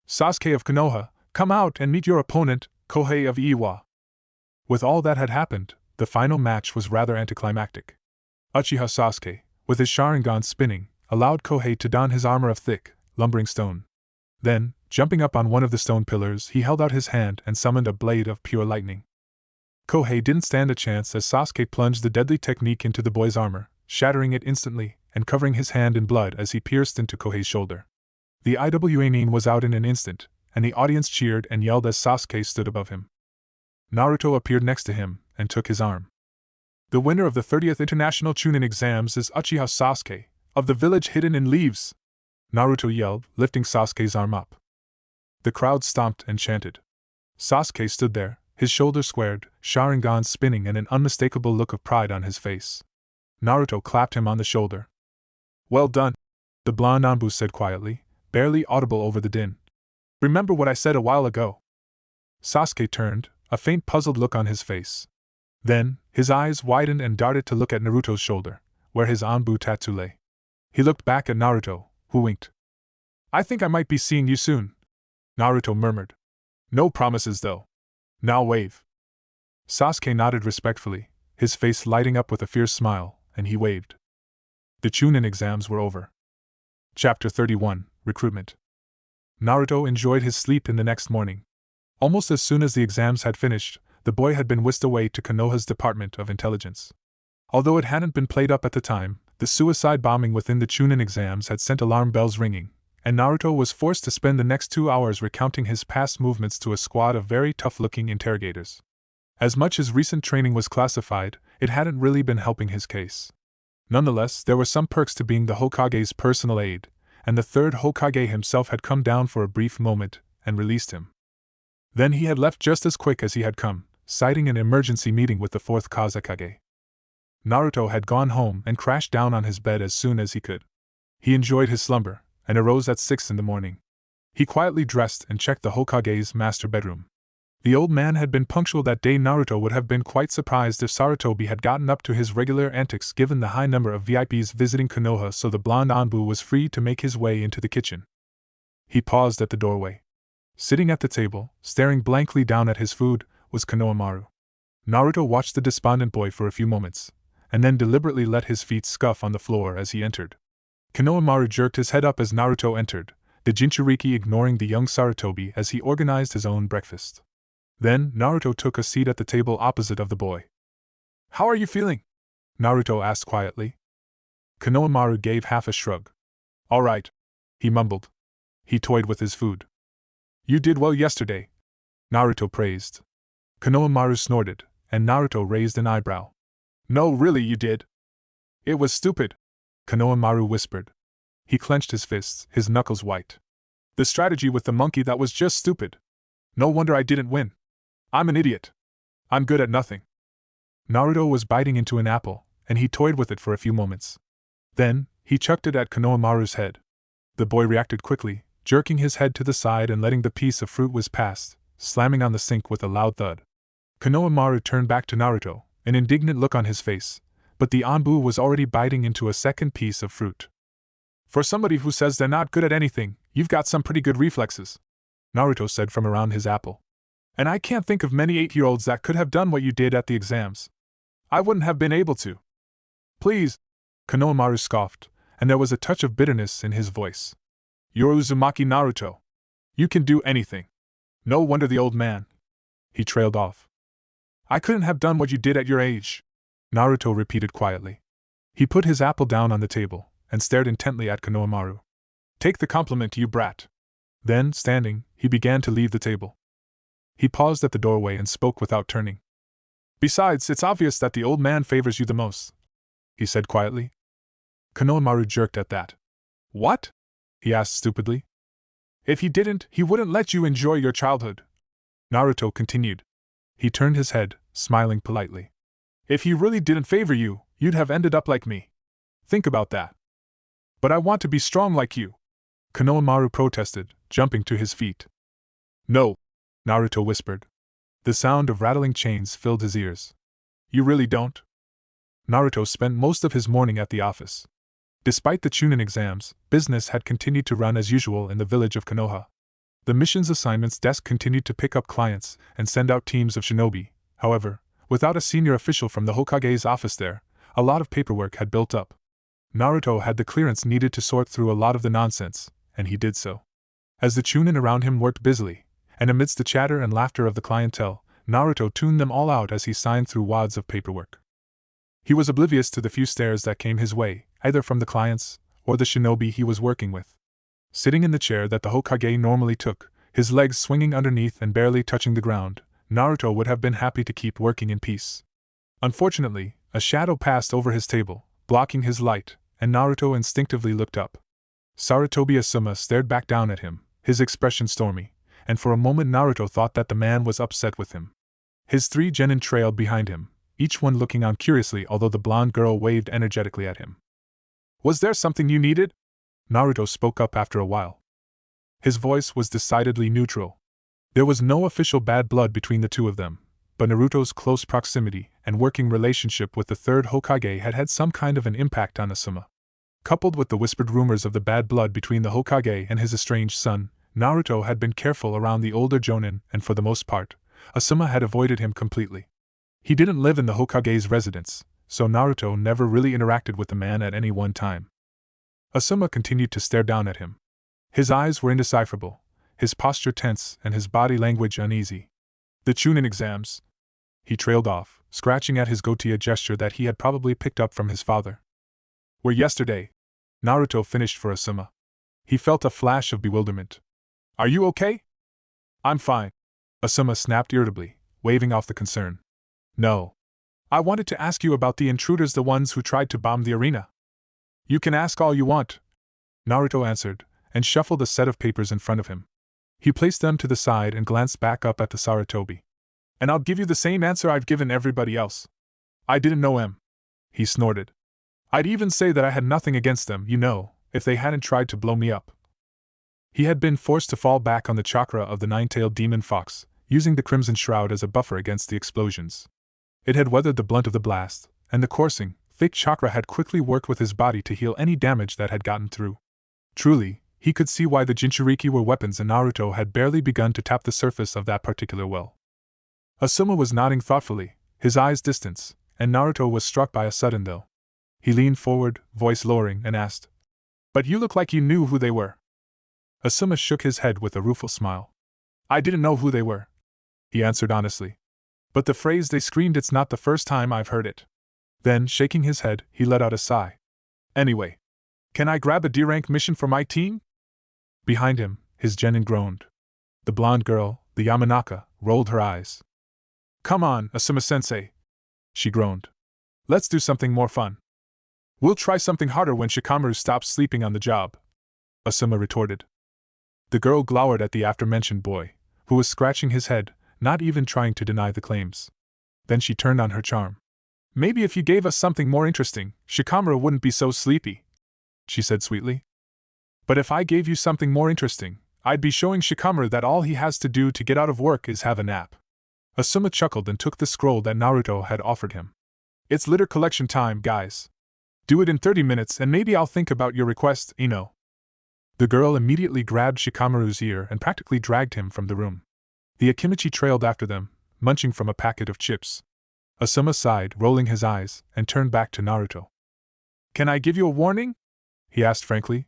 Sasuke of Konoha, come out and meet your opponent, Kohei of Iwa. With all that had happened, the final match was rather anticlimactic. Uchiha Sasuke, with his Sharingan spinning, allowed Kohei to don his armor of thick, lumbering stone. Then, jumping up on one of the stone pillars, he held out his hand and summoned a blade of pure lightning. Kohei didn't stand a chance as Sasuke plunged the deadly technique into the boy's armor, shattering it instantly, and covering his hand in blood as he pierced into Kohei's shoulder. The Iwa Nin was out in an instant, and the audience cheered and yelled as Sasuke stood above him. Naruto appeared next to him, and took his arm. The winner of the 30th International Chunin exams is Uchiha Sasuke, of the village hidden in leaves, Naruto yelled, lifting Sasuke's arm up. The crowd stomped and chanted. Sasuke stood there, his shoulders squared, Sharingan spinning and an unmistakable look of pride on his face. Naruto clapped him on the shoulder. Well done, the blonde Anbu said quietly, barely audible over the din. Remember what I said a while ago? Sasuke turned, a faint puzzled look on his face. Then, his eyes widened and darted to look at Naruto's shoulder, where his Anbu tattoo lay. He looked back at Naruto, who winked. I think I might be seeing you soon, Naruto murmured. No promises though. Now wave. Sasuke nodded respectfully, his face lighting up with a fierce smile, and he waved. The Chunin exams were over. Chapter 31, Recruitment. Naruto enjoyed his sleep in the next morning. Almost as soon as the exams had finished, the boy had been whisked away to Konoha's Department of Intelligence. Although it hadn't been played up at the time, the suicide bombing within the Chunin exams had sent alarm bells ringing, and Naruto was forced to spend the next 2 hours recounting his past movements to a squad of very tough-looking interrogators. As much as recent training was classified, it hadn't really been helping his case. Nonetheless, there were some perks to being the Hokage's personal aide, and the third Hokage himself had come down for a brief moment and released him. Then he had left just as quick as he had come, citing an emergency meeting with the fourth Kazekage. Naruto had gone home and crashed down on his bed as soon as he could. He enjoyed his slumber, and arose at 6 in the morning. He quietly dressed and checked the Hokage's master bedroom. The old man had been punctual that day. Naruto would have been quite surprised if Sarutobi had gotten up to his regular antics given the high number of VIPs visiting Konoha, so the blonde Anbu was free to make his way into the kitchen. He paused at the doorway. Sitting at the table, staring blankly down at his food, was Konohamaru. Naruto watched the despondent boy for a few moments, and then deliberately let his feet scuff on the floor as he entered. Konohamaru jerked his head up as Naruto entered, the Jinchuriki ignoring the young Sarutobi as he organized his own breakfast. Then, Naruto took a seat at the table opposite of the boy. How are you feeling? Naruto asked quietly. Konohamaru gave half a shrug. All right, he mumbled. He toyed with his food. You did well yesterday, Naruto praised. Konohamaru snorted, and Naruto raised an eyebrow. No, really you did. It was stupid, Konohamaru whispered. He clenched his fists, his knuckles white. The strategy with the monkey, that was just stupid. No wonder I didn't win. I'm an idiot. I'm good at nothing. Naruto was biting into an apple, and he toyed with it for a few moments. Then, he chucked it at Konohamaru's head. The boy reacted quickly, jerking his head to the side and letting the piece of fruit whiz past, slamming on the sink with a loud thud. Konohamaru turned back to Naruto, an indignant look on his face, but the Anbu was already biting into a second piece of fruit. For somebody who says they're not good at anything, you've got some pretty good reflexes, Naruto said from around his apple. And I can't think of many 8-year-olds that could have done what you did at the exams. I wouldn't have been able to. Please, Konohamaru scoffed, and there was a touch of bitterness in his voice. You're Uzumaki Naruto. You can do anything. No wonder the old man. He trailed off. I couldn't have done what you did at your age, Naruto repeated quietly. He put his apple down on the table and stared intently at Konohamaru. Take the compliment, you brat. Then, standing, he began to leave the table. He paused at the doorway and spoke without turning. Besides, it's obvious that the old man favors you the most, he said quietly. Konohamaru jerked at that. What? He asked stupidly. If he didn't, he wouldn't let you enjoy your childhood, Naruto continued. He turned his head, smiling politely. If he really didn't favor you, you'd have ended up like me. Think about that. But I want to be strong like you, Konohamaru protested, jumping to his feet. No, Naruto whispered. The sound of rattling chains filled his ears. You really don't? Naruto spent most of his morning at the office. Despite the Chunin exams, business had continued to run as usual in the village of Konoha. The missions assignments desk continued to pick up clients and send out teams of shinobi. However, without a senior official from the Hokage's office there, a lot of paperwork had built up. Naruto had the clearance needed to sort through a lot of the nonsense, and he did so. As the Chunin around him worked busily, and amidst the chatter and laughter of the clientele, Naruto tuned them all out as he signed through wads of paperwork. He was oblivious to the few stares that came his way, either from the clients or the shinobi he was working with. Sitting in the chair that the Hokage normally took, his legs swinging underneath and barely touching the ground, Naruto would have been happy to keep working in peace. Unfortunately, a shadow passed over his table, blocking his light, and Naruto instinctively looked up. Sarutobi Asuma stared back down at him, his expression stormy, and for a moment Naruto thought that the man was upset with him. His 3 genin trailed behind him, each one looking on curiously although the blonde girl waved energetically at him. Was there something you needed? Naruto spoke up after a while. His voice was decidedly neutral. There was no official bad blood between the two of them, but Naruto's close proximity and working relationship with the 3rd Hokage had had some kind of an impact on Asuma. Coupled with the whispered rumors of the bad blood between the Hokage and his estranged son, Naruto had been careful around the older Jonin and for the most part, Asuma had avoided him completely. He didn't live in the Hokage's residence, so Naruto never really interacted with the man at any one time. Asuma continued to stare down at him. His eyes were indecipherable, his posture tense and his body language uneasy. The Chunin exams. He trailed off, scratching at his goatee, a gesture that he had probably picked up from his father. Were yesterday. Naruto finished for Asuma. He felt a flash of bewilderment. Are you okay? I'm fine, Asuma snapped irritably, waving off the concern. No. I wanted to ask you about the intruders, the ones who tried to bomb the arena. You can ask all you want, Naruto answered, and shuffled a set of papers in front of him. He placed them to the side and glanced back up at the Sarutobi. And I'll give you the same answer I've given everybody else. I didn't know him. He snorted. I'd even say that I had nothing against them, you know, if they hadn't tried to blow me up. He had been forced to fall back on the chakra of the 9-tailed demon fox, using the Crimson Shroud as a buffer against the explosions. It had weathered the blunt of the blast, and the coursing, thick chakra had quickly worked with his body to heal any damage that had gotten through. Truly, he could see why the Jinchuriki were weapons, and Naruto had barely begun to tap the surface of that particular well. Asuma was nodding thoughtfully, his eyes distant, and Naruto was struck by a sudden though. He leaned forward, voice lowering, and asked, But you look like you knew who they were. Asuma shook his head with a rueful smile. I didn't know who they were, he answered honestly. But the phrase they screamed, it's not the first time I've heard it. Then, shaking his head, he let out a sigh. Anyway, can I grab a D-rank mission for my team? Behind him, his genin groaned. The blonde girl, the Yamanaka, rolled her eyes. Come on, Asuma-sensei, she groaned. Let's do something more fun. We'll try something harder when Shikamaru stops sleeping on the job, Asuma retorted. The girl glowered at the aforementioned boy, who was scratching his head, not even trying to deny the claims. Then she turned on her charm. Maybe if you gave us something more interesting, Shikamaru wouldn't be so sleepy, she said sweetly. But if I gave you something more interesting, I'd be showing Shikamaru that all he has to do to get out of work is have a nap. Asuma chuckled and took the scroll that Naruto had offered him. It's litter collection time, guys. Do it in 30 minutes and maybe I'll think about your request, Ino. The girl immediately grabbed Shikamaru's ear and practically dragged him from the room. The Akimichi trailed after them, munching from a packet of chips. Asuma sighed, rolling his eyes, and turned back to Naruto. Can I give you a warning? He asked frankly.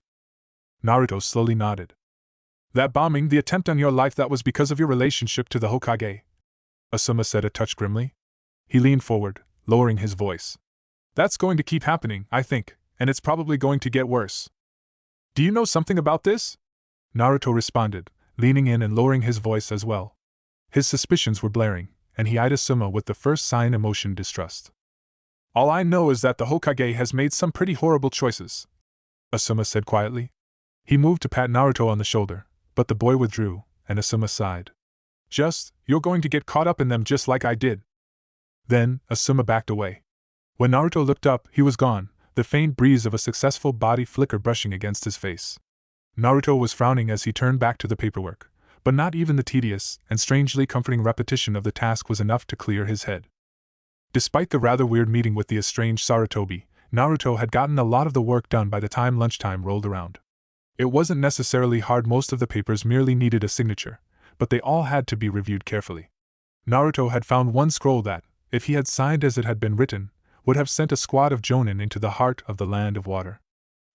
Naruto slowly nodded. That bombing, the attempt on your life, that was because of your relationship to the Hokage, Asuma said a touch grimly. He leaned forward, lowering his voice. That's going to keep happening, I think, and it's probably going to get worse. Do you know something about this? Naruto responded, leaning in and lowering his voice as well. His suspicions were blaring, and he eyed Asuma with the first sign emotion distrust. All I know is that the Hokage has made some pretty horrible choices, Asuma said quietly. He moved to pat Naruto on the shoulder, but the boy withdrew, and Asuma sighed. You're going to get caught up in them just like I did. Then, Asuma backed away. When Naruto looked up, he was gone, the faint breeze of a successful body flicker brushing against his face. Naruto was frowning as he turned back to the paperwork, but not even the tedious and strangely comforting repetition of the task was enough to clear his head. Despite the rather weird meeting with the estranged Sarutobi, Naruto had gotten a lot of the work done by the time lunchtime rolled around. It wasn't necessarily hard, most of the papers merely needed a signature, but they all had to be reviewed carefully. Naruto had found one scroll that, if he had signed as it had been written, would have sent a squad of Jonin into the heart of the land of water.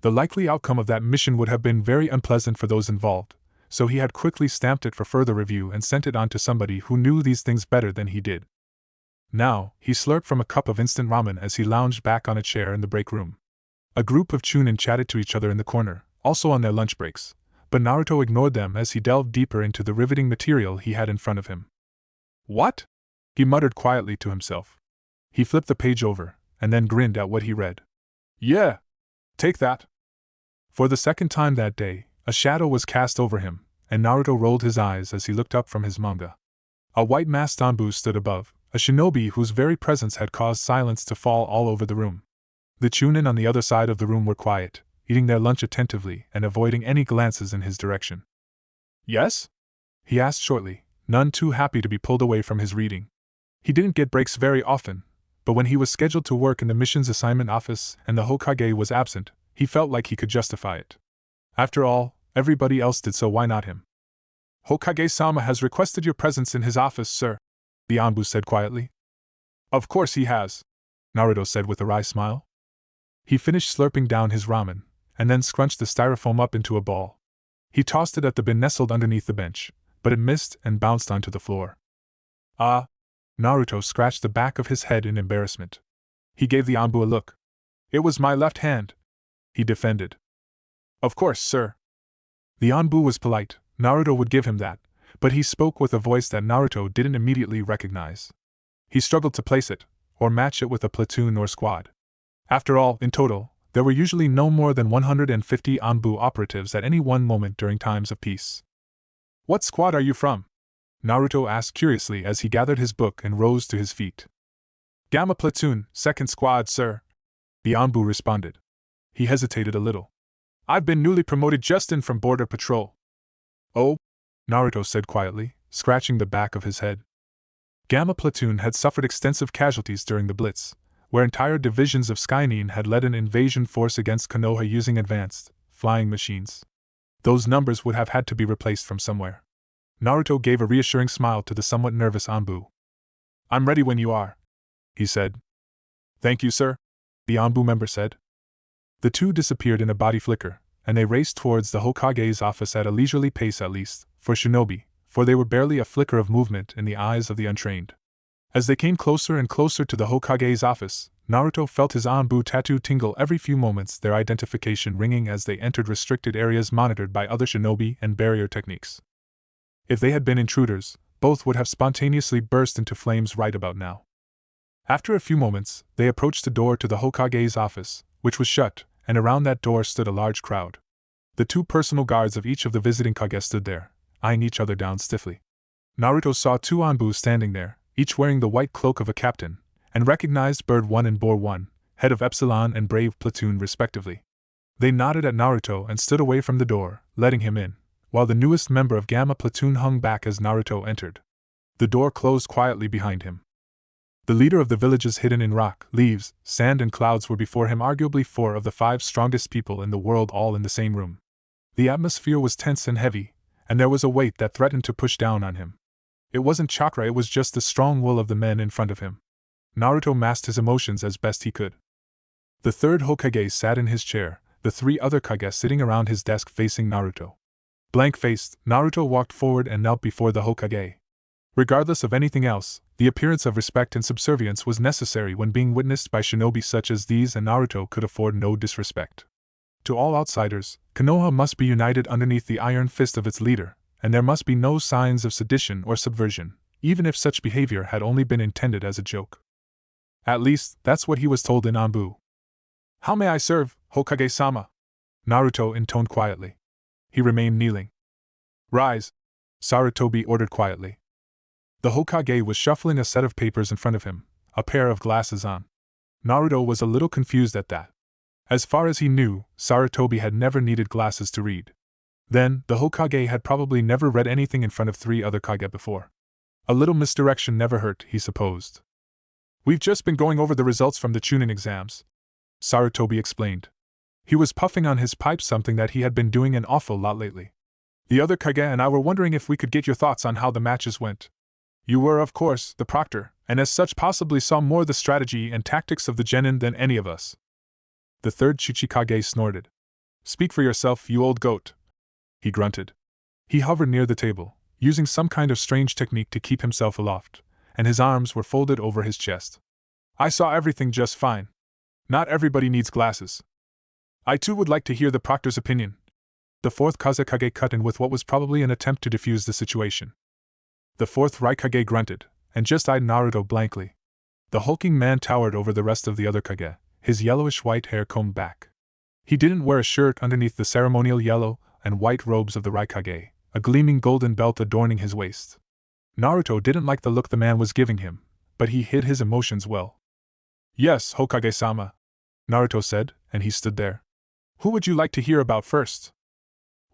The likely outcome of that mission would have been very unpleasant for those involved, so he had quickly stamped it for further review and sent it on to somebody who knew these things better than he did. Now, he slurped from a cup of instant ramen as he lounged back on a chair in the break room. A group of Chunin chatted to each other in the corner, also on their lunch breaks, but Naruto ignored them as he delved deeper into the riveting material he had in front of him. What? He muttered quietly to himself. He flipped the page over, and then grinned at what he read. Yeah! Take that! For the second time that day, a shadow was cast over him, and Naruto rolled his eyes as he looked up from his manga. A white-masked Anbu stood above, a shinobi whose very presence had caused silence to fall all over the room. The Chunin on the other side of the room were quiet, eating their lunch attentively and avoiding any glances in his direction. Yes? He asked shortly, none too happy to be pulled away from his reading. He didn't get breaks very often, but when he was scheduled to work in the missions assignment office and the Hokage was absent, he felt like he could justify it. After all, everybody else did, so why not him? Hokage-sama has requested your presence in his office, sir, the Anbu said quietly. Of course he has, Naruto said with a wry smile. He finished slurping down his ramen, and then scrunched the styrofoam up into a ball. He tossed it at the bin nestled underneath the bench, but it missed and bounced onto the floor. Naruto scratched the back of his head in embarrassment. He gave the Anbu a look. It was my left hand, he defended. Of course, sir. The Anbu was polite, Naruto would give him that, but he spoke with a voice that Naruto didn't immediately recognize. He struggled to place it, or match it with a platoon or squad. After all, in total, there were usually no more than 150 Anbu operatives at any one moment during times of peace. What squad are you from? Naruto asked curiously as he gathered his book and rose to his feet. Gamma Platoon, 2nd Squad, sir, the Anbu responded. He hesitated a little. I've been newly promoted just in from Border Patrol. Oh? Naruto said quietly, scratching the back of his head. Gamma Platoon had suffered extensive casualties during the Blitz, where entire divisions of Skynin had led an invasion force against Konoha using advanced, flying machines. Those numbers would have had to be replaced from somewhere. Naruto gave a reassuring smile to the somewhat nervous Anbu. I'm ready when you are, he said. Thank you, sir, the Anbu member said. The two disappeared in a body flicker, and they raced towards the Hokage's office at a leisurely pace, at least, for shinobi, for they were barely a flicker of movement in the eyes of the untrained. As they came closer and closer to the Hokage's office, Naruto felt his Anbu tattoo tingle every few moments, their identification ringing as they entered restricted areas monitored by other shinobi and barrier techniques. If they had been intruders, both would have spontaneously burst into flames right about now. After a few moments, they approached the door to the Hokage's office, which was shut, and around that door stood a large crowd. The two personal guards of each of the visiting Kage stood there, eyeing each other down stiffly. Naruto saw two Anbu standing there, each wearing the white cloak of a captain, and recognized Bird 1 and Boar 1, head of Epsilon and Brave Platoon respectively. They nodded at Naruto and stood away from the door, letting him in, while the newest member of Gamma Platoon hung back as Naruto entered. The door closed quietly behind him. The leader of the villages hidden in rock, leaves, sand and clouds were before him, arguably 4 of the 5 strongest people in the world all in the same room. The atmosphere was tense and heavy, and there was a weight that threatened to push down on him. It wasn't chakra, it was just the strong will of the men in front of him. Naruto masked his emotions as best he could. The third Hokage sat in his chair, the 3 other Kage sitting around his desk facing Naruto. Blank-faced, Naruto walked forward and knelt before the Hokage. Regardless of anything else, the appearance of respect and subservience was necessary when being witnessed by shinobi such as these, and Naruto could afford no disrespect. To all outsiders, Konoha must be united underneath the iron fist of its leader, and there must be no signs of sedition or subversion, even if such behavior had only been intended as a joke. At least, that's what he was told in Anbu. "How may I serve, Hokage-sama?" Naruto intoned quietly. He remained kneeling. "Rise," Sarutobi ordered quietly. The Hokage was shuffling a set of papers in front of him, a pair of glasses on. Naruto was a little confused at that. As far as he knew, Sarutobi had never needed glasses to read. Then, the Hokage had probably never read anything in front of 3 other Kage before. A little misdirection never hurt, he supposed. "We've just been going over the results from the Chunin exams," Sarutobi explained. He was puffing on his pipe, something that he had been doing an awful lot lately. "The other Kage and I were wondering if we could get your thoughts on how the matches went. You were, of course, the proctor, and as such possibly saw more the strategy and tactics of the genin than any of us." The third Chichikage snorted. "Speak for yourself, you old goat," he grunted. He hovered near the table, using some kind of strange technique to keep himself aloft, and his arms were folded over his chest. "I saw everything just fine. Not everybody needs glasses. I too would like to hear the proctor's opinion." The fourth Kazekage cut in with what was probably an attempt to defuse the situation. The fourth Raikage grunted, and just eyed Naruto blankly. The hulking man towered over the rest of the other Kage, his yellowish-white hair combed back. He didn't wear a shirt underneath the ceremonial yellow and white robes of the Raikage, a gleaming golden belt adorning his waist. Naruto didn't like the look the man was giving him, but he hid his emotions well. "Yes, Hokage-sama," Naruto said, and he stood there. "Who would you like to hear about first?"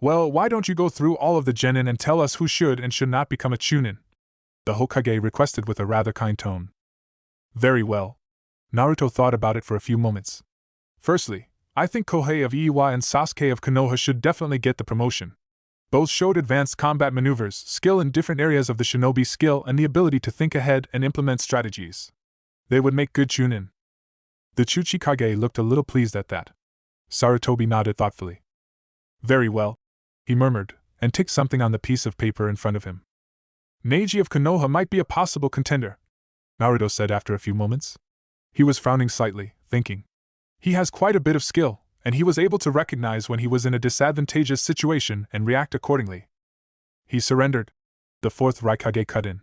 "Well, why don't you go through all of the genin and tell us who should and should not become a Chunin?" the Hokage requested with a rather kind tone. "Very well." Naruto thought about it for a few moments. "Firstly, I think Kohei of Iiwa and Sasuke of Konoha should definitely get the promotion. Both showed advanced combat maneuvers, skill in different areas of the shinobi skill, and the ability to think ahead and implement strategies. They would make good Chunin." The Chuchikage looked a little pleased at that. Sarutobi nodded thoughtfully. "Very well," he murmured, and ticked something on the piece of paper in front of him. "Neji of Konoha might be a possible contender," Naruto said after a few moments. He was frowning slightly, thinking. He has quite a bit of skill, and he was able to recognize when he was in a disadvantageous situation and react accordingly. "He surrendered," the fourth Raikage cut in.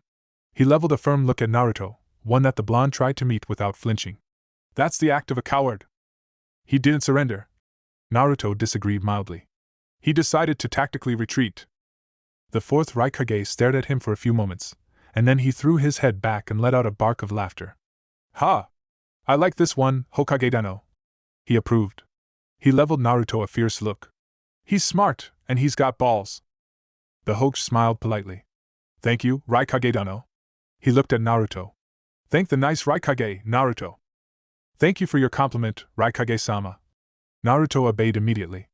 He leveled a firm look at Naruto, one that the blonde tried to meet without flinching. "That's the act of a coward." "He didn't surrender." Naruto disagreed mildly. "He decided to tactically retreat." The fourth Raikage stared at him for a few moments, and then he threw his head back and let out a bark of laughter. "Ha! I like this one, Hokage-dano," he approved. He leveled Naruto a fierce look. "He's smart, and he's got balls." The Hokage smiled politely. "Thank you, Raikage-dano." He looked at Naruto. "Thank the nice Raikage, Naruto." "Thank you for your compliment, Raikage-sama." Naruto obeyed immediately.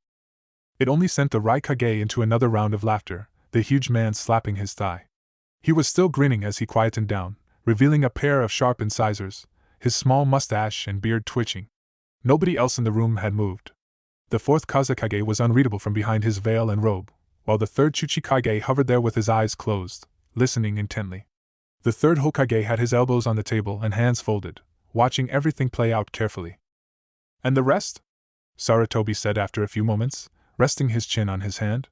It only sent the Raikage into another round of laughter, the huge man slapping his thigh. He was still grinning as he quietened down, revealing a pair of sharp incisors, his small mustache and beard twitching. Nobody else in the room had moved. The fourth Kazekage was unreadable from behind his veil and robe, while the third Chuchikage hovered there with his eyes closed, listening intently. The third Hokage had his elbows on the table and hands folded, watching everything play out carefully. "And the rest?" Sarutobi said after a few moments, resting his chin on his hand.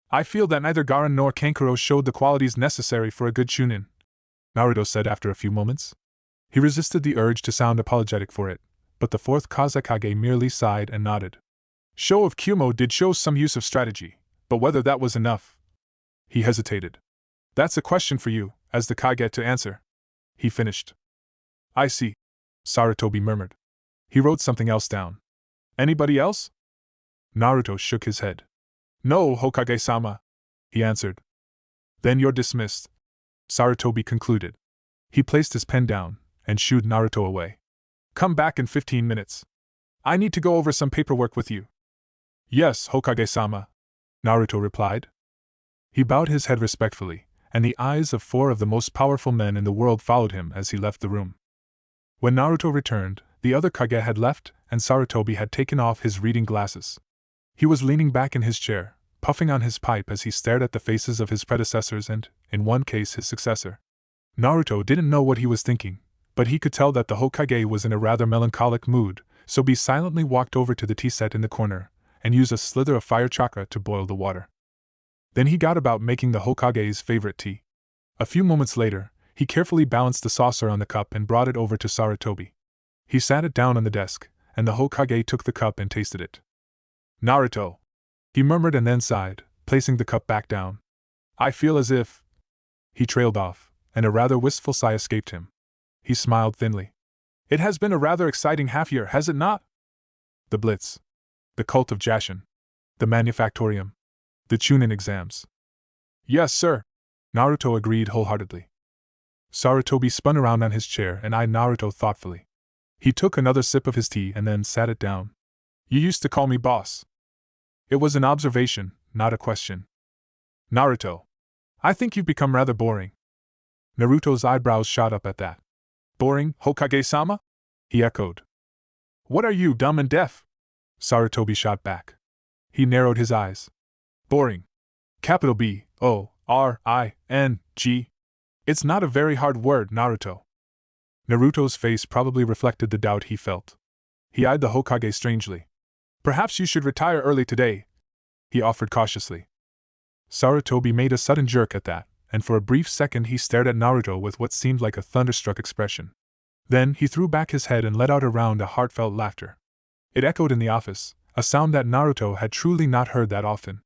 "I feel that neither Garan nor Kankuro showed the qualities necessary for a good Chunin," Naruto said after a few moments. He resisted the urge to sound apologetic for it, but the fourth Kazekage merely sighed and nodded. "Sho of Kyumo did show some use of strategy, but whether that was enough..." He hesitated. "That's a question for you, as the Kage, to answer," he finished. "I see," Sarutobi murmured. He wrote something else down. "Anybody else?" Naruto shook his head. "No, Hokage-sama," he answered. "Then you're dismissed," Sarutobi concluded. He placed his pen down, and shooed Naruto away. Come back in 15 minutes. I need to go over some paperwork with you. Yes, Hokage-sama, Naruto replied. He bowed his head respectfully, and the eyes of 4 of the most powerful men in the world followed him as he left the room. When Naruto returned, the other Kage had left, and Sarutobi had taken off his reading glasses. He was leaning back in his chair, puffing on his pipe as he stared at the faces of his predecessors and, in one case, his successor. Naruto didn't know what he was thinking, but he could tell that the Hokage was in a rather melancholic mood, so he silently walked over to the tea set in the corner and used a slither of fire chakra to boil the water. Then he got about making the Hokage's favorite tea. A few moments later, he carefully balanced the saucer on the cup and brought it over to Sarutobi. He sat it down on the desk, and the Hokage took the cup and tasted it. Naruto, he murmured and then sighed, placing the cup back down. I feel as if... He trailed off, and a rather wistful sigh escaped him. He smiled thinly. It has been a rather exciting half-year, has it not? The Blitz. The cult of Jashin. The Manufactorium. The Chunin exams. Yes, sir. Naruto agreed wholeheartedly. Sarutobi spun around on his chair and eyed Naruto thoughtfully. He took another sip of his tea and then sat it down. You used to call me boss. It was an observation, not a question. Naruto, I think you've become rather boring. Naruto's eyebrows shot up at that. Boring, Hokage-sama? He echoed. What are you, dumb and deaf? Sarutobi shot back. He narrowed his eyes. Boring. Capital B-O-R-I-N-G. It's not a very hard word, Naruto. Naruto's face probably reflected the doubt he felt. He eyed the Hokage strangely. Perhaps you should retire early today, he offered cautiously. Sarutobi made a sudden jerk at that, and for a brief second he stared at Naruto with what seemed like a thunderstruck expression. Then he threw back his head and let out a round of heartfelt laughter. It echoed in the office, a sound that Naruto had truly not heard that often.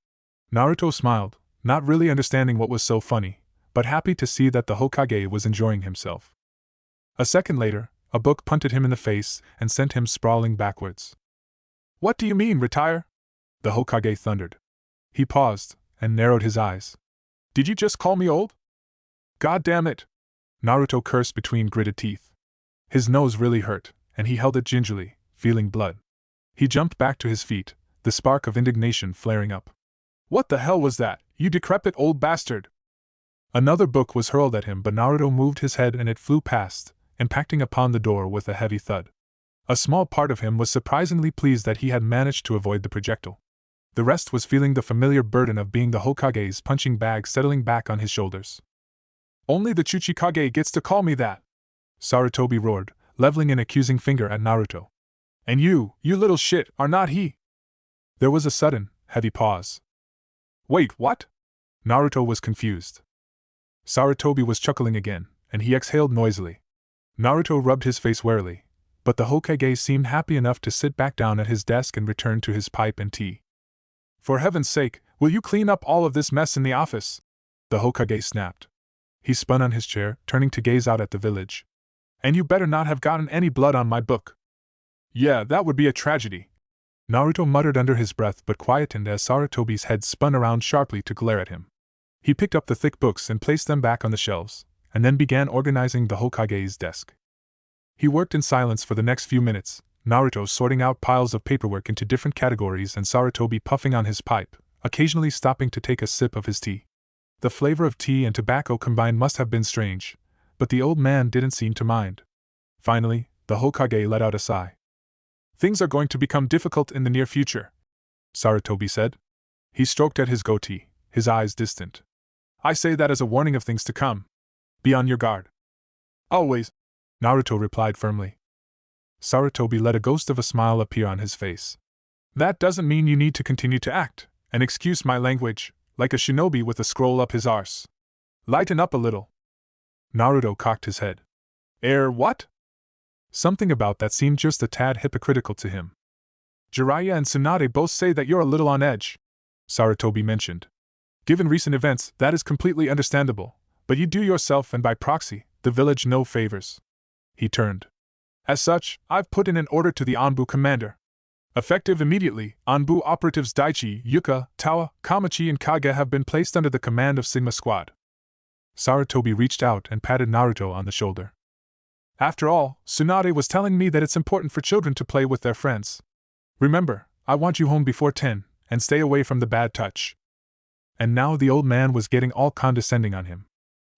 Naruto smiled, not really understanding what was so funny, but happy to see that the Hokage was enjoying himself. A second later, a book punted him in the face and sent him sprawling backwards. What do you mean, retire? The Hokage thundered. He paused and narrowed his eyes. Did you just call me old? God damn it! Naruto cursed between gritted teeth. His nose really hurt, and he held it gingerly, feeling blood. He jumped back to his feet, the spark of indignation flaring up. What the hell was that, you decrepit old bastard? Another book was hurled at him, but Naruto moved his head and it flew past, impacting upon the door with a heavy thud. A small part of him was surprisingly pleased that he had managed to avoid the projectile. The rest was feeling the familiar burden of being the Hokage's punching bag settling back on his shoulders. Only the Chuchikage gets to call me that! Sarutobi roared, leveling an accusing finger at Naruto. And you little shit, are not he! There was a sudden, heavy pause. Wait, what? Naruto was confused. Sarutobi was chuckling again, and he exhaled noisily. Naruto rubbed his face warily, but the Hokage seemed happy enough to sit back down at his desk and return to his pipe and tea. For heaven's sake, will you clean up all of this mess in the office? The Hokage snapped. He spun on his chair, turning to gaze out at the village. And you better not have gotten any blood on my book. Yeah, that would be a tragedy. Naruto muttered under his breath but quietened as Sarutobi's head spun around sharply to glare at him. He picked up the thick books and placed them back on the shelves, and then began organizing the Hokage's desk. He worked in silence for the next few minutes, Naruto sorting out piles of paperwork into different categories and Sarutobi puffing on his pipe, occasionally stopping to take a sip of his tea. The flavor of tea and tobacco combined must have been strange, but the old man didn't seem to mind. Finally, the Hokage let out a sigh. Things are going to become difficult in the near future, Sarutobi said. He stroked at his goatee, his eyes distant. I say that as a warning of things to come. Be on your guard. Always, Naruto replied firmly. Sarutobi let a ghost of a smile appear on his face. That doesn't mean you need to continue to act, and excuse my language, like a shinobi with a scroll up his arse. Lighten up a little. Naruto cocked his head. What? Something about that seemed just a tad hypocritical to him. Jiraiya and Tsunade both say that you're a little on edge, Sarutobi mentioned. Given recent events, that is completely understandable, but you do yourself and by proxy, the village no favors. He turned. As such, I've put in an order to the Anbu commander. Effective immediately, Anbu operatives Daichi, Yuka, Tawa, Kamachi and Kage have been placed under the command of Sigma Squad. Sarutobi reached out and patted Naruto on the shoulder. After all, Tsunade was telling me that it's important for children to play with their friends. Remember, I want you home before 10, and stay away from the bad touch. And now the old man was getting all condescending on him.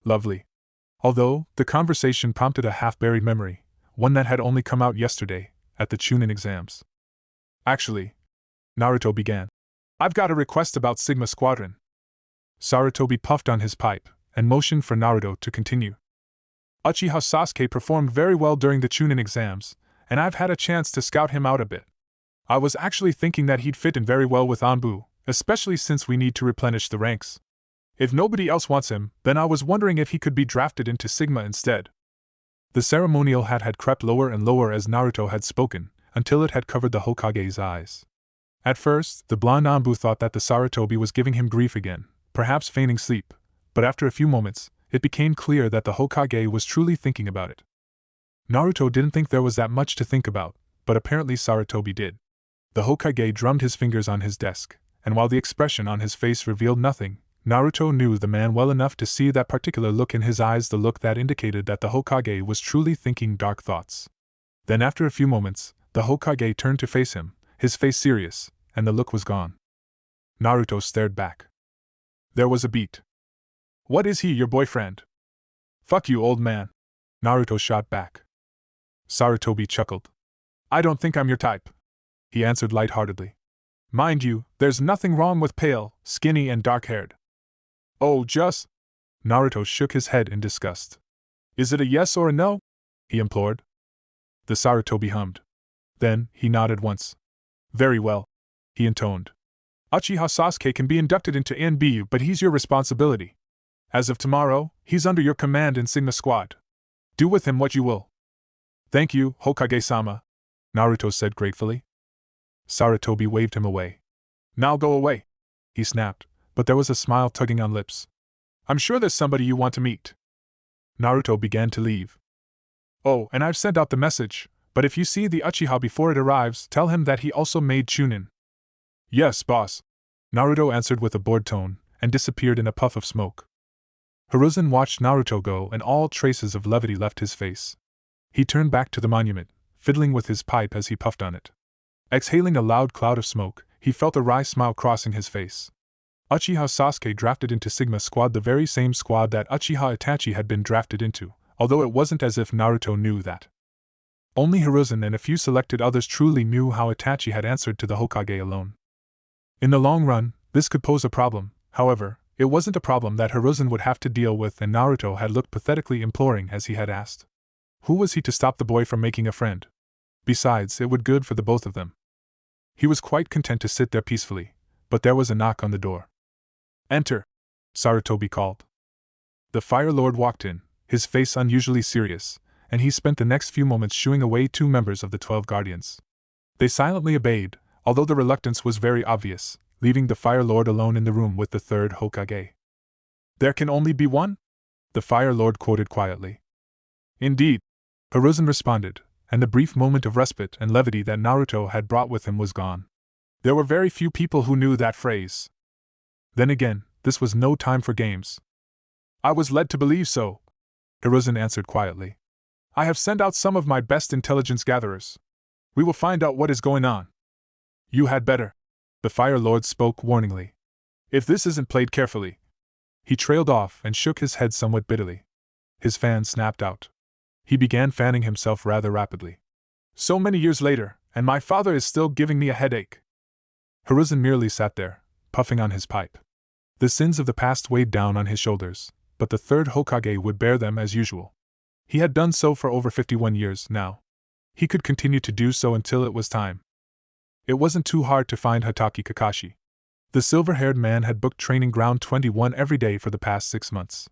Lovely. Although, the conversation prompted a half-buried memory, one that had only come out yesterday, at the Chunin exams. Actually, Naruto began, I've got a request about Sigma Squadron. Sarutobi puffed on his pipe, and motioned for Naruto to continue. Uchiha Sasuke performed very well during the Chunin exams, and I've had a chance to scout him out a bit. I was actually thinking that he'd fit in very well with Anbu, especially since we need to replenish the ranks. If nobody else wants him, then I was wondering if he could be drafted into Sigma instead. The ceremonial hat had crept lower and lower as Naruto had spoken, until it had covered the Hokage's eyes. At first, the blonde Anbu thought that the Sarutobi was giving him grief again, perhaps feigning sleep, but after a few moments, it became clear that the Hokage was truly thinking about it. Naruto didn't think there was that much to think about, but apparently Sarutobi did. The Hokage drummed his fingers on his desk, and while the expression on his face revealed nothing, Naruto knew the man well enough to see that particular look in his eyes, the look that indicated that the Hokage was truly thinking dark thoughts. Then after a few moments, the Hokage turned to face him, his face serious, and the look was gone. Naruto stared back. There was a beat. What is he, your boyfriend? Fuck you, old man. Naruto shot back. Sarutobi chuckled. I don't think I'm your type. He answered lightheartedly. Mind you, there's nothing wrong with pale, skinny and dark-haired. Oh, just... Naruto shook his head in disgust. Is it a yes or a no? He implored. The Sarutobi hummed. Then, he nodded once. Very well, he intoned. Uchiha Sasuke can be inducted into Anbu, but he's your responsibility. As of tomorrow, he's under your command in Sigma Squad. Do with him what you will. Thank you, Hokage-sama, Naruto said gratefully. Sarutobi waved him away. Now go away, he snapped, but there was a smile tugging on lips. I'm sure there's somebody you want to meet. Naruto began to leave. Oh, and I've sent out the message, but if you see the Uchiha before it arrives, tell him that he also made Chunin. Yes, boss, Naruto answered with a bored tone, and disappeared in a puff of smoke. Hiruzen watched Naruto go, and all traces of levity left his face. He turned back to the monument, fiddling with his pipe as he puffed on it. Exhaling a loud cloud of smoke, he felt a wry smile crossing his face. Uchiha Sasuke drafted into Sigma Squad, the very same squad that Uchiha Itachi had been drafted into, although it wasn't as if Naruto knew that. Only Hiruzen and a few selected others truly knew how Itachi had answered to the Hokage alone. In the long run, this could pose a problem, however, it wasn't a problem that Hiruzen would have to deal with, and Naruto had looked pathetically imploring as he had asked. Who was he to stop the boy from making a friend? Besides, it would good for the both of them. He was quite content to sit there peacefully, but there was a knock on the door. Enter, Sarutobi called. The Fire Lord walked in, his face unusually serious, and he spent the next few moments shooing away 2 members of the 12 Guardians. They silently obeyed, although the reluctance was very obvious, leaving the Fire Lord alone in the room with the 3rd Hokage. There can only be one? The Fire Lord quoted quietly. Indeed, Hiruzen responded, and the brief moment of respite and levity that Naruto had brought with him was gone. There were very few people who knew that phrase. Then again, this was no time for games. I was led to believe so, Hiruzen answered quietly. I have sent out some of my best intelligence gatherers. We will find out what is going on. You had better. The Fire Lord spoke warningly. If this isn't played carefully. He trailed off and shook his head somewhat bitterly. His fan snapped out. He began fanning himself rather rapidly. So many years later, and my father is still giving me a headache. Hiruzen merely sat there, puffing on his pipe. The sins of the past weighed down on his shoulders, but the 3rd Hokage would bear them as usual. He had done so for over 51 years now. He could continue to do so until it was time. It wasn't too hard to find Hatake Kakashi. The silver-haired man had booked training ground 21 every day for the past 6 months.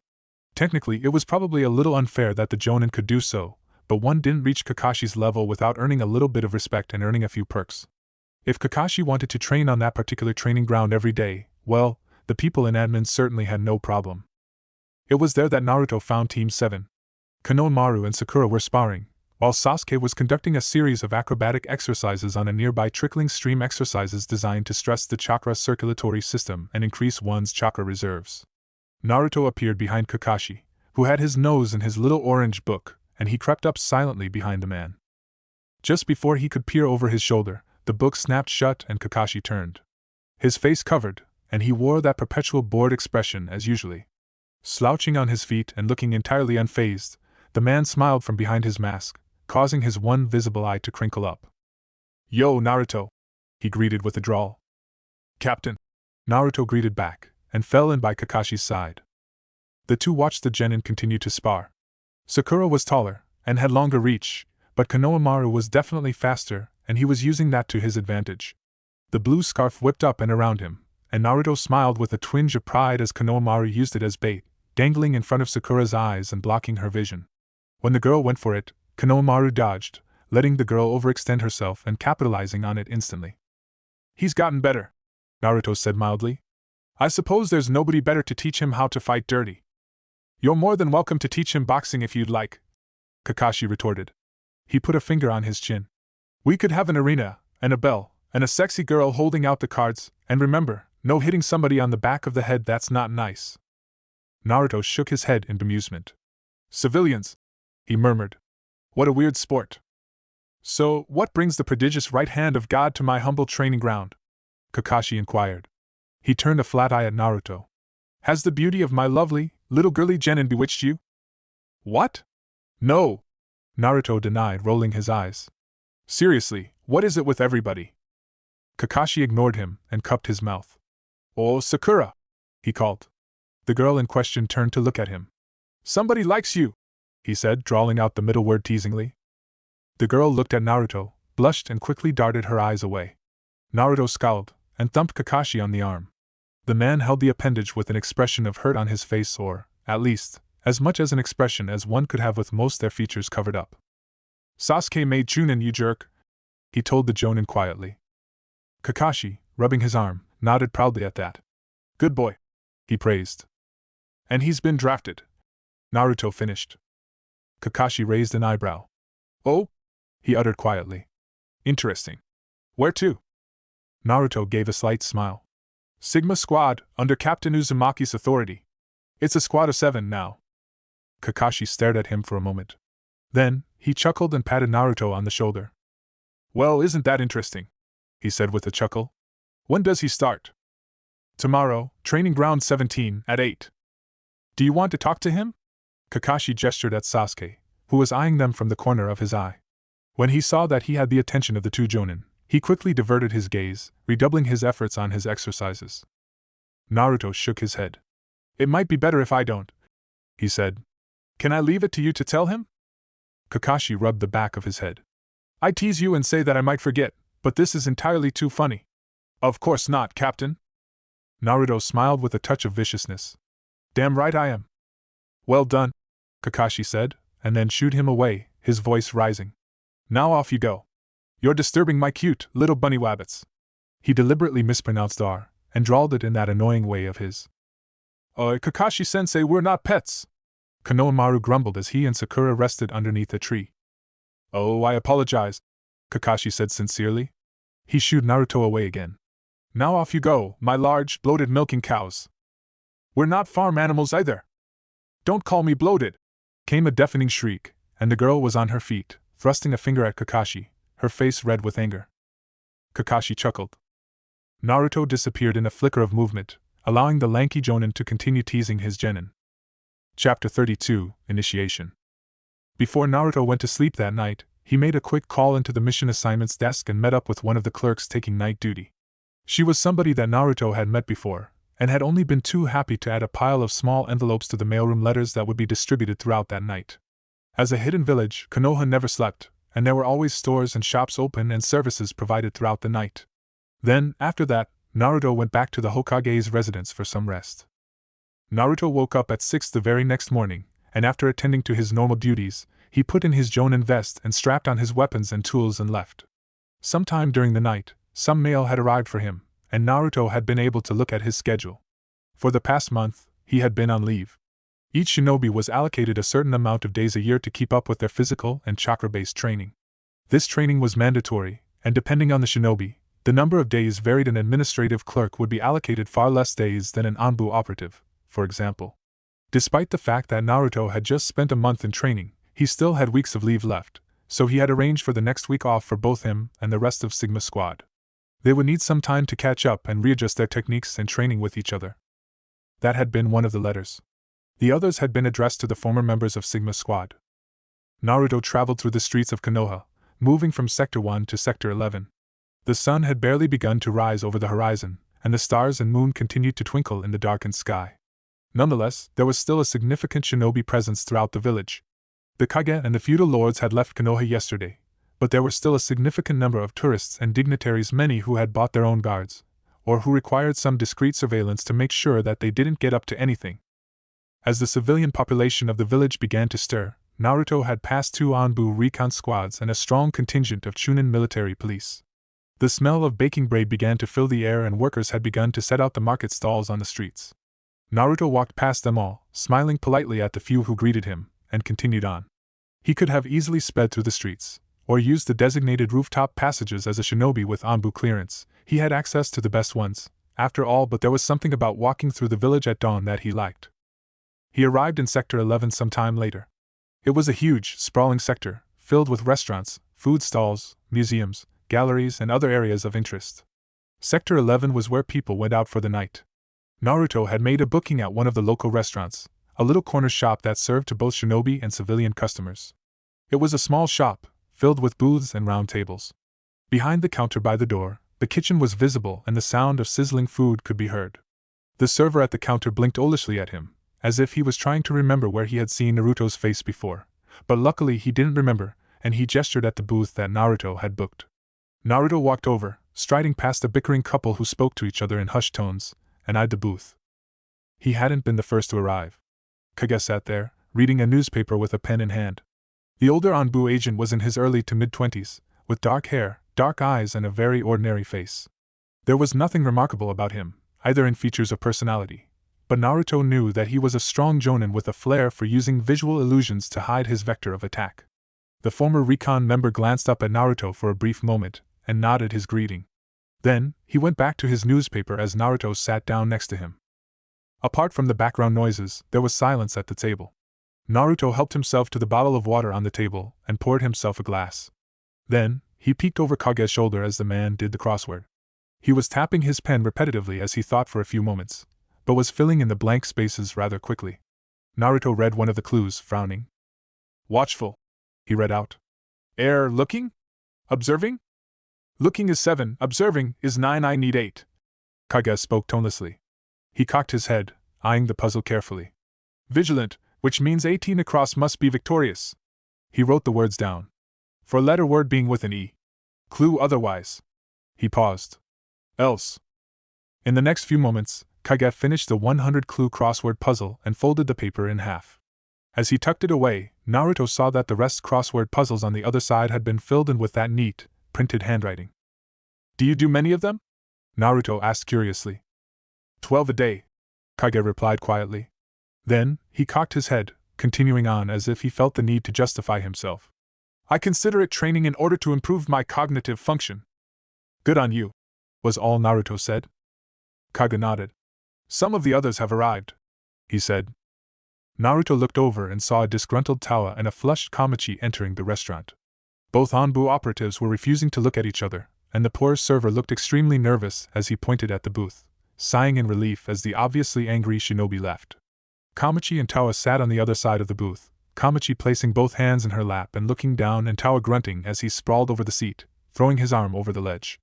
Technically, it was probably a little unfair that the Jonin could do so, but one didn't reach Kakashi's level without earning a little bit of respect and earning a few perks. If Kakashi wanted to train on that particular training ground every day, well, the people in admin certainly had no problem. It was there that Naruto found Team 7. Konohamaru and Sakura were sparring, while Sasuke was conducting a series of acrobatic exercises on a nearby trickling stream, exercises designed to stress the chakra circulatory system and increase one's chakra reserves. Naruto appeared behind Kakashi, who had his nose in his little orange book, and he crept up silently behind the man. Just before he could peer over his shoulder, the book snapped shut and Kakashi turned. His face covered, and he wore that perpetual bored expression as usually. Slouching on his feet and looking entirely unfazed, the man smiled from behind his mask, causing his one visible eye to crinkle up. "Yo, Naruto," he greeted with a drawl. "Captain," Naruto greeted back, and fell in by Kakashi's side. The two watched the genin continue to spar. Sakura was taller, and had longer reach, but Konohamaru was definitely faster, and he was using that to his advantage. The blue scarf whipped up and around him, and Naruto smiled with a twinge of pride as Konohamaru used it as bait, dangling in front of Sakura's eyes and blocking her vision. When the girl went for it, Konohamaru dodged, letting the girl overextend herself and capitalizing on it instantly. "He's gotten better," Naruto said mildly. "I suppose there's nobody better to teach him how to fight dirty." "You're more than welcome to teach him boxing if you'd like," Kakashi retorted. He put a finger on his chin. "We could have an arena, and a bell, and a sexy girl holding out the cards, and remember, no hitting somebody on the back of the head, that's not nice." Naruto shook his head in bemusement. "Civilians," he murmured. "What a weird sport." "So, what brings the prodigious right hand of God to my humble training ground?" Kakashi inquired. He turned a flat eye at Naruto. "Has the beauty of my lovely, little girly genin bewitched you?" "What? No!" Naruto denied, rolling his eyes. "Seriously, what is it with everybody?" Kakashi ignored him and cupped his mouth. "Oh, Sakura!" he called. The girl in question turned to look at him. "Somebody likes you," he said, drawling out the middle word teasingly. The girl looked at Naruto, blushed and quickly darted her eyes away. Naruto scowled, and thumped Kakashi on the arm. The man held the appendage with an expression of hurt on his face, or, at least, as much as an expression as one could have with most their features covered up. "Sasuke made Chunin, you jerk," he told the jonin quietly. Kakashi, rubbing his arm, nodded proudly at that. "Good boy," he praised. "And he's been drafted," Naruto finished. Kakashi raised an eyebrow. "Oh?" he uttered quietly. "Interesting. Where to?" Naruto gave a slight smile. "Sigma Squad, under Captain Uzumaki's authority. It's a squad of 7 now." Kakashi stared at him for a moment. Then, he chuckled and patted Naruto on the shoulder. "Well, isn't that interesting?" he said with a chuckle. "When does he start?" "Tomorrow, training ground 17, at 8. Do you want to talk to him?" Kakashi gestured at Sasuke, who was eyeing them from the corner of his eye. When he saw that he had the attention of the two jonin, he quickly diverted his gaze, redoubling his efforts on his exercises. Naruto shook his head. "It might be better if I don't," he said. "Can I leave it to you to tell him?" Kakashi rubbed the back of his head. "I tease you and say that I might forget, but this is entirely too funny." "Of course not, Captain." Naruto smiled with a touch of viciousness. "Damn right I am." "Well done," Kakashi said, and then shooed him away, his voice rising. "Now off you go. You're disturbing my cute little bunny wabbits." He deliberately mispronounced R, and drawled it in that annoying way of his. Kakashi-sensei, we're not pets," Konohamaru grumbled as he and Sakura rested underneath a tree. "Oh, I apologize," Kakashi said sincerely. He shooed Naruto away again. "Now off you go, my large, bloated milking cows." "We're not farm animals either." "Don't call me bloated," came a deafening shriek, and the girl was on her feet, thrusting a finger at Kakashi, her face red with anger. Kakashi chuckled. Naruto disappeared in a flicker of movement, allowing the lanky jonin to continue teasing his genin. Chapter 32, Initiation. Before Naruto went to sleep that night, he made a quick call into the mission assignments desk and met up with one of the clerks taking night duty. She was somebody that Naruto had met before, and had only been too happy to add a pile of small envelopes to the mailroom letters that would be distributed throughout that night. As a hidden village, Konoha never slept, and there were always stores and shops open and services provided throughout the night. Then, after that, Naruto went back to the Hokage's residence for some rest. Naruto woke up at 6 the very next morning, and after attending to his normal duties, he put in his jonin vest and strapped on his weapons and tools and left. Sometime during the night, some mail had arrived for him, and Naruto had been able to look at his schedule. For the past month, he had been on leave. Each shinobi was allocated a certain amount of days a year to keep up with their physical and chakra-based training. This training was mandatory, and depending on the shinobi, the number of days varied. An administrative clerk would be allocated far less days than an Anbu operative, for example. Despite the fact that Naruto had just spent a month in training, He still had weeks of leave left, so he had arranged for the next week off for both him and the rest of Sigma Squad. They would need some time to catch up and readjust their techniques and training with each other. That had been one of the letters. The others had been addressed to the former members of Sigma Squad. Naruto traveled through the streets of Konoha, moving from Sector 1 to Sector 11. The sun had barely begun to rise over the horizon, and the stars and moon continued to twinkle in the darkened sky. Nonetheless, there was still a significant shinobi presence throughout the village. The Kage and the feudal lords had left Konoha yesterday, but there were still a significant number of tourists and dignitaries, many who had bought their own guards, or who required some discreet surveillance to make sure that they didn't get up to anything. As the civilian population of the village began to stir, Naruto had passed 2 Anbu recon squads and a strong contingent of Chunin military police. The smell of baking bread began to fill the air, and workers had begun to set out the market stalls on the streets. Naruto walked past them all, smiling politely at the few who greeted him, and continued on. He could have easily sped through the streets, or used the designated rooftop passages as a shinobi with Anbu clearance. He had access to the best ones, after all, but there was something about walking through the village at dawn that he liked. He arrived in Sector 11 some time later. It was a huge, sprawling sector, filled with restaurants, food stalls, museums, galleries, and other areas of interest. Sector 11 was where people went out for the night. Naruto had made a booking at one of the local restaurants, a little corner shop that served to both shinobi and civilian customers. It was a small shop, filled with booths and round tables. Behind the counter by the door, the kitchen was visible and the sound of sizzling food could be heard. The server at the counter blinked olishly at him, as if he was trying to remember where he had seen Naruto's face before, but luckily he didn't remember, and he gestured at the booth that Naruto had booked. Naruto walked over, striding past a bickering couple who spoke to each other in hushed tones, and eyed the booth. He hadn't been the first to arrive. Kage sat there, reading a newspaper with a pen in hand. The older Anbu agent was in his early to mid-20s, with dark hair, dark eyes, and a very ordinary face. There was nothing remarkable about him, either in features or personality, but Naruto knew that he was a strong jonin with a flair for using visual illusions to hide his vector of attack. The former recon member glanced up at Naruto for a brief moment, and nodded his greeting. Then, he went back to his newspaper as Naruto sat down next to him. Apart from the background noises, there was silence at the table. Naruto helped himself to the bottle of water on the table and poured himself a glass. Then, he peeked over Kage's shoulder as the man did the crossword. He was tapping his pen repetitively as he thought for a few moments, but was filling in the blank spaces rather quickly. Naruto read one of the clues, frowning. Watchful, he read out. Looking? Observing? Looking is 7, observing is 9, I need 8. Kage spoke tonelessly. He cocked his head, eyeing the puzzle carefully. Vigilant, which means 18 across must be victorious. He wrote the words down. For letter word being with an E. Clue otherwise. He paused. Else. In the next few moments, Kage finished the 100-clue crossword puzzle and folded the paper in half. As he tucked it away, Naruto saw that the rest crossword puzzles on the other side had been filled in with that neat, printed handwriting. Do you do many of them? Naruto asked curiously. 12 a day, Kage replied quietly. Then, he cocked his head, continuing on as if he felt the need to justify himself. I consider it training in order to improve my cognitive function. Good on you, was all Naruto said. Kage nodded. Some of the others have arrived, he said. Naruto looked over and saw a disgruntled Tawa and a flushed Kamachi entering the restaurant. Both Anbu operatives were refusing to look at each other, and the poor server looked extremely nervous as he pointed at the booth, sighing in relief as the obviously angry shinobi left. Kamachi and Tawa sat on the other side of the booth, Kamachi placing both hands in her lap and looking down, and Tawa grunting as he sprawled over the seat, throwing his arm over the ledge.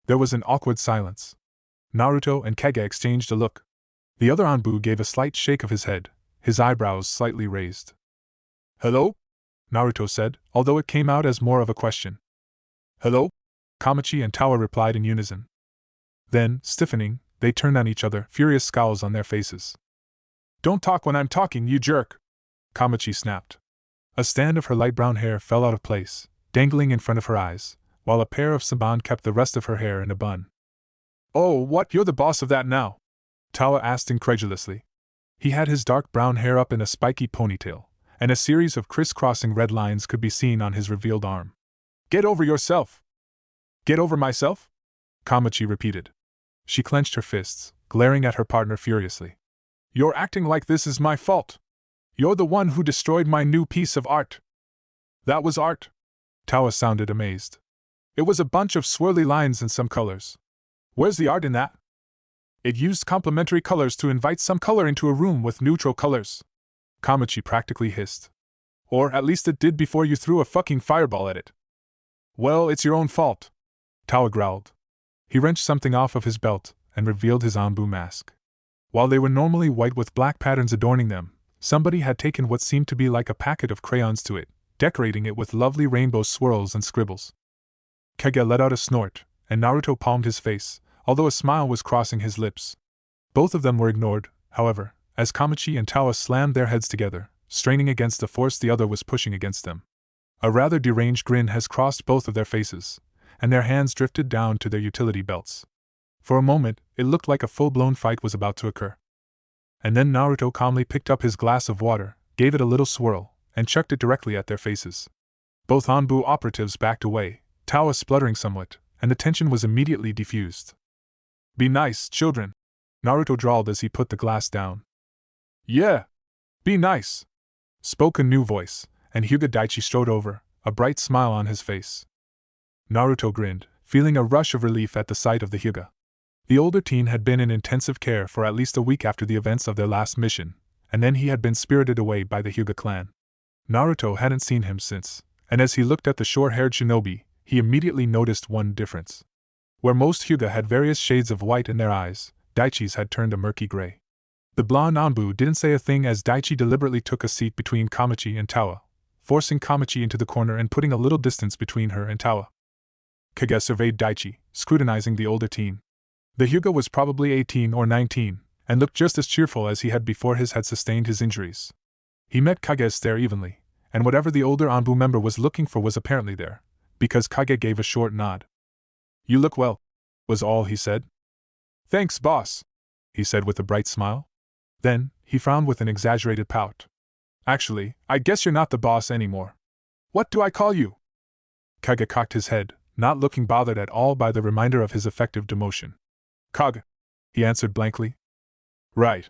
There was an awkward silence. Naruto and Kage exchanged a look. The other Anbu gave a slight shake of his head, his eyebrows slightly raised. Hello? Naruto said, although it came out as more of a question. Hello? Kamachi and Tawa replied in unison. Then, stiffening, they turned on each other, furious scowls on their faces. Don't talk when I'm talking, you jerk! Kamachi snapped. A stand of her light brown hair fell out of place, dangling in front of her eyes, while a pair of saban kept the rest of her hair in a bun. Oh, what, you're the boss of that now? Tawa asked incredulously. He had his dark brown hair up in a spiky ponytail, and a series of crisscrossing red lines could be seen on his revealed arm. Get over yourself! Get over myself? Kamachi repeated. She clenched her fists, glaring at her partner furiously. You're acting like this is my fault. You're the one who destroyed my new piece of art. That was art? Tawa sounded amazed. It was a bunch of swirly lines and some colors. Where's the art in that? It used complementary colors to invite some color into a room with neutral colors. Kamachi practically hissed. Or at least it did before you threw a fucking fireball at it. Well, it's your own fault, Tawa growled. He wrenched something off of his belt and revealed his Anbu mask. While they were normally white with black patterns adorning them, somebody had taken what seemed to be like a packet of crayons to it, decorating it with lovely rainbow swirls and scribbles. Kage let out a snort, and Naruto palmed his face, although a smile was crossing his lips. Both of them were ignored, however, as Kamachi and Tawa slammed their heads together, straining against the force the other was pushing against them. A rather deranged grin has crossed both of their faces, and their hands drifted down to their utility belts. For a moment, it looked like a full-blown fight was about to occur. And then Naruto calmly picked up his glass of water, gave it a little swirl, and chucked it directly at their faces. Both Anbu operatives backed away, Tawa spluttering somewhat, and the tension was immediately diffused. Be nice, children, Naruto drawled as he put the glass down. Yeah, be nice, spoke a new voice, and Hyuga Daichi strode over, a bright smile on his face. Naruto grinned, feeling a rush of relief at the sight of the Hyuga. The older teen had been in intensive care for at least a week after the events of their last mission, and then he had been spirited away by the Hyuga clan. Naruto hadn't seen him since, and as he looked at the short-haired shinobi, he immediately noticed one difference. Where most Hyuga had various shades of white in their eyes, Daichi's had turned a murky gray. The blonde Anbu didn't say a thing as Daichi deliberately took a seat between Kamachi and Tawa, forcing Kamachi into the corner and putting a little distance between her and Tawa. Kage surveyed Daichi, scrutinizing the older teen. The Hyuga was probably 18 or 19, and looked just as cheerful as he had before his had sustained his injuries. He met Kage's stare evenly, and whatever the older Anbu member was looking for was apparently there, because Kage gave a short nod. You look well, was all he said. Thanks, boss, he said with a bright smile. Then, he frowned with an exaggerated pout. Actually, I guess you're not the boss anymore. What do I call you? Kage cocked his head, not looking bothered at all by the reminder of his effective demotion. Kage, he answered blankly. Right,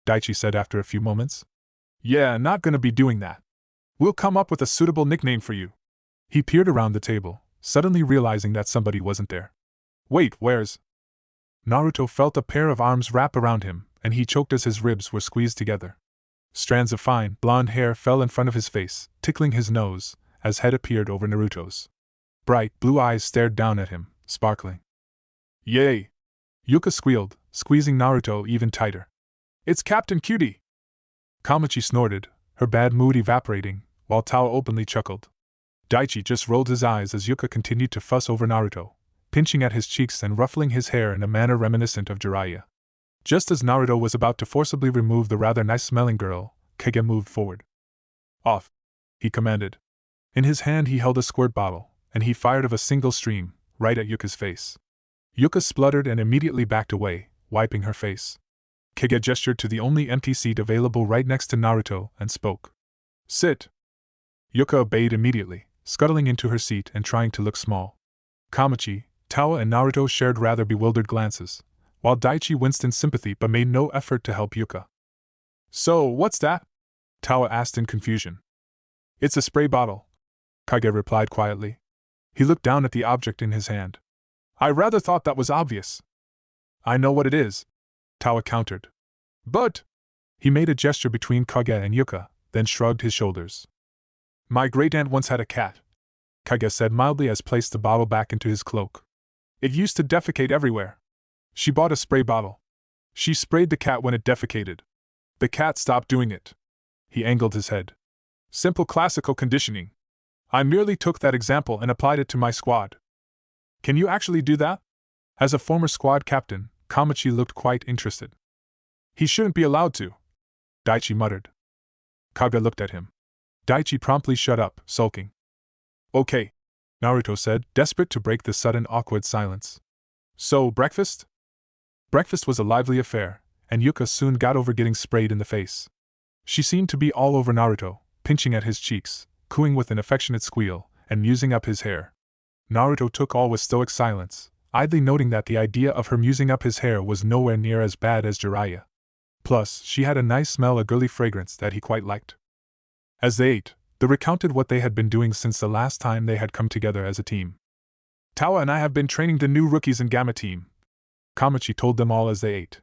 Daichi said after a few moments. Yeah, not gonna be doing that. We'll come up with a suitable nickname for you. He peered around the table, suddenly realizing that somebody wasn't there. Wait, where's... Naruto felt a pair of arms wrap around him, and he choked as his ribs were squeezed together. Strands of fine, blonde hair fell in front of his face, tickling his nose, as head appeared over Naruto's. Bright, blue eyes stared down at him, sparkling. Yay! Yuka squealed, squeezing Naruto even tighter. It's Captain Cutie! Kamachi snorted, her bad mood evaporating, while Tawa openly chuckled. Daichi just rolled his eyes as Yuka continued to fuss over Naruto, pinching at his cheeks and ruffling his hair in a manner reminiscent of Jiraiya. Just as Naruto was about to forcibly remove the rather nice-smelling girl, Kage moved forward. Off, he commanded. In his hand he held a squirt bottle, and he fired of a single stream, right at Yuka's face. Yuka spluttered and immediately backed away, wiping her face. Kage gestured to the only empty seat available right next to Naruto and spoke. Sit. Yuka obeyed immediately, scuttling into her seat and trying to look small. Kamachi, Tawa and Naruto shared rather bewildered glances, while Daichi winced in sympathy but made no effort to help Yuka. So, what's that? Tawa asked in confusion. It's a spray bottle, Kage replied quietly. He looked down at the object in his hand. I rather thought that was obvious. I know what it is, Tawa countered. But... He made a gesture between Kage and Yuka, then shrugged his shoulders. My great-aunt once had a cat, Kage said mildly as placed the bottle back into his cloak. It used to defecate everywhere. She bought a spray bottle. She sprayed the cat when it defecated. The cat stopped doing it. He angled his head. Simple classical conditioning. I merely took that example and applied it to my squad. Can you actually do that? As a former squad captain, Kamachi looked quite interested. He shouldn't be allowed to, Daichi muttered. Kage looked at him. Daichi promptly shut up, sulking. Okay, Naruto said, desperate to break the sudden awkward silence. So, breakfast? Breakfast was a lively affair, and Yuka soon got over getting sprayed in the face. She seemed to be all over Naruto, pinching at his cheeks, cooing with an affectionate squeal, and musing up his hair. Naruto took all with stoic silence, idly noting that the idea of her musing up his hair was nowhere near as bad as Jiraiya. Plus, she had a nice smell, a girly fragrance that he quite liked. As they ate, they recounted what they had been doing since the last time they had come together as a team. Tawa and I have been training the new rookies in Gamma Team, Kamachi told them all as they ate.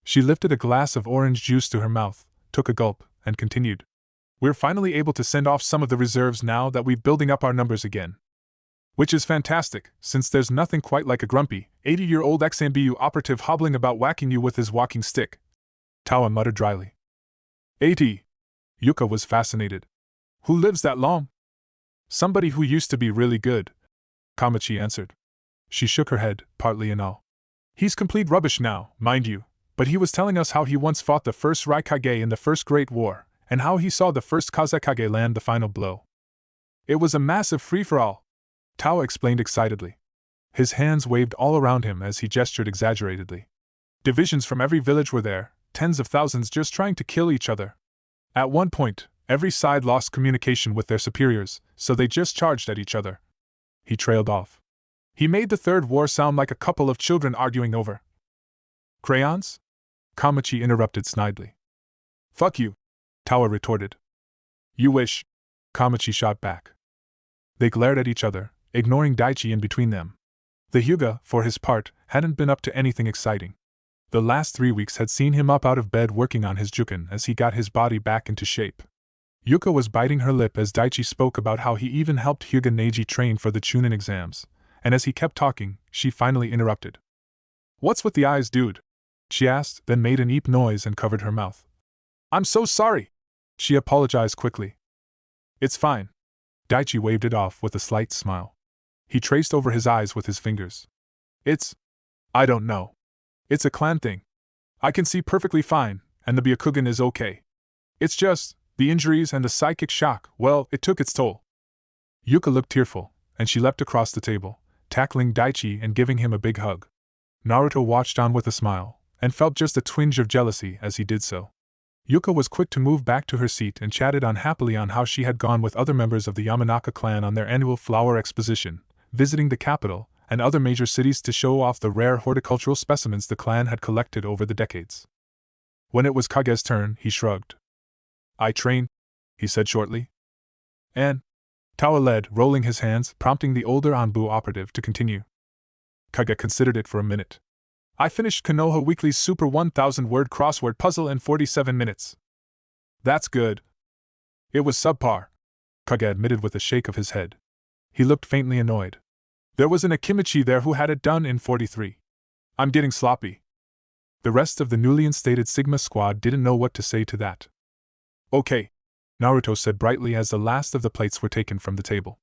She lifted a glass of orange juice to her mouth, took a gulp, and continued. We're finally able to send off some of the reserves now that we're building up our numbers again. Which is fantastic, since there's nothing quite like a grumpy, 80-year-old ex-Anbu operative hobbling about whacking you with his walking stick, Tawa muttered dryly. 80? Yuka was fascinated. Who lives that long? Somebody who used to be really good, Kamachi answered. She shook her head, partly in awe. He's complete rubbish now, mind you, but he was telling us how he once fought the first Raikage in the First Great War, and how he saw the first Kazekage land the final blow. It was a massive free-for-all, Tawa explained excitedly. His hands waved all around him as he gestured exaggeratedly. Divisions from every village were there, tens of thousands just trying to kill each other. At one point, every side lost communication with their superiors, so they just charged at each other. He trailed off. He made the Third War sound like a couple of children arguing over crayons? Kamachi interrupted snidely. Fuck you, Tawa retorted. You wish, Kamachi shot back. They glared at each other, ignoring Daichi in between them. The Hyuga, for his part, hadn't been up to anything exciting. The last 3 weeks had seen him up out of bed working on his juken as he got his body back into shape. Yuka was biting her lip as Daichi spoke about how he even helped Hyuga Neji train for the Chunin exams, and as he kept talking, she finally interrupted. What's with the eyes, dude? She asked, then made an eep noise and covered her mouth. I'm so sorry! She apologized quickly. It's fine. Daichi waved it off with a slight smile. He traced over his eyes with his fingers. I don't know. It's a clan thing. I can see perfectly fine, and the Byakugan is okay. It's just, the injuries and the psychic shock, well, it took its toll. Yuka looked tearful, and she leapt across the table, tackling Daichi and giving him a big hug. Naruto watched on with a smile, and felt just a twinge of jealousy as he did so. Yuka was quick to move back to her seat and chatted unhappily on how she had gone with other members of the Yamanaka clan on their annual flower exposition, visiting the capital and other major cities to show off the rare horticultural specimens the clan had collected over the decades. When it was Kage's turn, he shrugged. I train, he said shortly. And? Tawa led, rolling his hands, prompting the older Anbu operative to continue. Kage considered it for a minute. I finished Konoha Weekly's Super 1000-word crossword puzzle in 47 minutes. That's good. It was subpar, Kage admitted with a shake of his head. He looked faintly annoyed. There was an Akimichi there who had it done in 43. I'm getting sloppy. The rest of the newly instated Sigma squad didn't know what to say to that. Okay, Naruto said brightly as the last of the plates were taken from the table.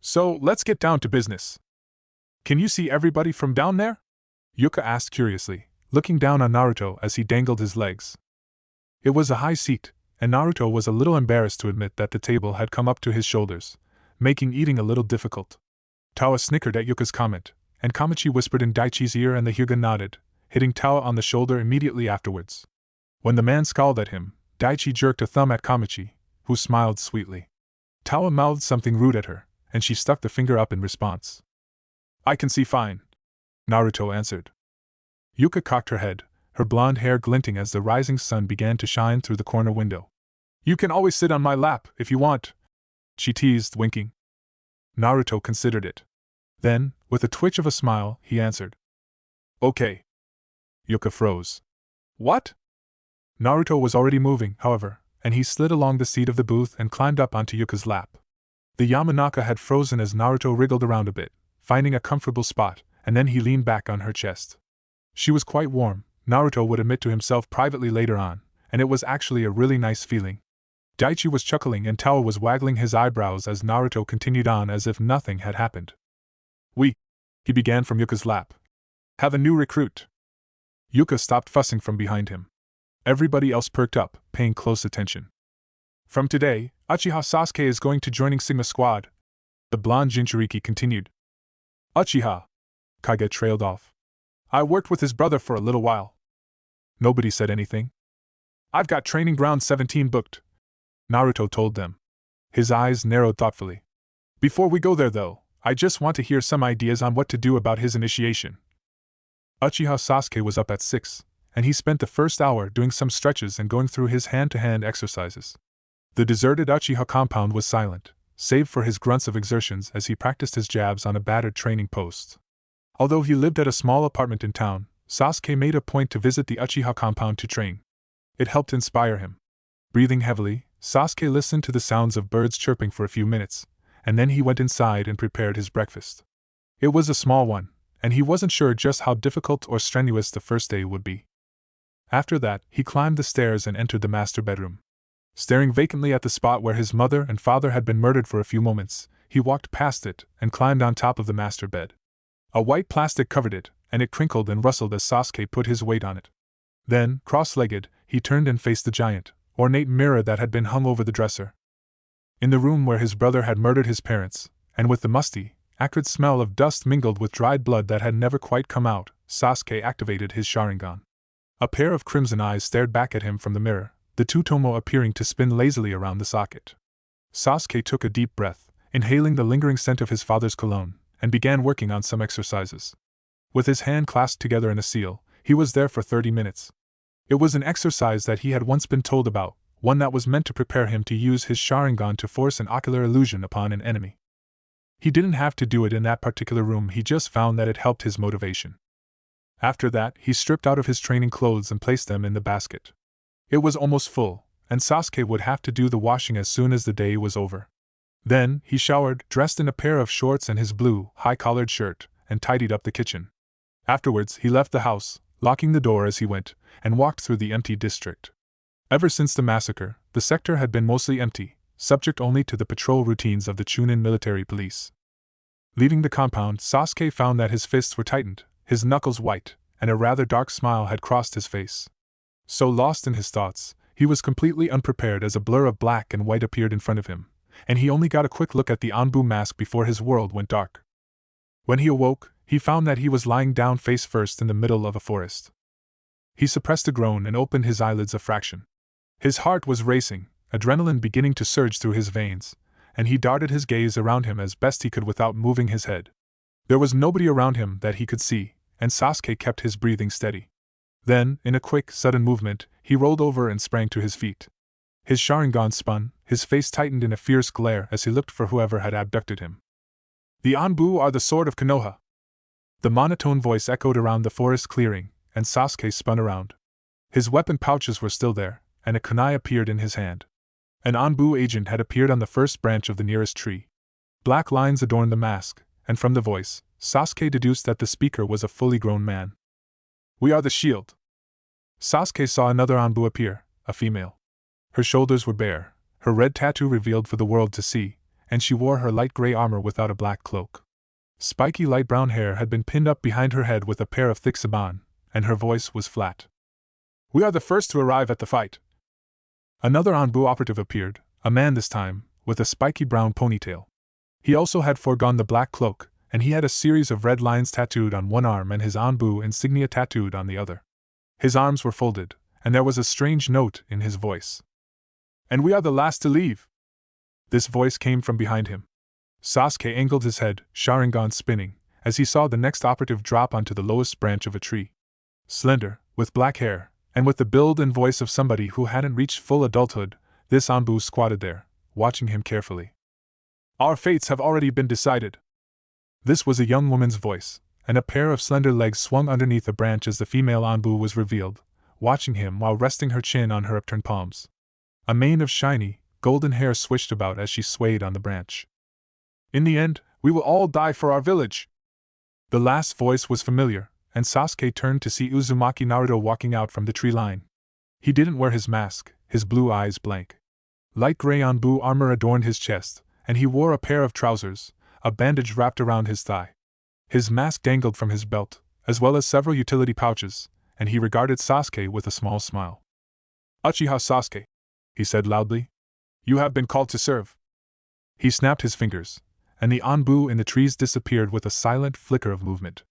So, let's get down to business. Can you see everybody from down there? Yuka asked curiously, looking down on Naruto as he dangled his legs. It was a high seat, and Naruto was a little embarrassed to admit that the table had come up to his shoulders, making eating a little difficult. Tawa snickered at Yuka's comment, and Kamachi whispered in Daichi's ear and the Hyuga nodded, hitting Tawa on the shoulder immediately afterwards. When the man scowled at him, Daichi jerked a thumb at Kamachi, who smiled sweetly. Tawa mouthed something rude at her, and she stuck the finger up in response. I can see fine, Naruto answered. Yuka cocked her head, her blonde hair glinting as the rising sun began to shine through the corner window. You can always sit on my lap, if you want, she teased, winking. Naruto considered it. Then, with a twitch of a smile, he answered. Okay. Yuka froze. What? Naruto was already moving, however, and he slid along the seat of the booth and climbed up onto Yuka's lap. The Yamanaka had frozen as Naruto wriggled around a bit, finding a comfortable spot, and then he leaned back on her chest. She was quite warm, Naruto would admit to himself privately later on, and it was actually a really nice feeling. Daichi was chuckling and Tawa was waggling his eyebrows as Naruto continued on as if nothing had happened. He began from Yuka's lap. Have a new recruit. Yuka stopped fussing from behind him. Everybody else perked up, paying close attention. From today, Uchiha Sasuke is going to joining Sigma Squad, the blonde Jinchuriki continued. Uchiha, Kage trailed off. I worked with his brother for a little while. Nobody said anything. I've got Training Ground 17 booked, Naruto told them. His eyes narrowed thoughtfully. Before we go there though, I just want to hear some ideas on what to do about his initiation. Uchiha Sasuke was up at 6, and he spent the first hour doing some stretches and going through his hand-to-hand exercises. The deserted Uchiha compound was silent, save for his grunts of exertions as he practiced his jabs on a battered training post. Although he lived at a small apartment in town, Sasuke made a point to visit the Uchiha compound to train. It helped inspire him. Breathing heavily, Sasuke listened to the sounds of birds chirping for a few minutes, and then he went inside and prepared his breakfast. It was a small one, and he wasn't sure just how difficult or strenuous the first day would be. After that, he climbed the stairs and entered the master bedroom. Staring vacantly at the spot where his mother and father had been murdered for a few moments, he walked past it and climbed on top of the master bed. A white plastic covered it, and it crinkled and rustled as Sasuke put his weight on it. Then, cross-legged, he turned and faced the giant, ornate mirror that had been hung over the dresser. In the room where his brother had murdered his parents, and with the musty, acrid smell of dust mingled with dried blood that had never quite come out, Sasuke activated his Sharingan. A pair of crimson eyes stared back at him from the mirror, the Tsutomu appearing to spin lazily around the socket. Sasuke took a deep breath, inhaling the lingering scent of his father's cologne, and began working on some exercises. With his hand clasped together in a seal, he was there for 30 minutes. It was an exercise that he had once been told about, one that was meant to prepare him to use his Sharingan to force an ocular illusion upon an enemy. He didn't have to do it in that particular room, he just found that it helped his motivation. After that, he stripped out of his training clothes and placed them in the basket. It was almost full, and Sasuke would have to do the washing as soon as the day was over. Then, he showered, dressed in a pair of shorts and his blue, high-collared shirt, and tidied up the kitchen. Afterwards, he left the house, locking the door as he went, and walked through the empty district. Ever since the massacre, the sector had been mostly empty, subject only to the patrol routines of the Chunin military police. Leaving the compound, Sasuke found that his fists were tightened, his knuckles white, and a rather dark smile had crossed his face. So lost in his thoughts, he was completely unprepared as a blur of black and white appeared in front of him, and he only got a quick look at the Anbu mask before his world went dark. When he awoke, he found that he was lying down face first in the middle of a forest. He suppressed a groan and opened his eyelids a fraction. His heart was racing, adrenaline beginning to surge through his veins, and he darted his gaze around him as best he could without moving his head. There was nobody around him that he could see, and Sasuke kept his breathing steady. Then, in a quick, sudden movement, he rolled over and sprang to his feet. His Sharingan spun, his face tightened in a fierce glare as he looked for whoever had abducted him. The Anbu are the sword of Konoha. The monotone voice echoed around the forest clearing, and Sasuke spun around. His weapon pouches were still there, and a kunai appeared in his hand. An Anbu agent had appeared on the first branch of the nearest tree. Black lines adorned the mask, and from the voice, Sasuke deduced that the speaker was a fully grown man. We are the shield. Sasuke saw another Anbu appear, a female. Her shoulders were bare, her red tattoo revealed for the world to see, and she wore her light gray armor without a black cloak. Spiky light brown hair had been pinned up behind her head with a pair of thick saban, and her voice was flat. We are the first to arrive at the fight. Another Anbu operative appeared, a man this time, with a spiky brown ponytail. He also had foregone the black cloak, and he had a series of red lines tattooed on one arm and his Anbu insignia tattooed on the other. His arms were folded, and there was a strange note in his voice. And we are the last to leave. This voice came from behind him. Sasuke angled his head, Sharingan spinning, as he saw the next operative drop onto the lowest branch of a tree. Slender, with black hair, and with the build and voice of somebody who hadn't reached full adulthood, this Anbu squatted there, watching him carefully. Our fates have already been decided. This was a young woman's voice, and a pair of slender legs swung underneath a branch as the female Anbu was revealed, watching him while resting her chin on her upturned palms. A mane of shiny, golden hair swished about as she swayed on the branch. In the end, we will all die for our village. The last voice was familiar, and Sasuke turned to see Uzumaki Naruto walking out from the tree line. He didn't wear his mask, his blue eyes blank. Light gray Anbu armor adorned his chest, and he wore a pair of trousers, a bandage wrapped around his thigh. His mask dangled from his belt, as well as several utility pouches, and he regarded Sasuke with a small smile. Uchiha Sasuke, he said loudly. You have been called to serve. He snapped his fingers, and the Anbu in the trees disappeared with a silent flicker of movement.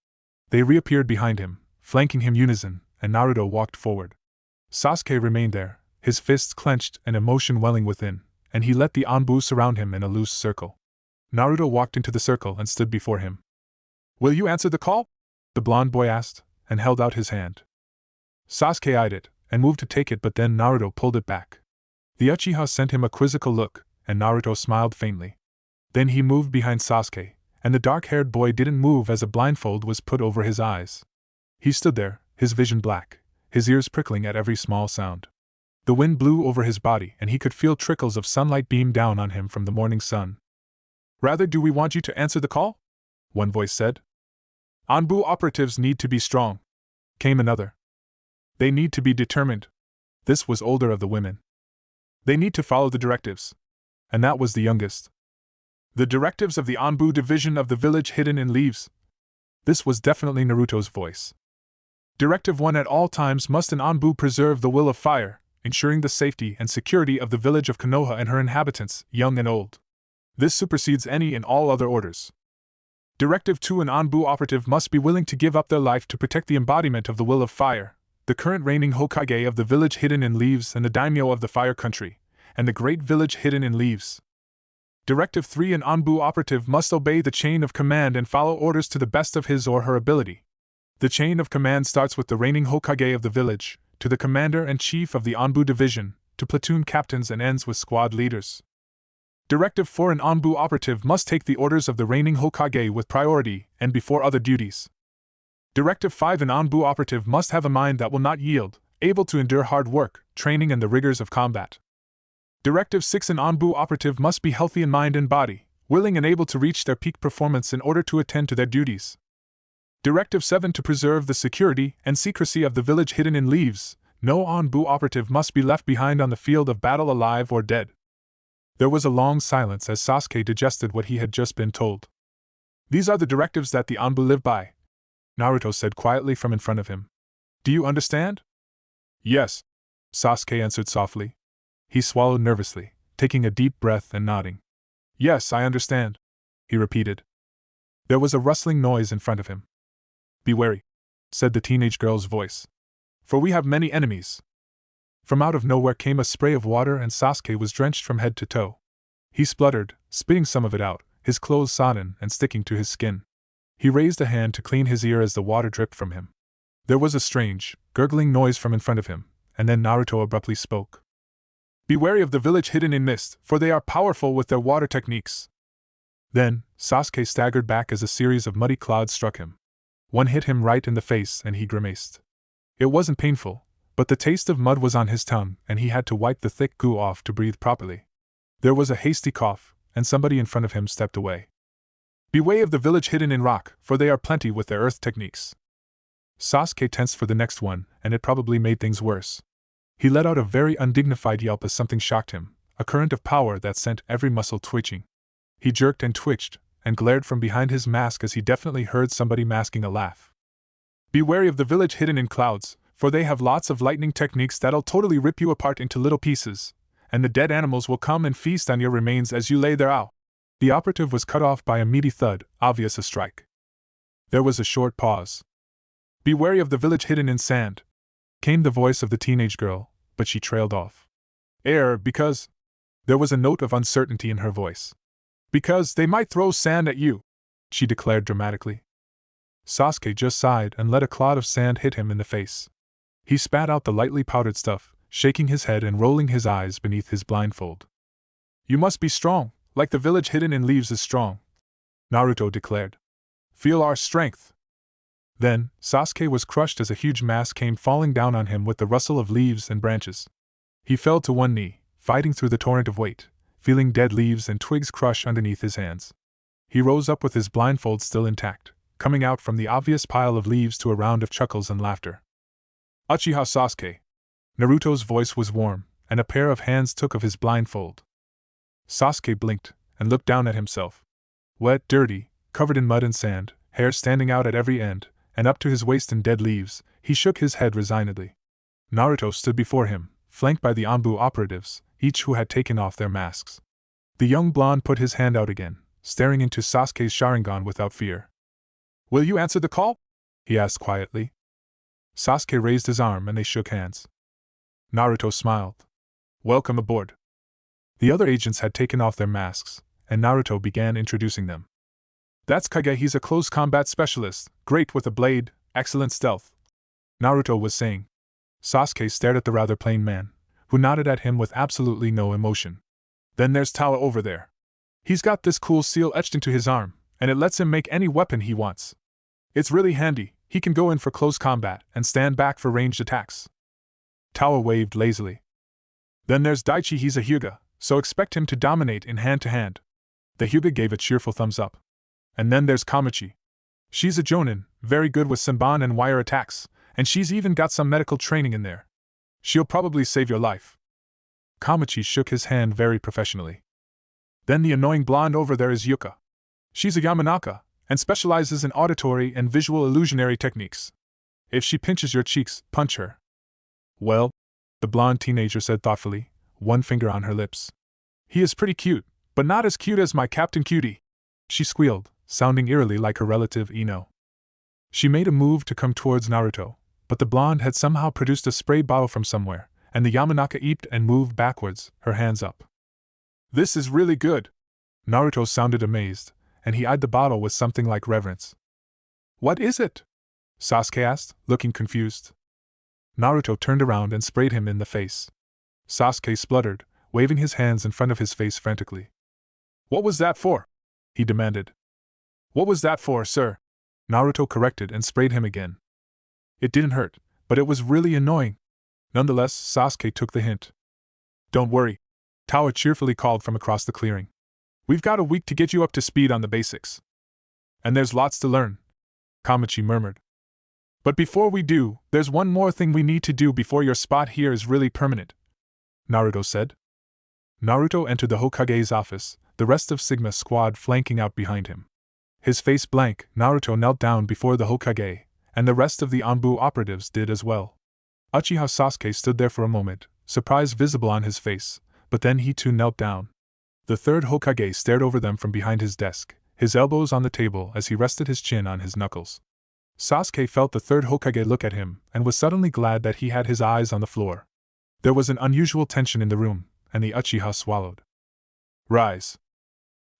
They reappeared behind him, flanking him unison, and Naruto walked forward. Sasuke remained there, his fists clenched and emotion welling within, and he let the Anbu surround him in a loose circle. Naruto walked into the circle and stood before him. Will you answer the call? The blond boy asked, and held out his hand. Sasuke eyed it, and moved to take it, but then Naruto pulled it back. The Uchiha sent him a quizzical look, and Naruto smiled faintly. Then he moved behind Sasuke, and the dark-haired boy didn't move as a blindfold was put over his eyes. He stood there, his vision black, his ears prickling at every small sound. The wind blew over his body, and he could feel trickles of sunlight beam down on him from the morning sun. "Rather do we want you to answer the call?" one voice said. "Anbu operatives need to be strong," came another. "They need to be determined." This was older of the women. "They need to follow the directives." And that was the youngest. "The directives of the Anbu division of the village hidden in leaves." This was definitely Naruto's voice. "Directive 1: at all times must an Anbu preserve the will of fire, ensuring the safety and security of the village of Konoha and her inhabitants, young and old. This supersedes any and all other orders. Directive 2: an Anbu operative must be willing to give up their life to protect the embodiment of the will of fire, the current reigning Hokage of the village hidden in leaves and the daimyo of the fire country, and the great village hidden in leaves. Directive 3: an Anbu operative must obey the chain of command and follow orders to the best of his or her ability. The chain of command starts with the reigning Hokage of the village, to the commander and chief of the Anbu division, to platoon captains, and ends with squad leaders. Directive 4: an Anbu operative must take the orders of the reigning Hokage with priority and before other duties. Directive 5: an Anbu operative must have a mind that will not yield, able to endure hard work, training, and the rigors of combat. Directive 6: an Anbu operative must be healthy in mind and body, willing and able to reach their peak performance in order to attend to their duties. Directive 7: to preserve the security and secrecy of the village hidden in leaves, no Anbu operative must be left behind on the field of battle alive or dead. There was a long silence as Sasuke digested what he had just been told. "These are the directives that the Anbu live by," Naruto said quietly from in front of him. "Do you understand?" "Yes," Sasuke answered softly. He swallowed nervously, taking a deep breath and nodding. "Yes, I understand," he repeated. There was a rustling noise in front of him. "Be wary," said the teenage girl's voice. "For we have many enemies." From out of nowhere came a spray of water and Sasuke was drenched from head to toe. He spluttered, spitting some of it out, his clothes sodden and sticking to his skin. He raised a hand to clean his ear as the water dripped from him. There was a strange, gurgling noise from in front of him, and then Naruto abruptly spoke. "Be wary of the village hidden in mist, for they are powerful with their water techniques." Then, Sasuke staggered back as a series of muddy clouds struck him. One hit him right in the face and he grimaced. It wasn't painful, but the taste of mud was on his tongue and he had to wipe the thick goo off to breathe properly. There was a hasty cough, and somebody in front of him stepped away. "Be wary of the village hidden in rock, for they are plenty with their earth techniques." Sasuke tensed for the next one, and it probably made things worse. He let out a very undignified yelp as something shocked him, a current of power that sent every muscle twitching. He jerked and twitched, and glared from behind his mask as he definitely heard somebody masking a laugh. "Be wary of the village hidden in clouds, for they have lots of lightning techniques that'll totally rip you apart into little pieces, and the dead animals will come and feast on your remains as you lay there out." The operative was cut off by a meaty thud, obvious a strike. There was a short pause. "Be wary of the village hidden in sand," came the voice of the teenage girl, but she trailed off. Because... There was a note of uncertainty in her voice. "Because they might throw sand at you," she declared dramatically. Sasuke just sighed and let a clod of sand hit him in the face. He spat out the lightly powdered stuff, shaking his head and rolling his eyes beneath his blindfold. "You must be strong, like the village hidden in leaves is strong," Naruto declared. "Feel our strength." Then, Sasuke was crushed as a huge mass came falling down on him with the rustle of leaves and branches. He fell to one knee, fighting through the torrent of weight, feeling dead leaves and twigs crush underneath his hands. He rose up with his blindfold still intact, coming out from the obvious pile of leaves to a round of chuckles and laughter. "Uchiha Sasuke." Naruto's voice was warm, and a pair of hands took of his blindfold. Sasuke blinked, and looked down at himself. Wet, dirty, covered in mud and sand, hair standing out at every end, and up to his waist in dead leaves, he shook his head resignedly. Naruto stood before him, flanked by the Anbu operatives, each who had taken off their masks. The young blonde put his hand out again, staring into Sasuke's Sharingan without fear. "Will you answer the call?" he asked quietly. Sasuke raised his arm and they shook hands. Naruto smiled. "Welcome aboard." The other agents had taken off their masks, and Naruto began introducing them. "That's Kage, he's a close combat specialist, great with a blade, excellent stealth," Naruto was saying. Sasuke stared at the rather plain man, who nodded at him with absolutely no emotion. Then there's Tawa over there. He's got this cool seal etched into his arm, and it lets him make any weapon he wants. It's really handy, he can go in for close combat and stand back for ranged attacks. Tawa waved lazily. Then there's Daichi, he's a Hyuga, so expect him to dominate in hand-to-hand. The Hyuga gave a cheerful thumbs up. And then there's Kamachi. She's a Jonin, very good with Senbon and wire attacks, and she's even got some medical training in there. She'll probably save your life. Kamachi shook his hand very professionally. Then the annoying blonde over there is Yuka. She's a Yamanaka, and specializes in auditory and visual illusionary techniques. If she pinches your cheeks, punch her. Well, the blonde teenager said thoughtfully, one finger on her lips. He is pretty cute, but not as cute as my Captain Cutie. She squealed, sounding eerily like her relative Ino. She made a move to come towards Naruto, but the blonde had somehow produced a spray bottle from somewhere, and the Yamanaka eeped and moved backwards, her hands up. This is really good. Naruto sounded amazed, and he eyed the bottle with something like reverence. What is it? Sasuke asked, looking confused. Naruto turned around and sprayed him in the face. Sasuke spluttered, waving his hands in front of his face frantically. What was that for? He demanded. What was that for, sir? Naruto corrected and sprayed him again. It didn't hurt, but it was really annoying. Nonetheless, Sasuke took the hint. Don't worry, Tawa cheerfully called from across the clearing. We've got a week to get you up to speed on the basics. And there's lots to learn, Kamachi murmured. But before we do, there's one more thing we need to do before your spot here is really permanent, Naruto said. Naruto entered the Hokage's office, the rest of Sigma squad flanking out behind him. His face blank, Naruto knelt down before the Hokage, and the rest of the Anbu operatives did as well. Uchiha Sasuke stood there for a moment, surprise visible on his face, but then he too knelt down. The third Hokage stared over them from behind his desk, his elbows on the table as he rested his chin on his knuckles. Sasuke felt the third Hokage look at him, and was suddenly glad that he had his eyes on the floor. There was an unusual tension in the room, and the Uchiha swallowed. Rise.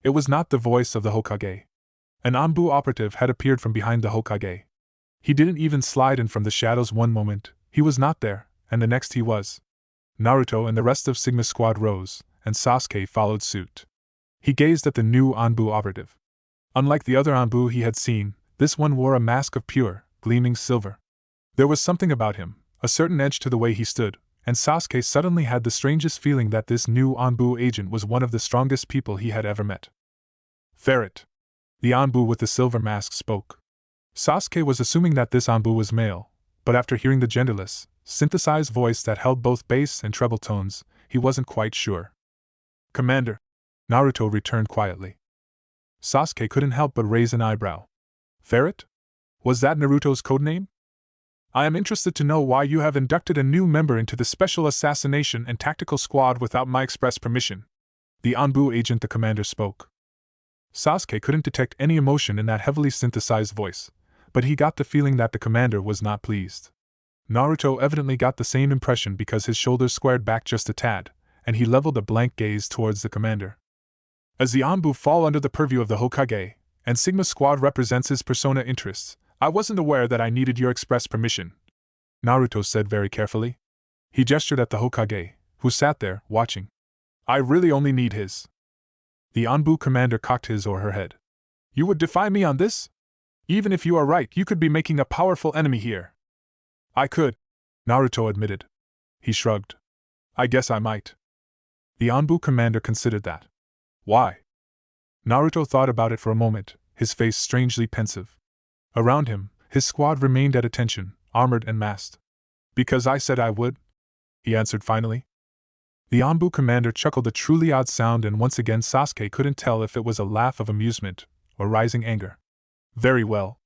It was not the voice of the Hokage. An Anbu operative had appeared from behind the Hokage. He didn't even slide in from the shadows one moment, he was not there, and the next he was. Naruto and the rest of Sigma squad rose, and Sasuke followed suit. He gazed at the new Anbu operative. Unlike the other Anbu he had seen, this one wore a mask of pure, gleaming silver. There was something about him, a certain edge to the way he stood, and Sasuke suddenly had the strangest feeling that this new Anbu agent was one of the strongest people he had ever met. Ferret. The Anbu with the silver mask spoke. Sasuke was assuming that this Anbu was male, but after hearing the genderless, synthesized voice that held both bass and treble tones, he wasn't quite sure. Commander. Naruto returned quietly. Sasuke couldn't help but raise an eyebrow. Ferret? Was that Naruto's codename? I am interested to know why you have inducted a new member into the Special Assassination and Tactical Squad without my express permission. The Anbu agent, the commander, spoke. Sasuke couldn't detect any emotion in that heavily synthesized voice, but he got the feeling that the commander was not pleased. Naruto evidently got the same impression because his shoulders squared back just a tad, and he leveled a blank gaze towards the commander. As the Anbu fall under the purview of the Hokage, and Sigma Squad represents his persona interests, I wasn't aware that I needed your express permission, Naruto said very carefully. He gestured at the Hokage, who sat there, watching. I really only need his. The Anbu commander cocked his or her head. You would defy me on this? Even if you are right, you could be making a powerful enemy here. I could, Naruto admitted. He shrugged. I guess I might. The Anbu commander considered that. Why? Naruto thought about it for a moment, his face strangely pensive. Around him, his squad remained at attention, armored and masked. Because I said I would, he answered finally. The Anbu commander chuckled a truly odd sound, and once again Sasuke couldn't tell if it was a laugh of amusement or rising anger. Very well.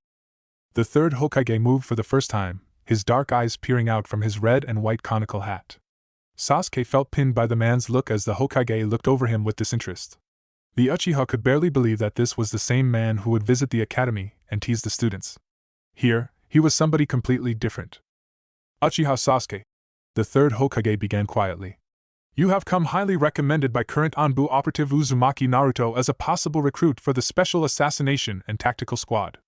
The third Hokage moved for the first time, his dark eyes peering out from his red and white conical hat. Sasuke felt pinned by the man's look as the Hokage looked over him with disinterest. The Uchiha could barely believe that this was the same man who would visit the academy and tease the students. Here, he was somebody completely different. Uchiha Sasuke, the third Hokage began quietly. You have come highly recommended by current Anbu operative Uzumaki Naruto as a possible recruit for the Special Assassination and Tactical Squad.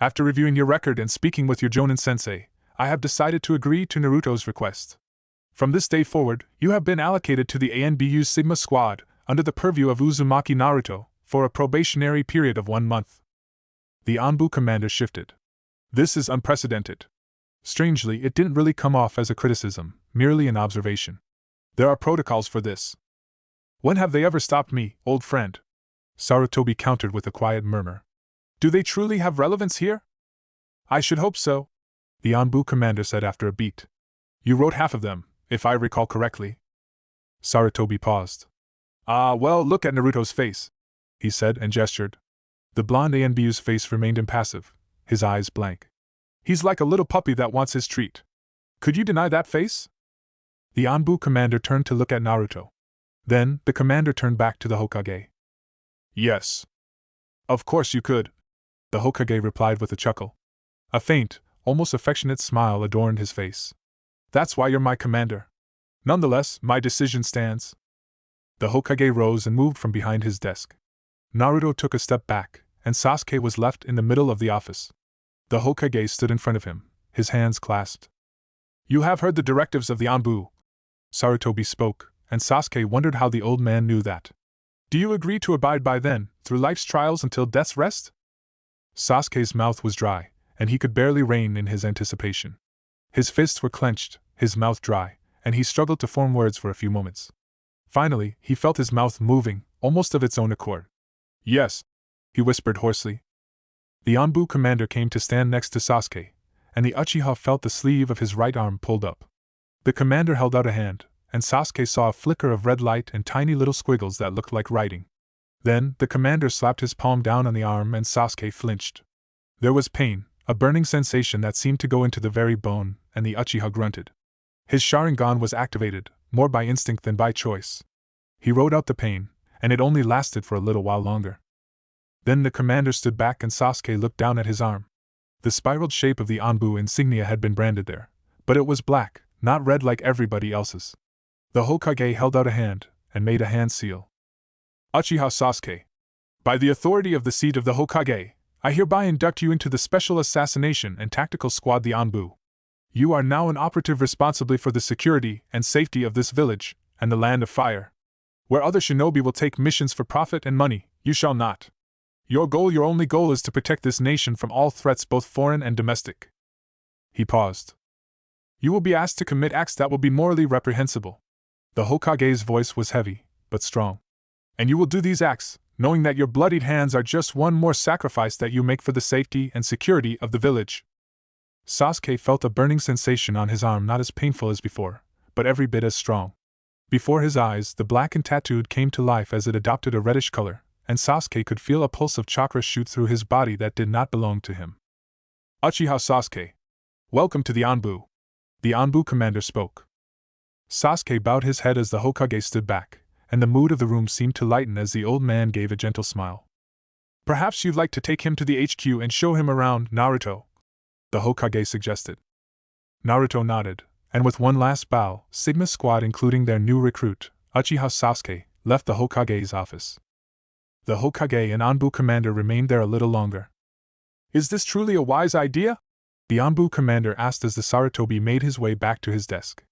After reviewing your record and speaking with your Jonin sensei, I have decided to agree to Naruto's request. From this day forward, you have been allocated to the ANBU's Sigma Squad, under the purview of Uzumaki Naruto, for a probationary period of 1 month. The Anbu commander shifted. This is unprecedented. Strangely, it didn't really come off as a criticism, merely an observation. There are protocols for this. When have they ever stopped me, old friend? Sarutobi countered with a quiet murmur. Do they truly have relevance here? I should hope so, the Anbu commander said after a beat. You wrote half of them, if I recall correctly. Sarutobi paused. Well, look at Naruto's face, he said and gestured. The blonde Anbu's face remained impassive, his eyes blank. He's like a little puppy that wants his treat. Could you deny that face? The Anbu commander turned to look at Naruto. Then, the commander turned back to the Hokage. Yes. Of course you could, the Hokage replied with a chuckle. A faint, almost affectionate smile adorned his face. That's why you're my commander. Nonetheless, my decision stands. The Hokage rose and moved from behind his desk. Naruto took a step back, and Sasuke was left in the middle of the office. The Hokage stood in front of him, his hands clasped. You have heard the directives of the Anbu. Sarutobi spoke, and Sasuke wondered how the old man knew that. Do you agree to abide by them, through life's trials until death's rest? Sasuke's mouth was dry, and he could barely rein in his anticipation. His fists were clenched, his mouth dry, and he struggled to form words for a few moments. Finally, he felt his mouth moving, almost of its own accord. Yes, he whispered hoarsely. The Anbu commander came to stand next to Sasuke, and the Uchiha felt the sleeve of his right arm pulled up. The commander held out a hand, and Sasuke saw a flicker of red light and tiny little squiggles that looked like writing. Then, the commander slapped his palm down on the arm and Sasuke flinched. There was pain, a burning sensation that seemed to go into the very bone, and the Uchiha grunted. His Sharingan was activated, more by instinct than by choice. He rode out the pain, and it only lasted for a little while longer. Then the commander stood back and Sasuke looked down at his arm. The spiraled shape of the Anbu insignia had been branded there, but it was black, not red like everybody else's. The Hokage held out a hand, and made a hand seal. Uchiha Sasuke. By the authority of the seat of the Hokage, I hereby induct you into the Special Assassination and Tactical Squad the Anbu. You are now an operative responsibly for the security and safety of this village, and the Land of Fire. Where other shinobi will take missions for profit and money, you shall not. Your only goal is to protect this nation from all threats both foreign and domestic. He paused. You will be asked to commit acts that will be morally reprehensible. The Hokage's voice was heavy, but strong. And you will do these acts, knowing that your bloodied hands are just one more sacrifice that you make for the safety and security of the village. Sasuke felt a burning sensation on his arm, not as painful as before, but every bit as strong. Before his eyes, the blackened tattooed came to life as it adopted a reddish color, and Sasuke could feel a pulse of chakra shoot through his body that did not belong to him. Uchiha Sasuke. Welcome to the Anbu. The Anbu commander spoke. Sasuke bowed his head as the Hokage stood back, and the mood of the room seemed to lighten as the old man gave a gentle smile. Perhaps you'd like to take him to the HQ and show him around, Naruto, the Hokage suggested. Naruto nodded, and with one last bow, Sigma Squad including their new recruit, Uchiha Sasuke, left the Hokage's office. The Hokage and Anbu commander remained there a little longer. Is this truly a wise idea? The Anbu commander asked as the Sarutobi made his way back to his desk.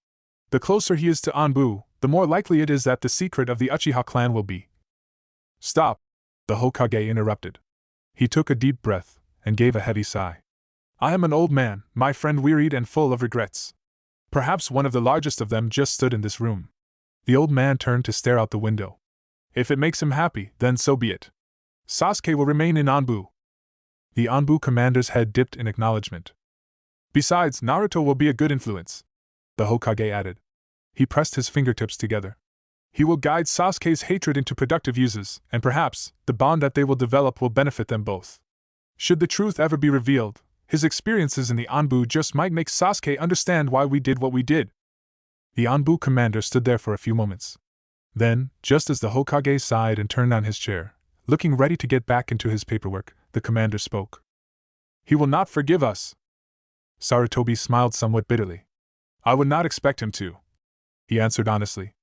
The closer he is to Anbu, the more likely it is that the secret of the Uchiha clan will be. Stop, the Hokage interrupted. He took a deep breath, and gave a heavy sigh. I am an old man, my friend, wearied and full of regrets. Perhaps one of the largest of them just stood in this room. The old man turned to stare out the window. If it makes him happy, then so be it. Sasuke will remain in Anbu. The Anbu commander's head dipped in acknowledgement. Besides, Naruto will be a good influence, the Hokage added. He pressed his fingertips together. He will guide Sasuke's hatred into productive uses, and perhaps, the bond that they will develop will benefit them both. Should the truth ever be revealed, his experiences in the Anbu just might make Sasuke understand why we did what we did. The Anbu commander stood there for a few moments. Then, just as the Hokage sighed and turned on his chair, looking ready to get back into his paperwork, the commander spoke. He will not forgive us. Sarutobi smiled somewhat bitterly. I would not expect him to, he answered honestly.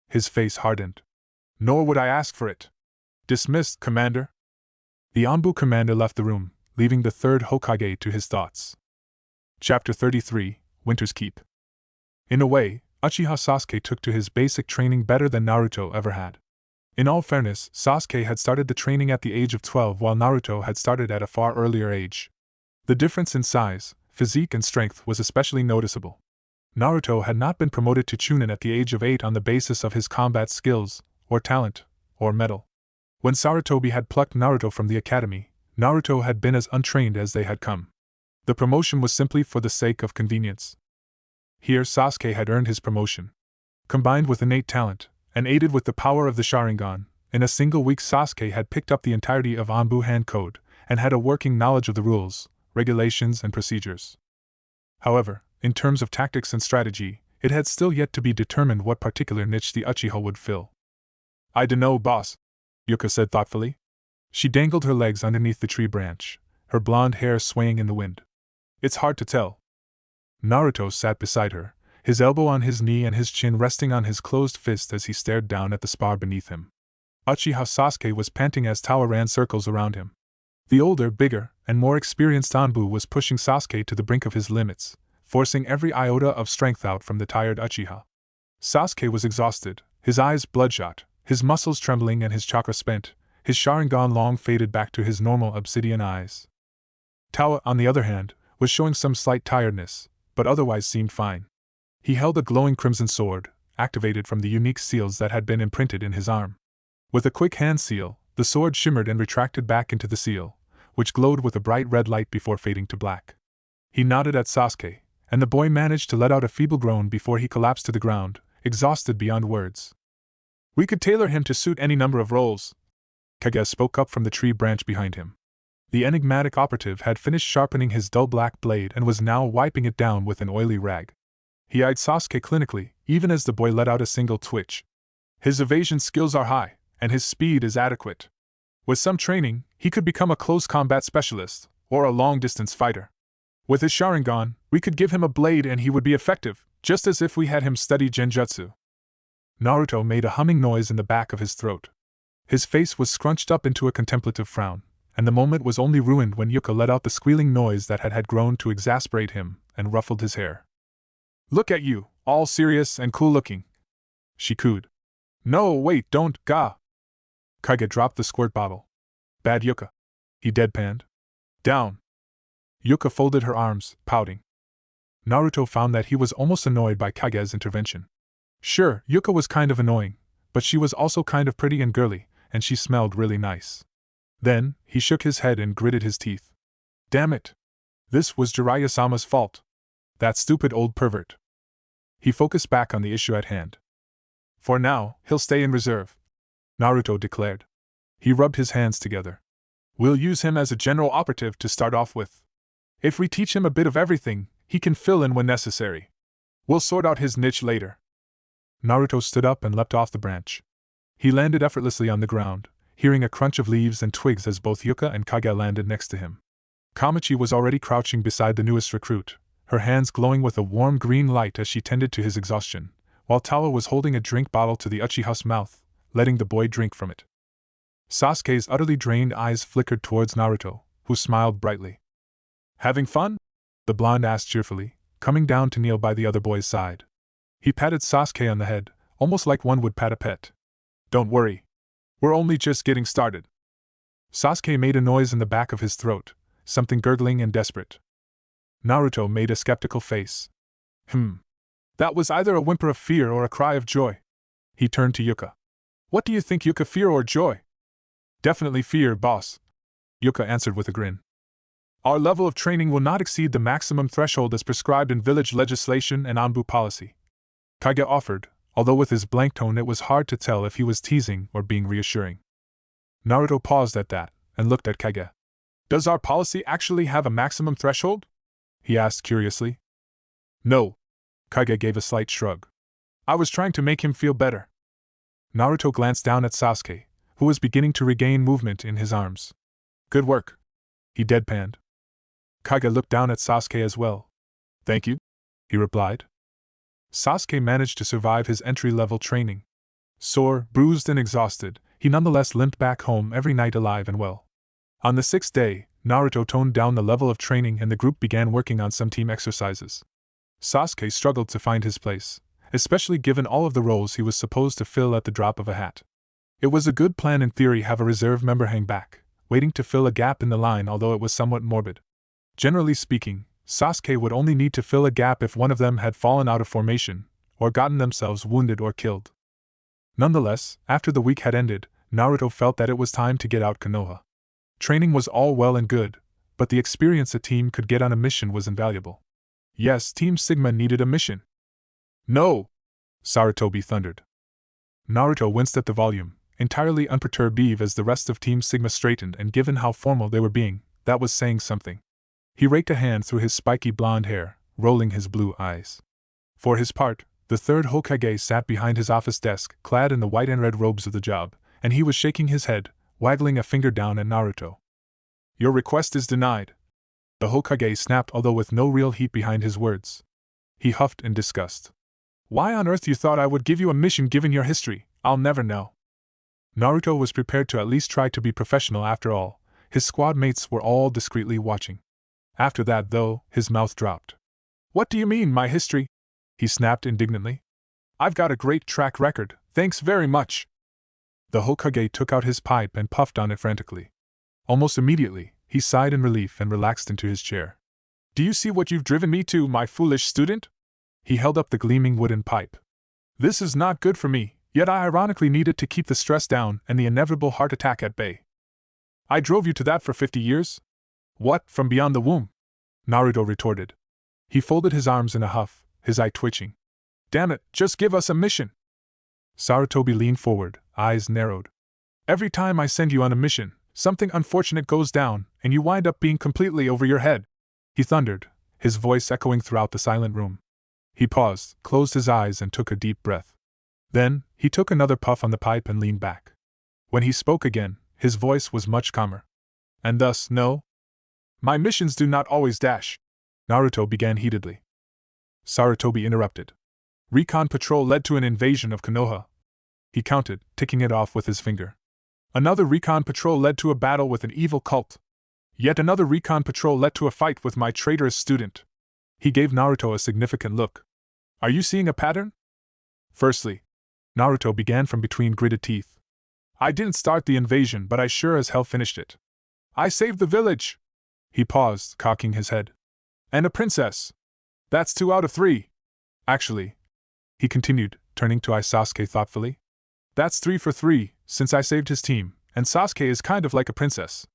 His face hardened. Nor would I ask for it. Dismissed, Commander. The Anbu commander left the room, leaving the third Hokage to his thoughts. Chapter 33, Winter's Keep. In a way, Uchiha Sasuke took to his basic training better than Naruto ever had. In all fairness, Sasuke had started the training at the age of 12 while Naruto had started at a far earlier age. The difference in size, physique and strength was especially noticeable. Naruto had not been promoted to Chunin at the age of 8 on the basis of his combat skills, or talent, or mettle. When Sarutobi had plucked Naruto from the academy, Naruto had been as untrained as they had come. The promotion was simply for the sake of convenience. Here Sasuke had earned his promotion. Combined with innate talent, and aided with the power of the Sharingan, in a single week Sasuke had picked up the entirety of Anbu hand code, and had a working knowledge of the rules, regulations and procedures. However, in terms of tactics and strategy, it had still yet to be determined what particular niche the Uchiha would fill. "I dunno, boss," Yuka said thoughtfully. She dangled her legs underneath the tree branch, her blonde hair swaying in the wind. "It's hard to tell." Naruto sat beside her, his elbow on his knee and his chin resting on his closed fist as he stared down at the spar beneath him. Uchiha Sasuke was panting as Tawa ran circles around him. The older, bigger, and more experienced Anbu was pushing Sasuke to the brink of his limits, forcing every iota of strength out from the tired Uchiha. Sasuke was exhausted, his eyes bloodshot, his muscles trembling and his chakra spent, his Sharingan long faded back to his normal obsidian eyes. Tawa, on the other hand, was showing some slight tiredness, but otherwise seemed fine. He held a glowing crimson sword, activated from the unique seals that had been imprinted in his arm. With a quick hand seal, the sword shimmered and retracted back into the seal, which glowed with a bright red light before fading to black. He nodded at Sasuke, and the boy managed to let out a feeble groan before he collapsed to the ground, exhausted beyond words. "We could tailor him to suit any number of roles," Kage spoke up from the tree branch behind him. The enigmatic operative had finished sharpening his dull black blade and was now wiping it down with an oily rag. He eyed Sasuke clinically, even as the boy let out a single twitch. "His evasion skills are high, and his speed is adequate. With some training, he could become a close combat specialist, or a long-distance fighter. With his Sharingan, we could give him a blade and he would be effective, just as if we had him study Genjutsu." Naruto made a humming noise in the back of his throat. His face was scrunched up into a contemplative frown, and the moment was only ruined when Yuka let out the squealing noise that had grown to exasperate him and ruffled his hair. "Look at you, all serious and cool-looking," she cooed. "No, wait, don't, ga." Kage dropped the squirt bottle. "Bad Yuka," he deadpanned. "Down." Yuka folded her arms, pouting. Naruto found that he was almost annoyed by Kage's intervention. Sure, Yuka was kind of annoying, but she was also kind of pretty and girly, and she smelled really nice. Then, he shook his head and gritted his teeth. Damn it! This was Jiraiya-sama's fault. That stupid old pervert. He focused back on the issue at hand. "For now, he'll stay in reserve," Naruto declared. He rubbed his hands together. "We'll use him as a general operative to start off with. If we teach him a bit of everything, he can fill in when necessary. We'll sort out his niche later." Naruto stood up and leapt off the branch. He landed effortlessly on the ground, hearing a crunch of leaves and twigs as both Yuka and Kage landed next to him. Kamachi was already crouching beside the newest recruit, her hands glowing with a warm green light as she tended to his exhaustion, while Tawa was holding a drink bottle to the Uchiha's mouth, letting the boy drink from it. Sasuke's utterly drained eyes flickered towards Naruto, who smiled brightly. "Having fun?" the blonde asked cheerfully, coming down to kneel by the other boy's side. He patted Sasuke on the head, almost like one would pat a pet. "Don't worry. We're only just getting started." Sasuke made a noise in the back of his throat, something gurgling and desperate. Naruto made a skeptical face. That was either a whimper of fear or a cry of joy. He turned to Yuka. "What do you think, Yuka, fear or joy?" "Definitely fear, boss," Yuka answered with a grin. "Our level of training will not exceed the maximum threshold as prescribed in village legislation and Anbu policy," Kage offered, although with his blank tone it was hard to tell if he was teasing or being reassuring. Naruto paused at that, and looked at Kage. "Does our policy actually have a maximum threshold?" he asked curiously. "No." Kage gave a slight shrug. "I was trying to make him feel better." Naruto glanced down at Sasuke, who was beginning to regain movement in his arms. "Good work," he deadpanned. Kage looked down at Sasuke as well. "Thank you," he replied. Sasuke managed to survive his entry-level training. Sore, bruised and exhausted, he nonetheless limped back home every night alive and well. On the 6th day, Naruto toned down the level of training and the group began working on some team exercises. Sasuke struggled to find his place, especially given all of the roles he was supposed to fill at the drop of a hat. It was a good plan in theory have a reserve member hang back, waiting to fill a gap in the line, although it was somewhat morbid. Generally speaking, Sasuke would only need to fill a gap if one of them had fallen out of formation, or gotten themselves wounded or killed. Nonetheless, after the week had ended, Naruto felt that it was time to get out Konoha. Training was all well and good, but the experience a team could get on a mission was invaluable. Yes, Team Sigma needed a mission. No! Sarutobi thundered. Naruto winced at the volume, entirely unperturbed as the rest of Team Sigma straightened, and given how formal they were being, that was saying something. He raked a hand through his spiky blonde hair, rolling his blue eyes. For his part, the third Hokage sat behind his office desk, clad in the white and red robes of the job, and he was shaking his head, waggling a finger down at Naruto. Your request is denied. The Hokage snapped, although with no real heat behind his words. He huffed in disgust. Why on earth you thought I would give you a mission given your history, I'll never know. Naruto was prepared to at least try to be professional after all. His squad mates were all discreetly watching. After that, though, his mouth dropped. What do you mean, my history? He snapped indignantly. I've got a great track record, thanks very much. The Hokage took out his pipe and puffed on it frantically. Almost immediately, he sighed in relief and relaxed into his chair. Do you see what you've driven me to, my foolish student? He held up the gleaming wooden pipe. This is not good for me, yet I ironically need it to keep the stress down and the inevitable heart attack at bay. I drove you to that for 50 years? What, from beyond the womb? Naruto retorted. He folded his arms in a huff, his eye twitching. Damn it, just give us a mission. Sarutobi leaned forward, eyes narrowed. Every time I send you on a mission, something unfortunate goes down, and you wind up being completely over your head, he thundered, his voice echoing throughout the silent room. He paused, closed his eyes, and took a deep breath. Then, he took another puff on the pipe and leaned back. When he spoke again, his voice was much calmer. And thus, no? My missions do not always dash. Naruto began heatedly. Sarutobi interrupted. Recon patrol led to an invasion of Konoha. He counted, ticking it off with his finger. Another recon patrol led to a battle with an evil cult. Yet another recon patrol led to a fight with my traitorous student. He gave Naruto a significant look. Are you seeing a pattern? Firstly, Naruto began from between gritted teeth. I didn't start the invasion, but I sure as hell finished it. I saved the village. He paused, cocking his head. And a princess. That's 2 out of 3. Actually, he continued, turning to Sasuke thoughtfully. That's 3 for 3, since I saved his team, and Sasuke is kind of like a princess.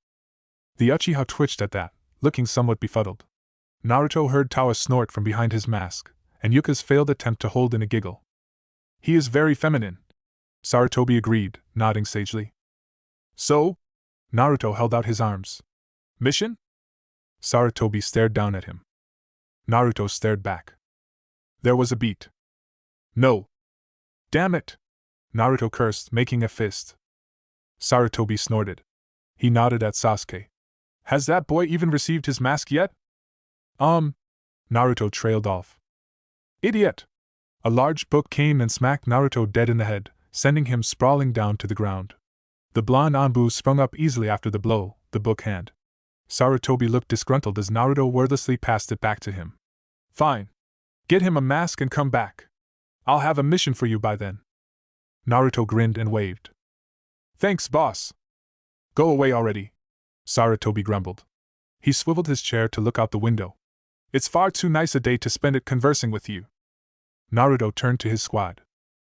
The Uchiha twitched at that, looking somewhat befuddled. Naruto heard Tawa snort from behind his mask, and Yuka's failed attempt to hold in a giggle. He is very feminine. Sarutobi agreed, nodding sagely. So? Naruto held out his arms. Mission? Sarutobi stared down at him. Naruto stared back. There was a beat. No. Damn it! Naruto cursed, making a fist. Sarutobi snorted. He nodded at Sasuke. Has that boy even received his mask yet? Naruto trailed off. Idiot! A large book came and smacked Naruto dead in the head, sending him sprawling down to the ground. The blonde Anbu sprung up easily after the blow, the book hand. Sarutobi looked disgruntled as Naruto wordlessly passed it back to him. Fine. Get him a mask and come back. I'll have a mission for you by then. Naruto grinned and waved. Thanks, boss. Go away already, Sarutobi grumbled. He swiveled his chair to look out the window. It's far too nice a day to spend it conversing with you. Naruto turned to his squad.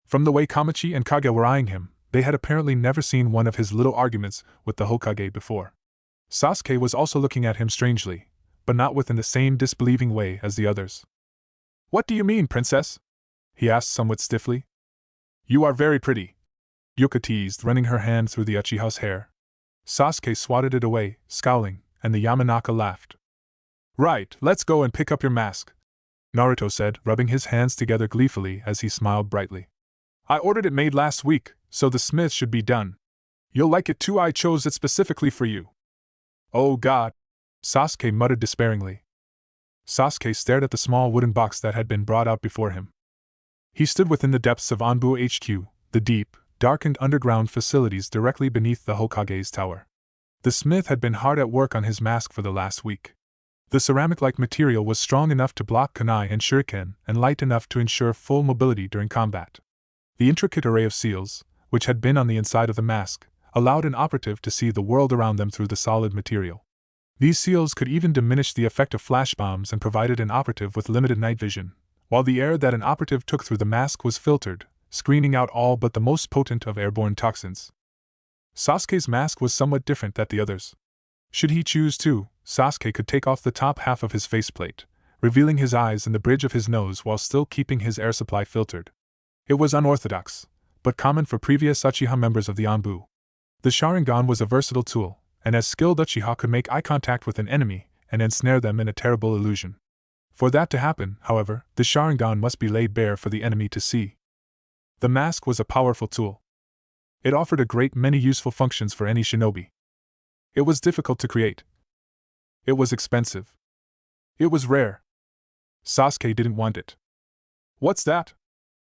From the way Kamachi and Kage were eyeing him, they had apparently never seen one of his little arguments with the Hokage before. Sasuke was also looking at him strangely, but not within the same disbelieving way as the others. What do you mean, princess? He asked somewhat stiffly. You are very pretty, Yuka teased, running her hand through the Uchiha's hair. Sasuke swatted it away, scowling, and the Yamanaka laughed. Right, let's go and pick up your mask, Naruto said, rubbing his hands together gleefully as he smiled brightly. I ordered it made last week, so the smith should be done. You'll like it too, I chose it specifically for you. Oh God, Sasuke muttered despairingly. Sasuke stared at the small wooden box that had been brought out before him. He stood within the depths of Anbu HQ, the deep, darkened underground facilities directly beneath the Hokage's tower. The smith had been hard at work on his mask for the last week. The ceramic-like material was strong enough to block kunai and shuriken, and light enough to ensure full mobility during combat. The intricate array of seals, which had been on the inside of the mask, allowed an operative to see the world around them through the solid material. These seals could even diminish the effect of flash bombs and provided an operative with limited night vision, while the air that an operative took through the mask was filtered, screening out all but the most potent of airborne toxins. Sasuke's mask was somewhat different than the others. Should he choose to, Sasuke could take off the top half of his faceplate, revealing his eyes and the bridge of his nose while still keeping his air supply filtered. It was unorthodox, but common for previous Uchiha members of the Anbu. The Sharingan was a versatile tool, and as skilled Uchiha could make eye contact with an enemy and ensnare them in a terrible illusion. For that to happen, however, the Sharingan must be laid bare for the enemy to see. The mask was a powerful tool. It offered a great many useful functions for any shinobi. It was difficult to create. It was expensive. It was rare. Sasuke didn't want it. "What's that?"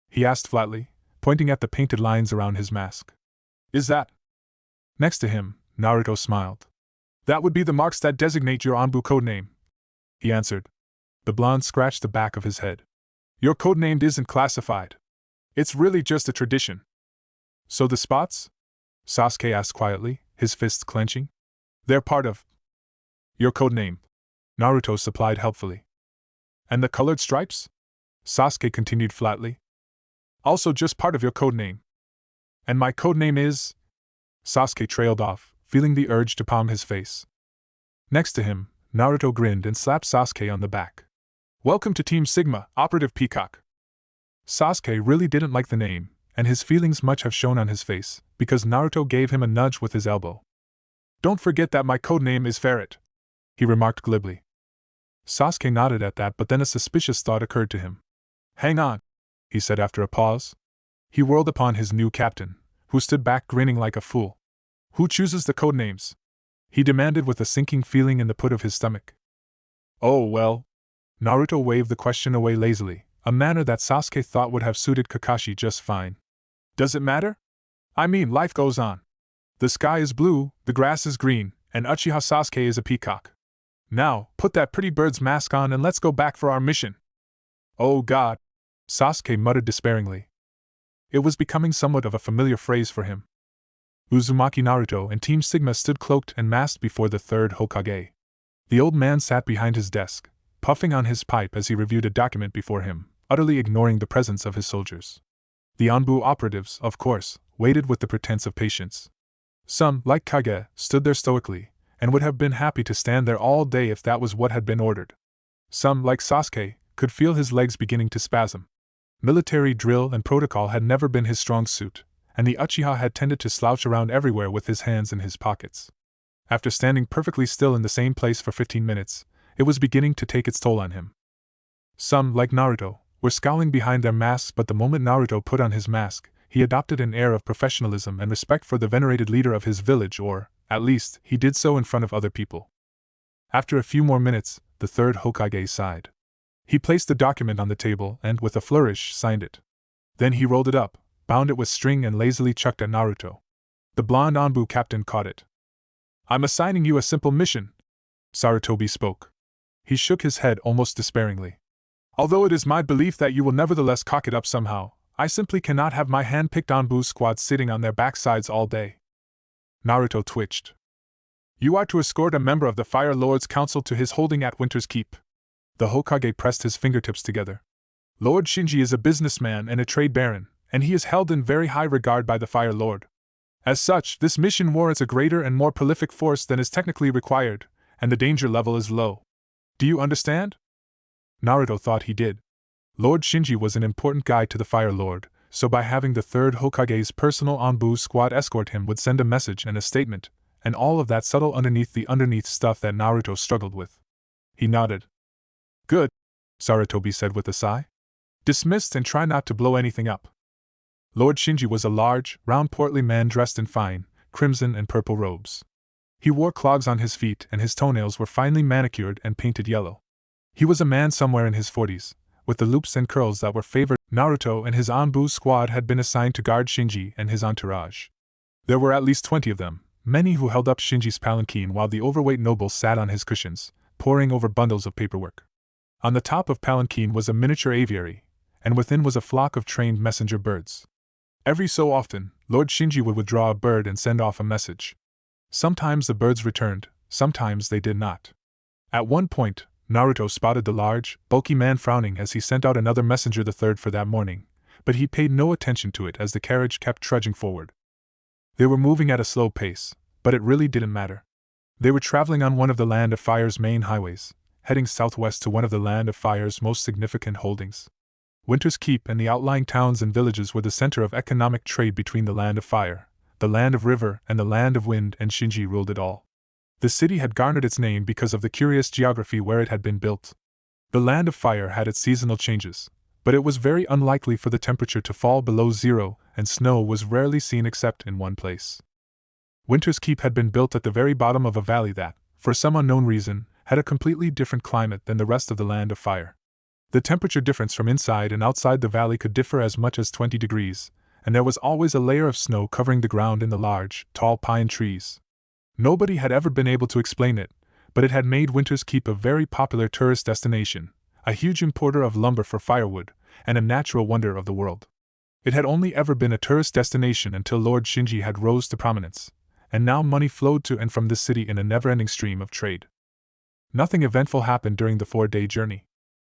he asked flatly, pointing at the painted lines around his mask. "Is that?" Next to him, Naruto smiled. "That would be the marks that designate your Anbu codename," he answered. The blonde scratched the back of his head. "Your codename isn't classified. It's really just a tradition." "So the spots?" Sasuke asked quietly, his fists clenching. "They're part of your codename," Naruto supplied helpfully. "And the colored stripes?" Sasuke continued flatly. "Also just part of your codename." "And my codename is?" Sasuke trailed off, feeling the urge to palm his face. Next to him, Naruto grinned and slapped Sasuke on the back. "Welcome to Team Sigma, Operative Peacock." Sasuke really didn't like the name, and his feelings much have shown on his face, because Naruto gave him a nudge with his elbow. "Don't forget that my codename is Ferret," he remarked glibly. Sasuke nodded at that, but then a suspicious thought occurred to him. "Hang on," he said after a pause. He whirled upon his new captain, who stood back grinning like a fool. "Who chooses the codenames?" he demanded with a sinking feeling in the pit of his stomach. "Oh well." Naruto waved the question away lazily, a manner that Sasuke thought would have suited Kakashi just fine. "Does it matter? I mean, life goes on. The sky is blue, the grass is green, and Uchiha Sasuke is a peacock. Now, put that pretty bird's mask on and let's go back for our mission." "Oh God," Sasuke muttered despairingly. It was becoming somewhat of a familiar phrase for him. Uzumaki Naruto and Team Sigma stood cloaked and masked before the third Hokage. The old man sat behind his desk, puffing on his pipe as he reviewed a document before him, utterly ignoring the presence of his soldiers. The Anbu operatives, of course, waited with the pretense of patience. Some, like Kage, stood there stoically, and would have been happy to stand there all day if that was what had been ordered. Some, like Sasuke, could feel his legs beginning to spasm. Military drill and protocol had never been his strong suit, and the Uchiha had tended to slouch around everywhere with his hands in his pockets. After standing perfectly still in the same place for 15 minutes, it was beginning to take its toll on him. Some, like Naruto, were scowling behind their masks, but the moment Naruto put on his mask, he adopted an air of professionalism and respect for the venerated leader of his village, or, at least, he did so in front of other people. After a few more minutes, the third Hokage sighed. He placed the document on the table and, with a flourish, signed it. Then he rolled it up, bound it with string and lazily chucked at Naruto. The blonde Anbu captain caught it. "I'm assigning you a simple mission," Sarutobi spoke. He shook his head almost despairingly. "Although it is my belief that you will nevertheless cock it up somehow, I simply cannot have my hand-picked Anbu squad sitting on their backsides all day." Naruto twitched. "You are to escort a member of the Fire Lord's Council to his holding at Winter's Keep." The Hokage pressed his fingertips together. "Lord Shinji is a businessman and a trade baron, and he is held in very high regard by the Fire Lord. As such, this mission warrants a greater and more prolific force than is technically required, and the danger level is low. Do you understand?" Naruto thought he did. Lord Shinji was an important guide to the Fire Lord, so by having the third Hokage's personal Anbu squad escort him would send a message and a statement, and all of that subtle underneath stuff that Naruto struggled with. He nodded. "Good," Sarutobi said with a sigh. "Dismissed, and try not to blow anything up." Lord Shinji was a large, round portly man dressed in fine, crimson and purple robes. He wore clogs on his feet and his toenails were finely manicured and painted yellow. He was a man somewhere in his 40s, with the loops and curls that were favored. Naruto and his Anbu squad had been assigned to guard Shinji and his entourage. There were at least 20 of them, many who held up Shinji's palanquin while the overweight noble sat on his cushions, poring over bundles of paperwork. On the top of palanquin was a miniature aviary, and within was a flock of trained messenger birds. Every so often, Lord Shinji would withdraw a bird and send off a message. Sometimes the birds returned, sometimes they did not. At one point, Naruto spotted the large, bulky man frowning as he sent out another messenger, the third for that morning, but he paid no attention to it as the carriage kept trudging forward. They were moving at a slow pace, but it really didn't matter. They were traveling on one of the Land of Fire's main highways, heading southwest to one of the Land of Fire's most significant holdings. Winter's Keep and the outlying towns and villages were the center of economic trade between the Land of Fire, the Land of River, and the Land of Wind, and Shinji ruled it all. The city had garnered its name because of the curious geography where it had been built. The Land of Fire had its seasonal changes, but it was very unlikely for the temperature to fall below zero, and snow was rarely seen except in one place. Winter's Keep had been built at the very bottom of a valley that, for some unknown reason, had a completely different climate than the rest of the Land of Fire. The temperature difference from inside and outside the valley could differ as much as 20 degrees, and there was always a layer of snow covering the ground in the large, tall pine trees. Nobody had ever been able to explain it, but it had made Winter's Keep a very popular tourist destination, a huge importer of lumber for firewood, and a natural wonder of the world. It had only ever been a tourist destination until Lord Shinji had rose to prominence, and now money flowed to and from this city in a never-ending stream of trade. Nothing eventful happened during the 4-day journey.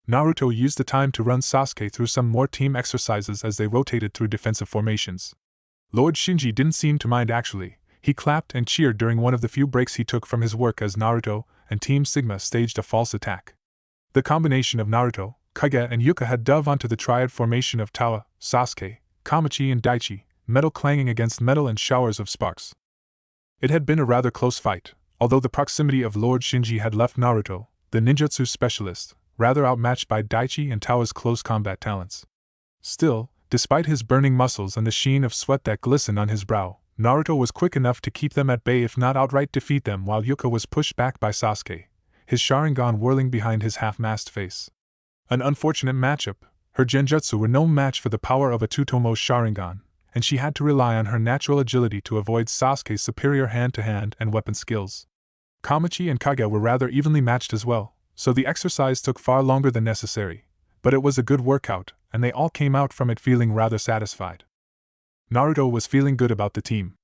Naruto used the time to run Sasuke through some more team exercises as they rotated through defensive formations. Lord Shinji didn't seem to mind actually. He clapped and cheered during one of the few breaks he took from his work as Naruto and Team Sigma staged a false attack. The combination of Naruto, Kage, and Yuka had dove onto the triad formation of Tawa, Sasuke, Kamachi, and Daichi, metal clanging against metal and showers of sparks. It had been a rather close fight, although the proximity of Lord Shinji had left Naruto, the ninjutsu specialist, rather outmatched by Daichi and Tawa's close combat talents. Still, despite his burning muscles and the sheen of sweat that glistened on his brow, Naruto was quick enough to keep them at bay if not outright defeat them, while Yuka was pushed back by Sasuke, his Sharingan whirling behind his half-masked face. An unfortunate matchup. Her genjutsu were no match for the power of a Tsutomu Sharingan, and she had to rely on her natural agility to avoid Sasuke's superior hand-to-hand and weapon skills. Kamachi and Kage were rather evenly matched as well, so the exercise took far longer than necessary, but it was a good workout, and they all came out from it feeling rather satisfied. Naruto was feeling good about the team.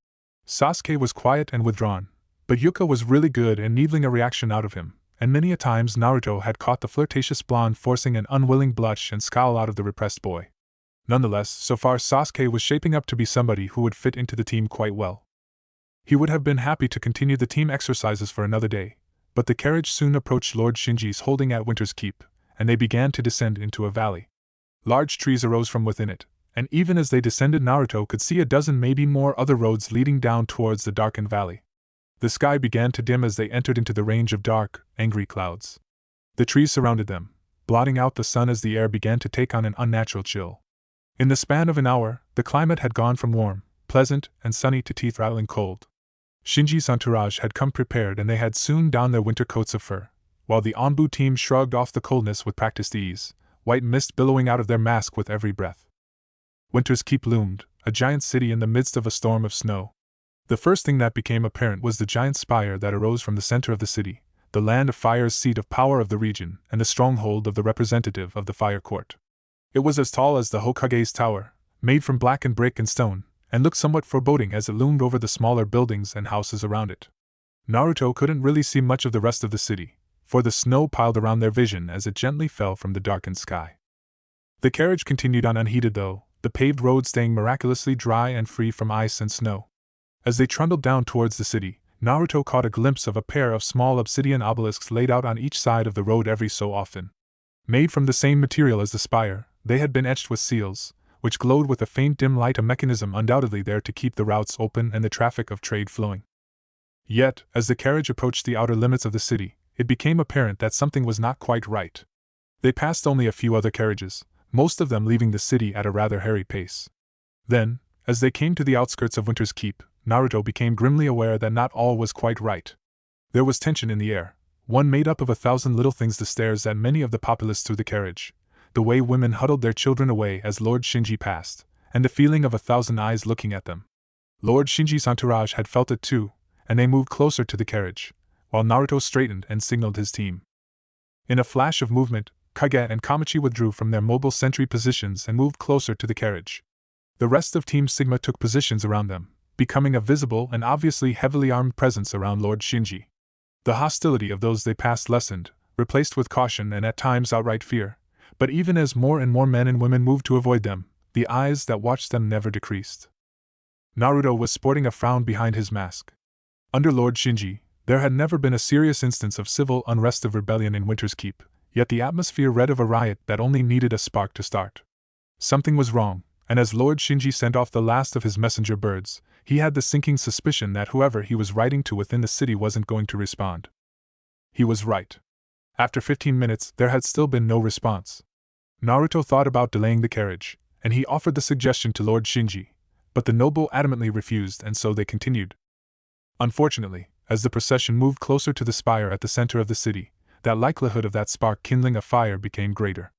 Sasuke was quiet and withdrawn, but Yuka was really good and needling a reaction out of him, and many a times Naruto had caught the flirtatious blonde forcing an unwilling blush and scowl out of the repressed boy. Nonetheless, so far Sasuke was shaping up to be somebody who would fit into the team quite well. He would have been happy to continue the team exercises for another day, but the carriage soon approached Lord Shinji's holding at Winter's Keep, and they began to descend into a valley. Large trees arose from within it, and even as they descended Naruto could see a dozen maybe more other roads leading down towards the darkened valley. The sky began to dim as they entered into the range of dark, angry clouds. The trees surrounded them, blotting out the sun as the air began to take on an unnatural chill. In the span of an hour, the climate had gone from warm, pleasant, and sunny to teeth-rattling cold. Shinji's entourage had come prepared and they had soon donned their winter coats of fur, while the Anbu team shrugged off the coldness with practiced ease, white mist billowing out of their mask with every breath. Winter's Keep loomed, a giant city in the midst of a storm of snow. The first thing that became apparent was the giant spire that arose from the center of the city, the Land of Fire's seat of power of the region and the stronghold of the representative of the Fire Court. It was as tall as the Hokage's tower, made from blackened brick and stone, and looked somewhat foreboding as it loomed over the smaller buildings and houses around it. Naruto couldn't really see much of the rest of the city, for the snow piled around their vision as it gently fell from the darkened sky. The carriage continued on unheated though, the paved road staying miraculously dry and free from ice and snow. As they trundled down towards the city, Naruto caught a glimpse of a pair of small obsidian obelisks laid out on each side of the road every so often. Made from the same material as the spire, they had been etched with seals, which glowed with a faint dim light, a mechanism undoubtedly there to keep the routes open and the traffic of trade flowing. Yet, as the carriage approached the outer limits of the city, it became apparent that something was not quite right. They passed only a few other carriages, most of them leaving the city at a rather hairy pace. Then, as they came to the outskirts of Winter's Keep, Naruto became grimly aware that not all was quite right. There was tension in the air, one made up of 1,000 little things: the stares at many of the populace through the carriage, the way women huddled their children away as Lord Shinji passed, and the feeling of 1,000 eyes looking at them. Lord Shinji's entourage had felt it too, and they moved closer to the carriage, while Naruto straightened and signaled his team. In a flash of movement, Kage and Kamachi withdrew from their mobile sentry positions and moved closer to the carriage. The rest of Team Sigma took positions around them, becoming a visible and obviously heavily armed presence around Lord Shinji. The hostility of those they passed lessened, replaced with caution and at times outright fear, but even as more and more men and women moved to avoid them, the eyes that watched them never decreased. Naruto was sporting a frown behind his mask. Under Lord Shinji, there had never been a serious instance of civil unrest of rebellion in Winter's Keep, yet the atmosphere read of a riot that only needed a spark to start. Something was wrong, and as Lord Shinji sent off the last of his messenger birds, he had the sinking suspicion that whoever he was writing to within the city wasn't going to respond. He was right. After 15 minutes, there had still been no response. Naruto thought about delaying the carriage, and he offered the suggestion to Lord Shinji, but the noble adamantly refused, and so they continued. Unfortunately, as the procession moved closer to the spire at the center of the city, that likelihood of that spark kindling a fire became greater.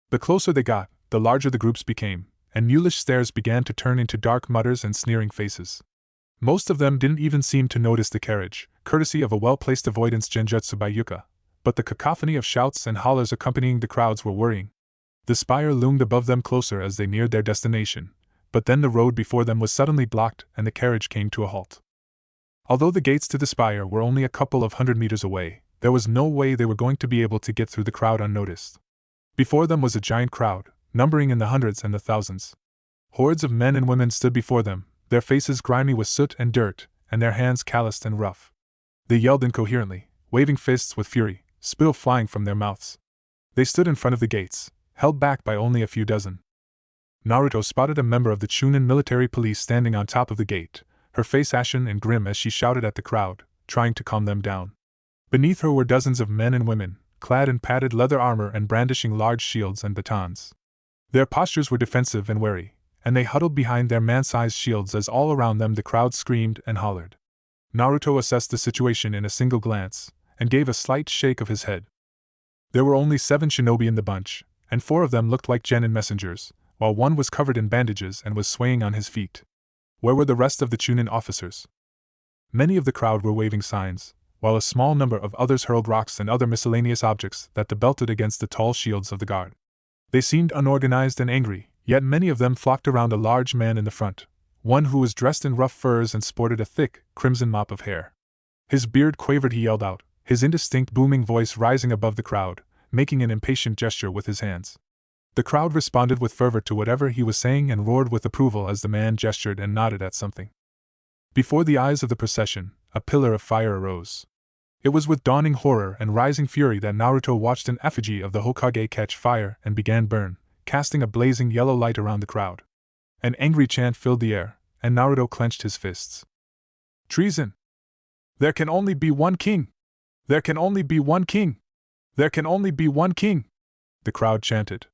The closer they got, the larger the groups became, and mulish stares began to turn into dark mutters and sneering faces. Most of them didn't even seem to notice the carriage, courtesy of a well-placed avoidance genjutsu by Yuka, but the cacophony of shouts and hollers accompanying the crowds were worrying. The spire loomed above them closer as they neared their destination, but then the road before them was suddenly blocked and the carriage came to a halt. Although the gates to the spire were only a couple of 100 meters away, there was no way they were going to be able to get through the crowd unnoticed. Before them was a giant crowd, numbering in the hundreds and the thousands. Hordes of men and women stood before them, their faces grimy with soot and dirt, and their hands calloused and rough. They yelled incoherently, waving fists with fury, spittle flying from their mouths. They stood in front of the gates, held back by only a few dozen. Naruto spotted a member of the Chunin military police standing on top of the gate, her face ashen and grim as she shouted at the crowd, trying to calm them down. Beneath her were dozens of men and women, clad in padded leather armor and brandishing large shields and batons. Their postures were defensive and wary, and they huddled behind their man-sized shields as all around them the crowd screamed and hollered. Naruto assessed the situation in a single glance, and gave a slight shake of his head. There were only 7 shinobi in the bunch, and 4 of them looked like genin messengers, while one was covered in bandages and was swaying on his feet. Where were the rest of the Chunin officers? Many of the crowd were waving signs, while a small number of others hurled rocks and other miscellaneous objects that belted against the tall shields of the guard. They seemed unorganized and angry, yet many of them flocked around a large man in the front, one who was dressed in rough furs and sported a thick, crimson mop of hair. His beard quavered, he yelled out, his indistinct booming voice rising above the crowd, making an impatient gesture with his hands. The crowd responded with fervor to whatever he was saying and roared with approval as the man gestured and nodded at something. Before the eyes of the procession, a pillar of fire arose. It was with dawning horror and rising fury that Naruto watched an effigy of the Hokage catch fire and began burn, casting a blazing yellow light around the crowd. An angry chant filled the air, and Naruto clenched his fists. Treason! There can only be one king! There can only be one king! There can only be one king! The crowd chanted.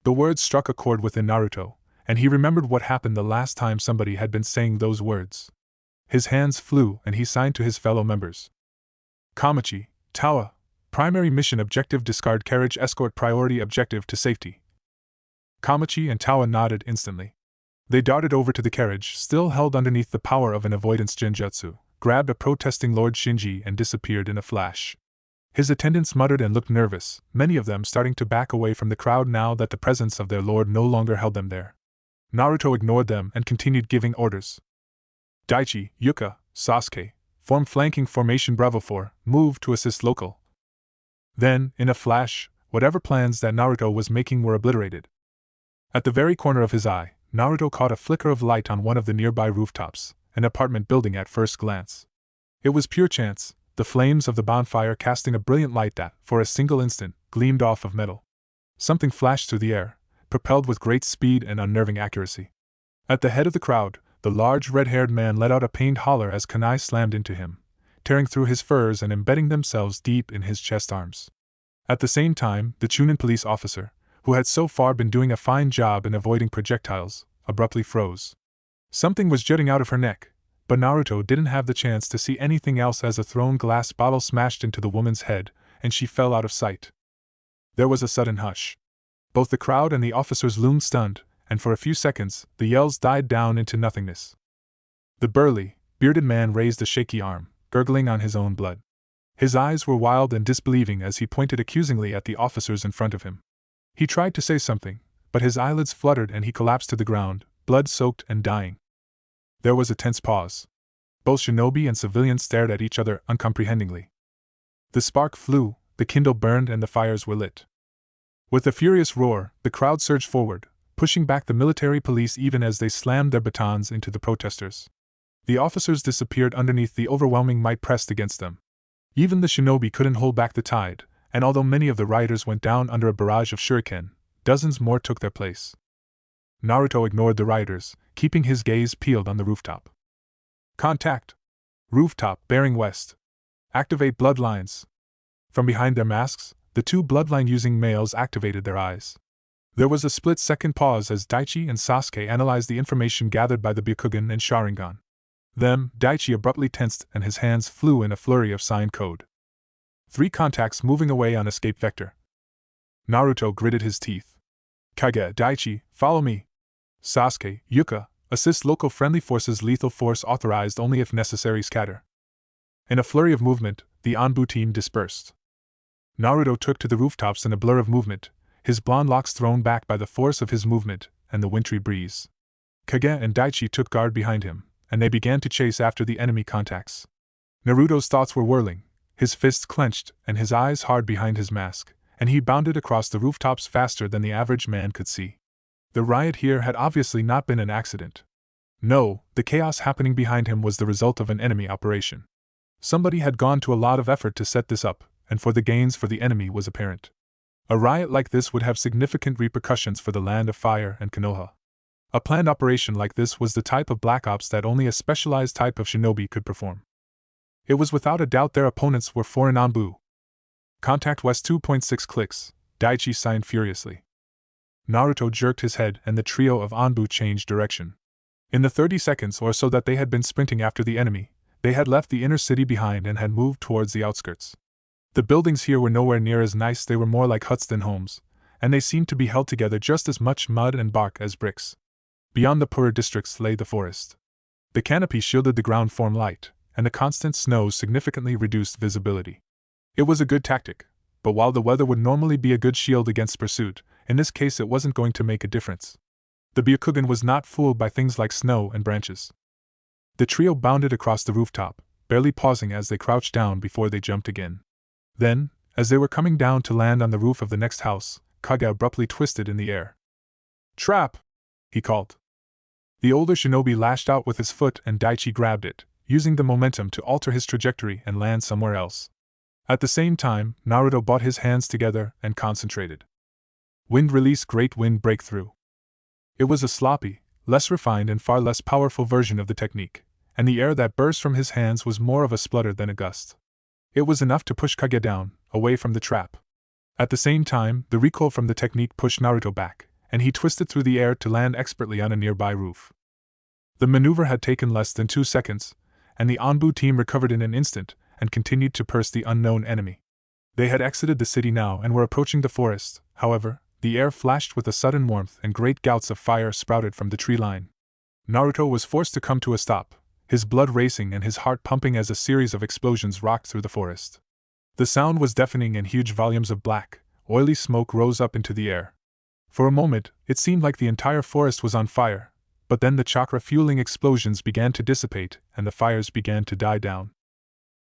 The words struck a chord within Naruto, and he remembered what happened the last time somebody had been saying those words. His hands flew and he signed to his fellow members. Kamachi, Tawa, primary mission objective discard carriage escort priority objective to safety. Kamachi and Tawa nodded instantly. They darted over to the carriage, still held underneath the power of an avoidance genjutsu, grabbed a protesting Lord Shinji and disappeared in a flash. His attendants muttered and looked nervous, many of them starting to back away from the crowd now that the presence of their lord no longer held them there. Naruto ignored them and continued giving orders. Daichi, Yuka, Sasuke, form flanking formation Bravo 4, move to assist local. Then, in a flash, whatever plans that Naruto was making were obliterated. At the very corner of his eye, Naruto caught a flicker of light on one of the nearby rooftops, an apartment building at first glance. It was pure chance, the flames of the bonfire casting a brilliant light that, for a single instant, gleamed off of metal. Something flashed through the air, propelled with great speed and unnerving accuracy. At the head of the crowd, the large red-haired man let out a pained holler as kunai slammed into him, tearing through his furs and embedding themselves deep in his chest arms. At the same time, the Chunin police officer, who had so far been doing a fine job in avoiding projectiles, abruptly froze. Something was jutting out of her neck, but Naruto didn't have the chance to see anything else as a thrown glass bottle smashed into the woman's head, and she fell out of sight. There was a sudden hush. Both the crowd and the officers loomed stunned, and for a few seconds, the yells died down into nothingness. The burly, bearded man raised a shaky arm, gurgling on his own blood. His eyes were wild and disbelieving as he pointed accusingly at the officers in front of him. He tried to say something, but his eyelids fluttered and he collapsed to the ground, blood-soaked and dying. There was a tense pause. Both shinobi and civilians stared at each other uncomprehendingly. The spark flew, the kindle burned and the fires were lit. With a furious roar, the crowd surged forward, pushing back the military police even as they slammed their batons into the protesters. The officers disappeared underneath the overwhelming might pressed against them. Even the shinobi couldn't hold back the tide, and although many of the rioters went down under a barrage of shuriken, dozens more took their place. Naruto ignored the rioters, keeping his gaze peeled on the rooftop. Contact! Rooftop, bearing west. Activate bloodlines. From behind their masks, the two bloodline-using males activated their eyes. There was a split-second pause as Daichi and Sasuke analyzed the information gathered by the Byakugan and Sharingan. Then, Daichi abruptly tensed and his hands flew in a flurry of sign code. 3 contacts moving away on escape vector. Naruto gritted his teeth. Kage, Daichi, follow me. Sasuke, Yuka, assist local friendly forces. Lethal force authorized only if necessary. Scatter. In a flurry of movement, the Anbu team dispersed. Naruto took to the rooftops in a blur of movement, his blonde locks thrown back by the force of his movement and the wintry breeze. Kage and Daichi took guard behind him, and they began to chase after the enemy contacts. Naruto's thoughts were whirling, his fists clenched and his eyes hard behind his mask, and he bounded across the rooftops faster than the average man could see. The riot here had obviously not been an accident. No, the chaos happening behind him was the result of an enemy operation. Somebody had gone to a lot of effort to set this up, and for the gains for the enemy was apparent. A riot like this would have significant repercussions for the Land of Fire and Konoha. A planned operation like this was the type of black ops that only a specialized type of shinobi could perform. It was without a doubt their opponents were foreign Anbu. Contact west 2.6 clicks, Daichi signed furiously. Naruto jerked his head and the trio of Anbu changed direction. In the 30 seconds or so that they had been sprinting after the enemy, they had left the inner city behind and had moved towards the outskirts. The buildings here were nowhere near as nice, they were more like huts than homes, and they seemed to be held together just as much mud and bark as bricks. Beyond the poorer districts lay the forest. The canopy shielded the ground from light, and the constant snow significantly reduced visibility. It was a good tactic, but while the weather would normally be a good shield against pursuit, in this case it wasn't going to make a difference. The Byakugan was not fooled by things like snow and branches. The trio bounded across the rooftop, barely pausing as they crouched down before they jumped again. Then, as they were coming down to land on the roof of the next house, Kage abruptly twisted in the air. "Trap!" he called. The older shinobi lashed out with his foot and Daichi grabbed it, using the momentum to alter his trajectory and land somewhere else. At the same time, Naruto brought his hands together and concentrated. Wind release, great wind breakthrough. It was a sloppy, less refined and far less powerful version of the technique, and the air that burst from his hands was more of a splutter than a gust. It was enough to push Kage down, away from the trap. At the same time, the recoil from the technique pushed Naruto back, and he twisted through the air to land expertly on a nearby roof. The maneuver had taken less than 2 seconds, and the Anbu team recovered in an instant and continued to pursue the unknown enemy. They had exited the city now and were approaching the forest. However, the air flashed with a sudden warmth and great gouts of fire sprouted from the tree line. Naruto was forced to come to a stop, his blood racing and his heart pumping as a series of explosions rocked through the forest. The sound was deafening and huge volumes of black, oily smoke rose up into the air. For a moment, it seemed like the entire forest was on fire, but then the chakra-fueling explosions began to dissipate and the fires began to die down.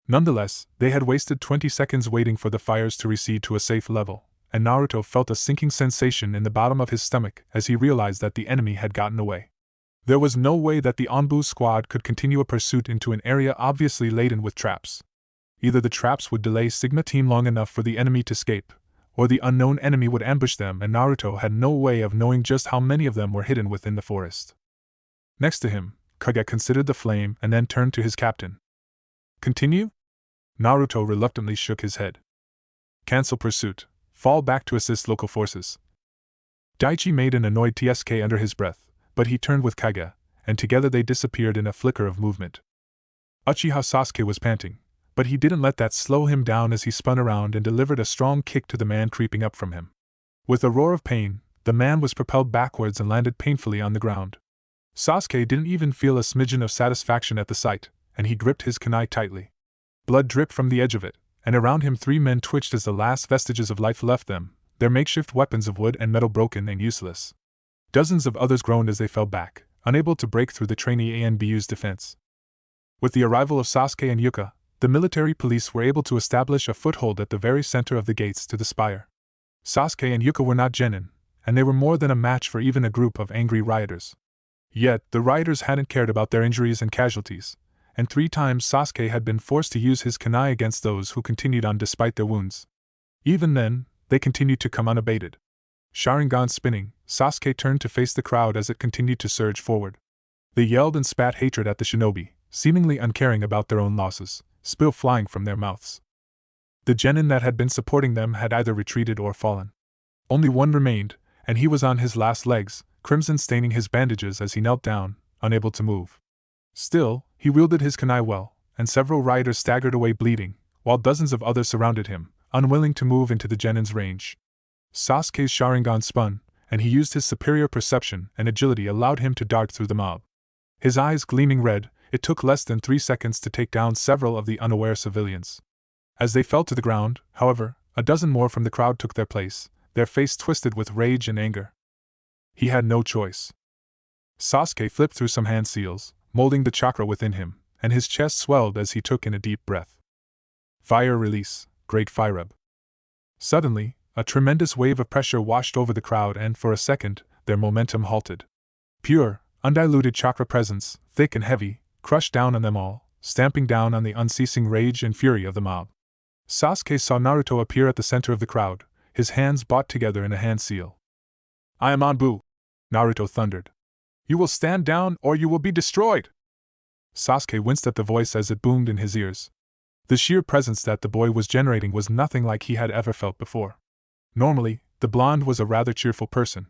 Nonetheless, they had wasted 20 seconds waiting for the fires to recede to a safe level, and Naruto felt a sinking sensation in the bottom of his stomach as he realized that the enemy had gotten away. There was no way that the Anbu squad could continue a pursuit into an area obviously laden with traps. Either the traps would delay Sigma Team long enough for the enemy to escape, or the unknown enemy would ambush them, and Naruto had no way of knowing just how many of them were hidden within the forest. Next to him, Kage considered the flame and then turned to his captain. "Continue?" Naruto reluctantly shook his head. "Cancel pursuit. Fall back to assist local forces." Daichi made an annoyed tsk under his breath, but he turned with Kage, and together they disappeared in a flicker of movement. Uchiha Sasuke was panting, but he didn't let that slow him down as he spun around and delivered a strong kick to the man creeping up from him. With a roar of pain, the man was propelled backwards and landed painfully on the ground. Sasuke didn't even feel a smidgen of satisfaction at the sight, and he gripped his kunai tightly. Blood dripped from the edge of it, and around him 3 men twitched as the last vestiges of life left them, their makeshift weapons of wood and metal broken and useless. Dozens of others groaned as they fell back, unable to break through the trainee Anbu's defense. With the arrival of Sasuke and Yuka, the military police were able to establish a foothold at the very center of the gates to the spire. Sasuke and Yuka were not genin, and they were more than a match for even a group of angry rioters. Yet, the rioters hadn't cared about their injuries and casualties, and 3 times Sasuke had been forced to use his kunai against those who continued on despite their wounds. Even then, they continued to come unabated. Sharingan spinning, Sasuke turned to face the crowd as it continued to surge forward. They yelled and spat hatred at the shinobi, seemingly uncaring about their own losses, spill flying from their mouths. The genin that had been supporting them had either retreated or fallen. Only one remained, and he was on his last legs, crimson staining his bandages as he knelt down, unable to move. Still, he wielded his kunai well, and several rioters staggered away bleeding, while dozens of others surrounded him, unwilling to move into the genin's range. Sasuke's Sharingan spun, and he used his superior perception and agility allowed him to dart through the mob. His eyes gleaming red, it took less than 3 seconds to take down several of the unaware civilians. As they fell to the ground, however, a dozen more from the crowd took their place, their face twisted with rage and anger. He had no choice. Sasuke flipped through some hand seals, molding the chakra within him, and his chest swelled as he took in a deep breath. Fire release, Great Fireb. Suddenly, a tremendous wave of pressure washed over the crowd and, for a second, their momentum halted. Pure, undiluted chakra presence, thick and heavy, crushed down on them all, stamping down on the unceasing rage and fury of the mob. Sasuke saw Naruto appear at the center of the crowd, his hands brought together in a hand seal. "I am Anbu," Naruto thundered. "You will stand down or you will be destroyed!" Sasuke winced at the voice as it boomed in his ears. The sheer presence that the boy was generating was nothing like he had ever felt before. Normally, the blonde was a rather cheerful person.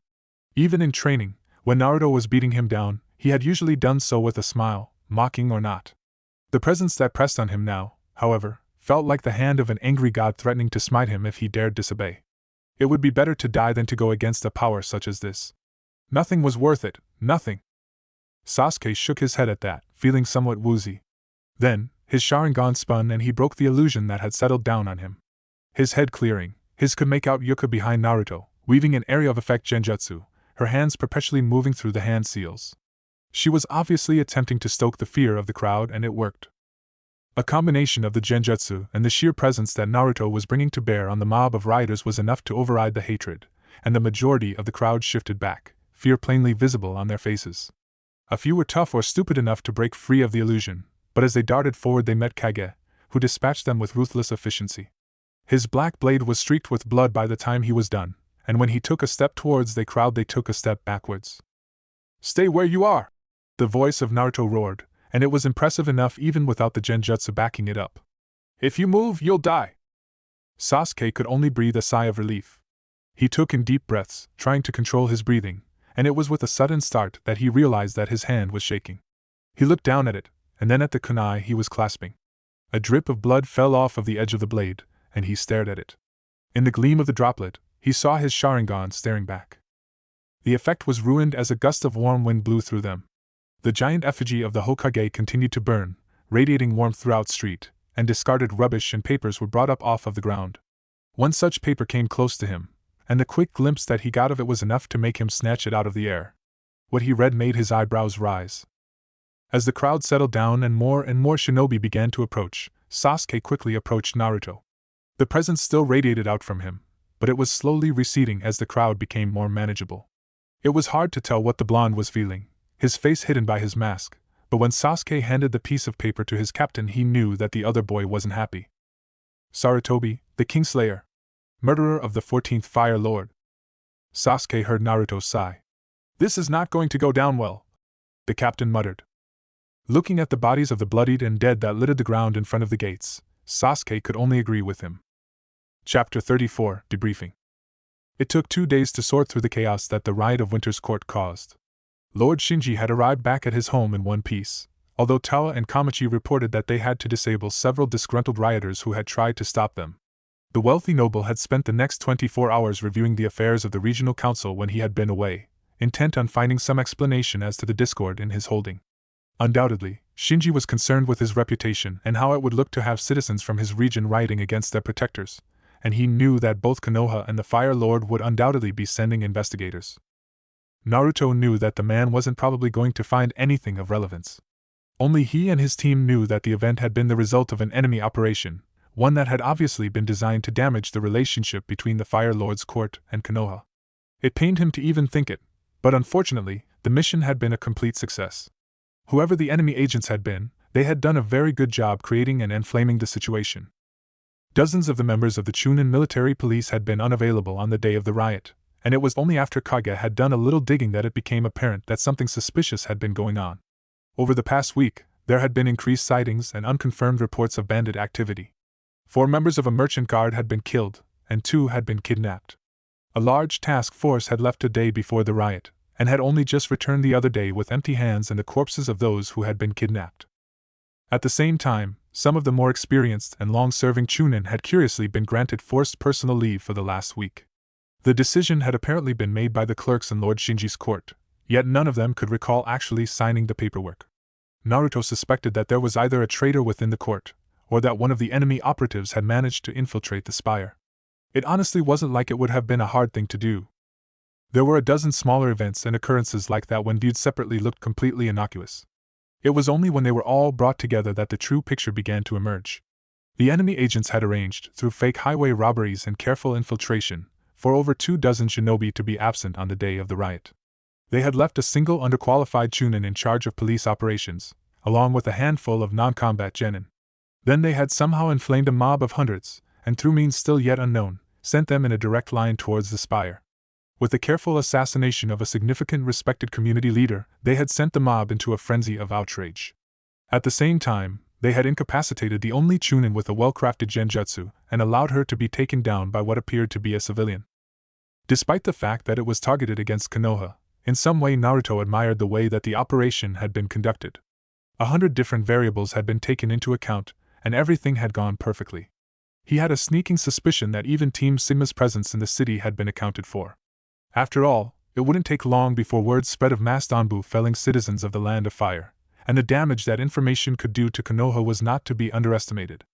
Even in training, when Naruto was beating him down, he had usually done so with a smile, mocking or not. The presence that pressed on him now, however, felt like the hand of an angry god threatening to smite him if he dared disobey. It would be better to die than to go against a power such as this. Nothing was worth it, nothing. Sasuke shook his head at that, feeling somewhat woozy. Then, his Sharingan spun and he broke the illusion that had settled down on him. His head clearing, his could make out Yuka behind Naruto, weaving an area of effect genjutsu, her hands perpetually moving through the hand seals. She was obviously attempting to stoke the fear of the crowd and it worked. A combination of the genjutsu and the sheer presence that Naruto was bringing to bear on the mob of rioters was enough to override the hatred, and the majority of the crowd shifted back, fear plainly visible on their faces. A few were tough or stupid enough to break free of the illusion, but as they darted forward they met Kage, who dispatched them with ruthless efficiency. His black blade was streaked with blood by the time he was done, and when he took a step towards the crowd they took a step backwards. "Stay where you are!" the voice of Naruto roared, and it was impressive enough even without the genjutsu backing it up. "If you move, you'll die!" Sasuke could only breathe a sigh of relief. He took in deep breaths, trying to control his breathing, and it was with a sudden start that he realized that his hand was shaking. He looked down at it, and then at the kunai he was clasping. A drip of blood fell off of the edge of the blade, and he stared at it. In the gleam of the droplet, he saw his Sharingan staring back. The effect was ruined as a gust of warm wind blew through them. The giant effigy of the Hokage continued to burn, radiating warmth throughout street, and discarded rubbish and papers were brought up off of the ground. One such paper came close to him, and the quick glimpse that he got of it was enough to make him snatch it out of the air. What he read made his eyebrows rise. As the crowd settled down and more shinobi began to approach, Sasuke quickly approached Naruto. The presence still radiated out from him, but it was slowly receding as the crowd became more manageable. It was hard to tell what the blonde was feeling, his face hidden by his mask, but when Sasuke handed the piece of paper to his captain he knew that the other boy wasn't happy. "Sarutobi, the Kingslayer. Murderer of the 14th Fire Lord." Sasuke heard Naruto sigh. "This is not going to go down well," the captain muttered. Looking at the bodies of the bloodied and dead that littered the ground in front of the gates, Sasuke could only agree with him. Chapter 34, Debriefing. It took 2 days to sort through the chaos that the riot of Winter's Court caused. Lord Shinji had arrived back at his home in one piece, although Tawa and Kamachi reported that they had to disable several disgruntled rioters who had tried to stop them. The wealthy noble had spent the next 24 hours reviewing the affairs of the regional council when he had been away, intent on finding some explanation as to the discord in his holding. Undoubtedly, Shinji was concerned with his reputation and how it would look to have citizens from his region rioting against their protectors, and he knew that both Konoha and the Fire Lord would undoubtedly be sending investigators. Naruto knew that the man wasn't probably going to find anything of relevance. Only he and his team knew that the event had been the result of an enemy operation, one that had obviously been designed to damage the relationship between the Fire Lord's court and Konoha. It pained him to even think it, but unfortunately, the mission had been a complete success. Whoever the enemy agents had been, they had done a very good job creating and inflaming the situation. Dozens of the members of the Chunin military police had been unavailable on the day of the riot, and it was only after Kage had done a little digging that it became apparent that something suspicious had been going on. Over the past week, there had been increased sightings and unconfirmed reports of bandit activity. 4 members of a merchant guard had been killed, and 2 had been kidnapped. A large task force had left a day before the riot, and had only just returned the other day with empty hands and the corpses of those who had been kidnapped. At the same time, some of the more experienced and long-serving Chunin had curiously been granted forced personal leave for the last week. The decision had apparently been made by the clerks in Lord Shinji's court, yet none of them could recall actually signing the paperwork. Naruto suspected that there was either a traitor within the court, or that one of the enemy operatives had managed to infiltrate the spire. It honestly wasn't like it would have been a hard thing to do. There were a dozen smaller events and occurrences like that when viewed separately looked completely innocuous. It was only when they were all brought together that the true picture began to emerge. The enemy agents had arranged, through fake highway robberies and careful infiltration, for over 24 shinobi to be absent on the day of the riot. They had left a single underqualified Chunin in charge of police operations, along with a handful of non-combat genin. Then they had somehow inflamed a mob of hundreds, and through means still yet unknown, sent them in a direct line towards the spire. With the careful assassination of a significant respected community leader, they had sent the mob into a frenzy of outrage. At the same time, they had incapacitated the only Chunin with a well-crafted genjutsu, and allowed her to be taken down by what appeared to be a civilian. Despite the fact that it was targeted against Konoha, in some way Naruto admired the way that the operation had been conducted. 100 different variables had been taken into account, and everything had gone perfectly. He had a sneaking suspicion that even Team Sigma's presence in the city had been accounted for. After all, it wouldn't take long before word spread of massed Anbu felling citizens of the Land of Fire, and the damage that information could do to Konoha was not to be underestimated.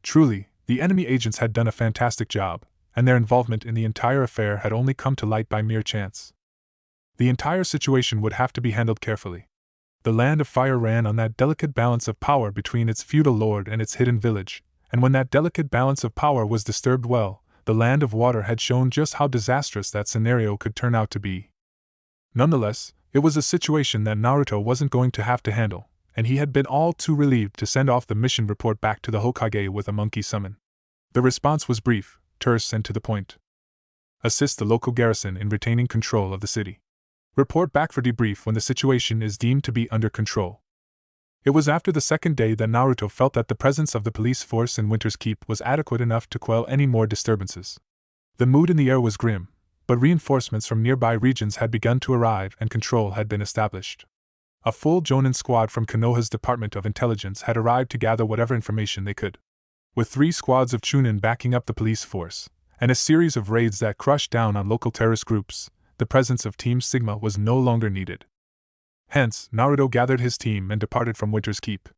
Truly, the enemy agents had done a fantastic job, and their involvement in the entire affair had only come to light by mere chance. The entire situation would have to be handled carefully. The Land of Fire ran on that delicate balance of power between its feudal lord and its hidden village, and when that delicate balance of power was disturbed, well, the Land of Water had shown just how disastrous that scenario could turn out to be. Nonetheless, it was a situation that Naruto wasn't going to have to handle, and he had been all too relieved to send off the mission report back to the Hokage with a monkey summon. The response was brief, terse, and to the point. Assist the local garrison in retaining control of the city. Report back for debrief when the situation is deemed to be under control. It was after the second day that Naruto felt that the presence of the police force in Winter's Keep was adequate enough to quell any more disturbances. The mood in the air was grim, but reinforcements from nearby regions had begun to arrive and control had been established. A full Jonin squad from Konoha's Department of Intelligence had arrived to gather whatever information they could. With 3 squads of Chunin backing up the police force, and a series of raids that crushed down on local terrorist groups, the presence of Team Sigma was no longer needed. Hence, Naruto gathered his team and departed from Winter's Keep.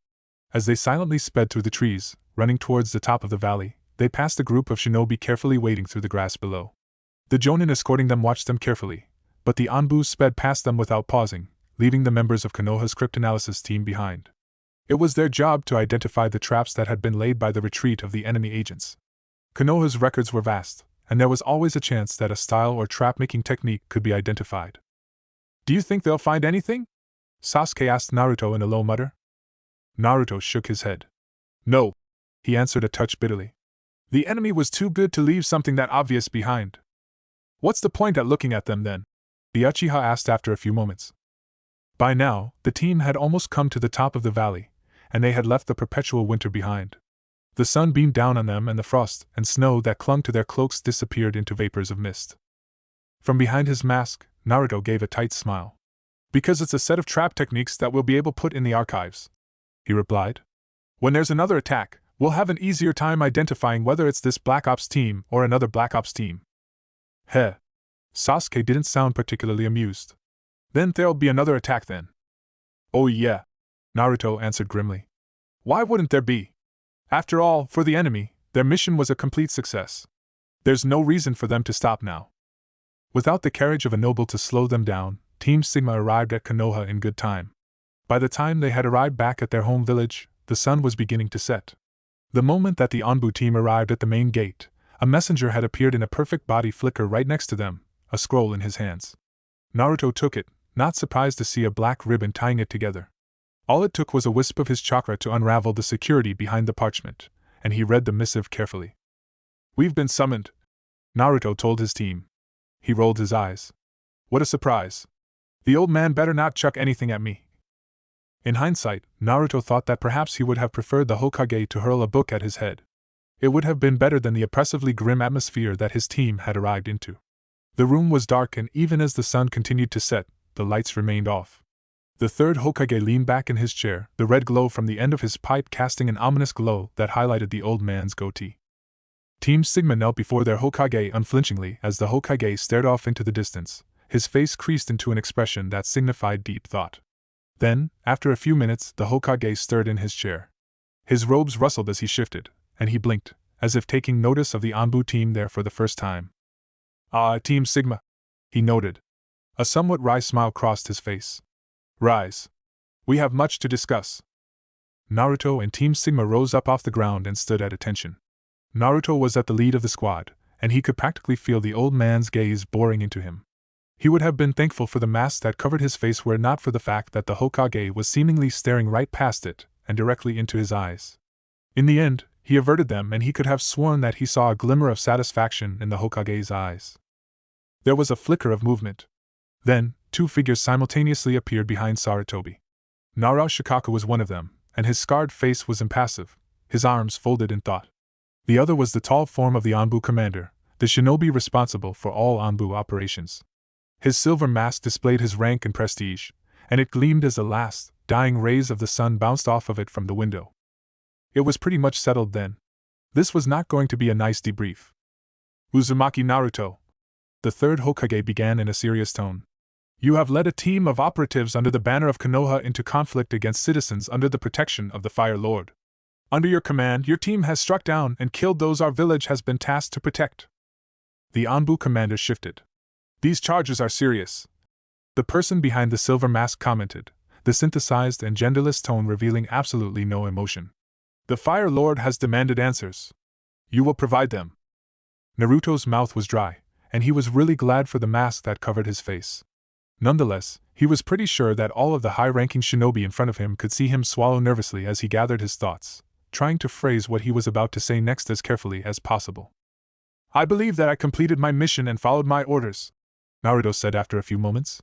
As they silently sped through the trees, running towards the top of the valley, they passed a group of shinobi carefully wading through the grass below. The Jonin escorting them watched them carefully, but the Anbu sped past them without pausing, leaving the members of Konoha's cryptanalysis team behind. It was their job to identify the traps that had been laid by the retreat of the enemy agents. Konoha's records were vast, and there was always a chance that a style or trap-making technique could be identified. "Do you think they'll find anything?" Sasuke asked Naruto in a low mutter. Naruto shook his head. "No," he answered a touch bitterly. "The enemy was too good to leave something that obvious behind." "What's the point at looking at them then?" the Uchiha asked after a few moments. By now, the team had almost come to the top of the valley, and they had left the perpetual winter behind. The sun beamed down on them and the frost and snow that clung to their cloaks disappeared into vapors of mist. From behind his mask, Naruto gave a tight smile. "Because it's a set of trap techniques that we'll be able to put in the archives," he replied. "When there's another attack, we'll have an easier time identifying whether it's this Black Ops team or another Black Ops team." Heh. Sasuke didn't sound particularly amused. "Then there'll be another attack then." "Oh yeah. Naruto answered grimly. Why wouldn't there be? After all, for the enemy, their mission was a complete success. There's no reason for them to stop now. Without the carriage of a noble to slow them down, Team Sigma arrived at Konoha in good time. By the time they had arrived back at their home village, the sun was beginning to set. The moment that the Anbu team arrived at the main gate, a messenger had appeared in a perfect body flicker right next to them, a scroll in his hands. Naruto took it, not surprised to see a black ribbon tying it together. All it took was a wisp of his chakra to unravel the security behind the parchment, and he read the missive carefully. We've been summoned, Naruto told his team. He rolled his eyes. What a surprise. The old man better not chuck anything at me. In hindsight, Naruto thought that perhaps he would have preferred the Hokage to hurl a book at his head. It would have been better than the oppressively grim atmosphere that his team had arrived into. The room was dark, and even as the sun continued to set, the lights remained off. The third Hokage leaned back in his chair, the red glow from the end of his pipe casting an ominous glow that highlighted the old man's goatee. Team Sigma knelt before their Hokage unflinchingly as the Hokage stared off into the distance, his face creased into an expression that signified deep thought. Then, after a few minutes, the Hokage stirred in his chair. His robes rustled as he shifted, and he blinked, as if taking notice of the Anbu team there for the first time. Ah, Team Sigma, he noted. A somewhat wry smile crossed his face. Rise. We have much to discuss. Naruto and Team Sigma rose up off the ground and stood at attention. Naruto was at the lead of the squad, and he could practically feel the old man's gaze boring into him. He would have been thankful for the mask that covered his face were it not for the fact that the Hokage was seemingly staring right past it and directly into his eyes. In the end, he averted them, and he could have sworn that he saw a glimmer of satisfaction in the Hokage's eyes. There was a flicker of movement. Then, two figures simultaneously appeared behind Sarutobi. Nara Shikaku was one of them, and his scarred face was impassive, his arms folded in thought. The other was the tall form of the Anbu commander, the shinobi responsible for all Anbu operations. His silver mask displayed his rank and prestige, and it gleamed as the last, dying rays of the sun bounced off of it from the window. It was pretty much settled then. This was not going to be a nice debrief. Uzumaki Naruto, the third Hokage began in a serious tone. You have led a team of operatives under the banner of Konoha into conflict against citizens under the protection of the Fire Lord. Under your command, your team has struck down and killed those our village has been tasked to protect. The Anbu commander shifted. These charges are serious. The person behind the silver mask commented, the synthesized and genderless tone revealing absolutely no emotion. The Fire Lord has demanded answers. You will provide them. Naruto's mouth was dry, and he was really glad for the mask that covered his face. Nonetheless, he was pretty sure that all of the high-ranking shinobi in front of him could see him swallow nervously as he gathered his thoughts, trying to phrase what he was about to say next as carefully as possible. I believe that I completed my mission and followed my orders, Naruto said after a few moments.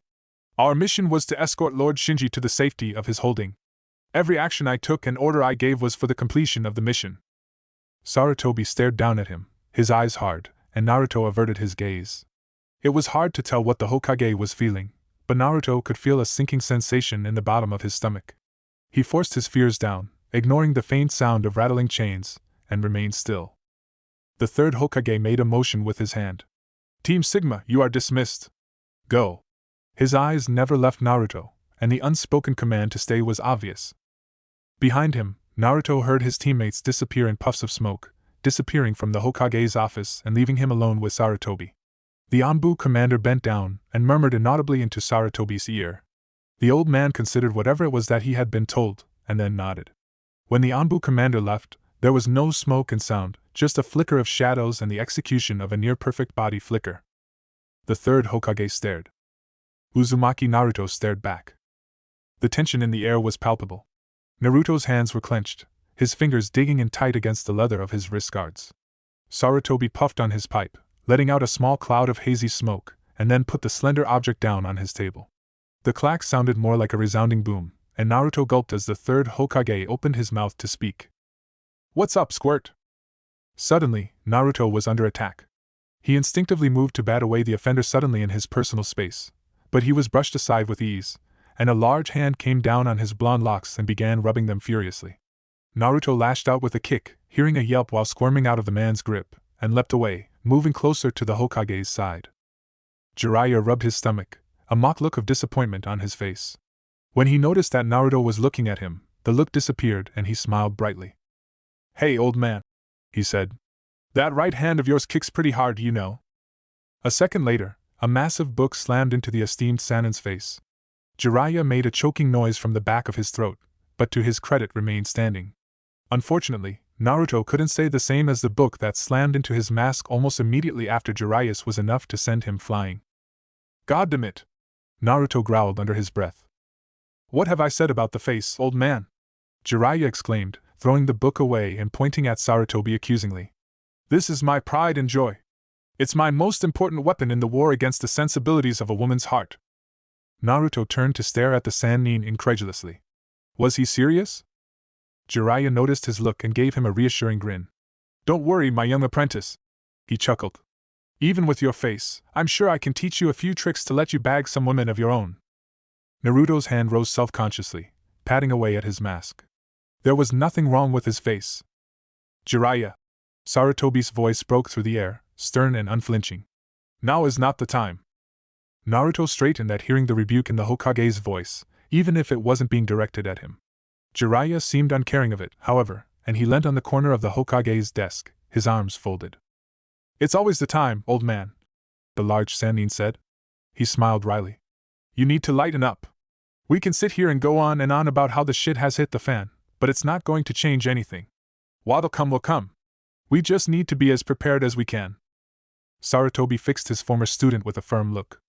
Our mission was to escort Lord Shinji to the safety of his holding. Every action I took and order I gave was for the completion of the mission. Sarutobi stared down at him, his eyes hard, and Naruto averted his gaze. It was hard to tell what the Hokage was feeling, but Naruto could feel a sinking sensation in the bottom of his stomach. He forced his fears down, ignoring the faint sound of rattling chains, and remained still. The third Hokage made a motion with his hand. Team Sigma, you are dismissed. Go. His eyes never left Naruto, and the unspoken command to stay was obvious. Behind him, Naruto heard his teammates disappear in puffs of smoke, disappearing from the Hokage's office and leaving him alone with Sarutobi. The Anbu commander bent down and murmured inaudibly into Sarutobi's ear. The old man considered whatever it was that he had been told, and then nodded. When the Anbu commander left, there was no smoke and sound, just a flicker of shadows and the execution of a near-perfect body flicker. The third Hokage stared. Uzumaki Naruto stared back. The tension in the air was palpable. Naruto's hands were clenched, his fingers digging in tight against the leather of his wrist guards. Sarutobi puffed on his pipe, letting out a small cloud of hazy smoke, and then put the slender object down on his table. The clack sounded more like a resounding boom, and Naruto gulped as the third Hokage opened his mouth to speak. What's up, Squirt? Suddenly, Naruto was under attack. He instinctively moved to bat away the offender suddenly in his personal space, but he was brushed aside with ease, and a large hand came down on his blonde locks and began rubbing them furiously. Naruto lashed out with a kick, hearing a yelp while squirming out of the man's grip, and leapt away, moving closer to the Hokage's side. Jiraiya rubbed his stomach, a mock look of disappointment on his face. When he noticed that Naruto was looking at him, the look disappeared and he smiled brightly. "Hey, old man," he said. "That right hand of yours kicks pretty hard, you know." A second later, a massive book slammed into the esteemed Sanin's face. Jiraiya made a choking noise from the back of his throat, but to his credit remained standing. Unfortunately, Naruto couldn't say the same, as the book that slammed into his mask almost immediately after Jiraiya's was enough to send him flying. "Goddamn," Naruto growled under his breath. "What have I said about the face, old man?" Jiraiya exclaimed, throwing the book away and pointing at Sarutobi accusingly. "This is my pride and joy. It's my most important weapon in the war against the sensibilities of a woman's heart." Naruto turned to stare at the Sannin incredulously. Was he serious? Jiraiya noticed his look and gave him a reassuring grin. "Don't worry, my young apprentice," he chuckled. "Even with your face, I'm sure I can teach you a few tricks to let you bag some women of your own." Naruto's hand rose self-consciously, patting away at his mask. There was nothing wrong with his face. "Jiraiya," Sarutobi's voice broke through the air, stern and unflinching. "Now is not the time." Naruto straightened at hearing the rebuke in the Hokage's voice, even if it wasn't being directed at him. Jiraiya seemed uncaring of it, however, and he leant on the corner of the Hokage's desk, his arms folded. "It's always the time, old man," the large Sannin said. He smiled wryly. "You need to lighten up. We can sit here and go on and on about how the shit has hit the fan, but it's not going to change anything. What'll come will come. We just need to be as prepared as we can." Sarutobi fixed his former student with a firm look.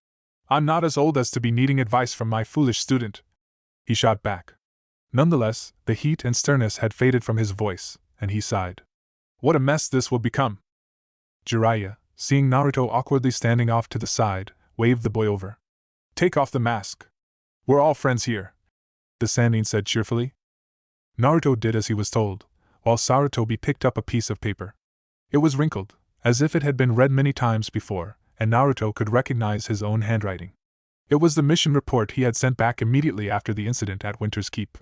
"I'm not as old as to be needing advice from my foolish student," he shot back. Nonetheless, the heat and sternness had faded from his voice, and he sighed. "What a mess this will become." Jiraiya, seeing Naruto awkwardly standing off to the side, waved the boy over. "Take off the mask. We're all friends here," the Sannin said cheerfully. Naruto did as he was told, while Sarutobi picked up a piece of paper. It was wrinkled, as if it had been read many times before, and Naruto could recognize his own handwriting. It was the mission report he had sent back immediately after the incident at Winter's Keep.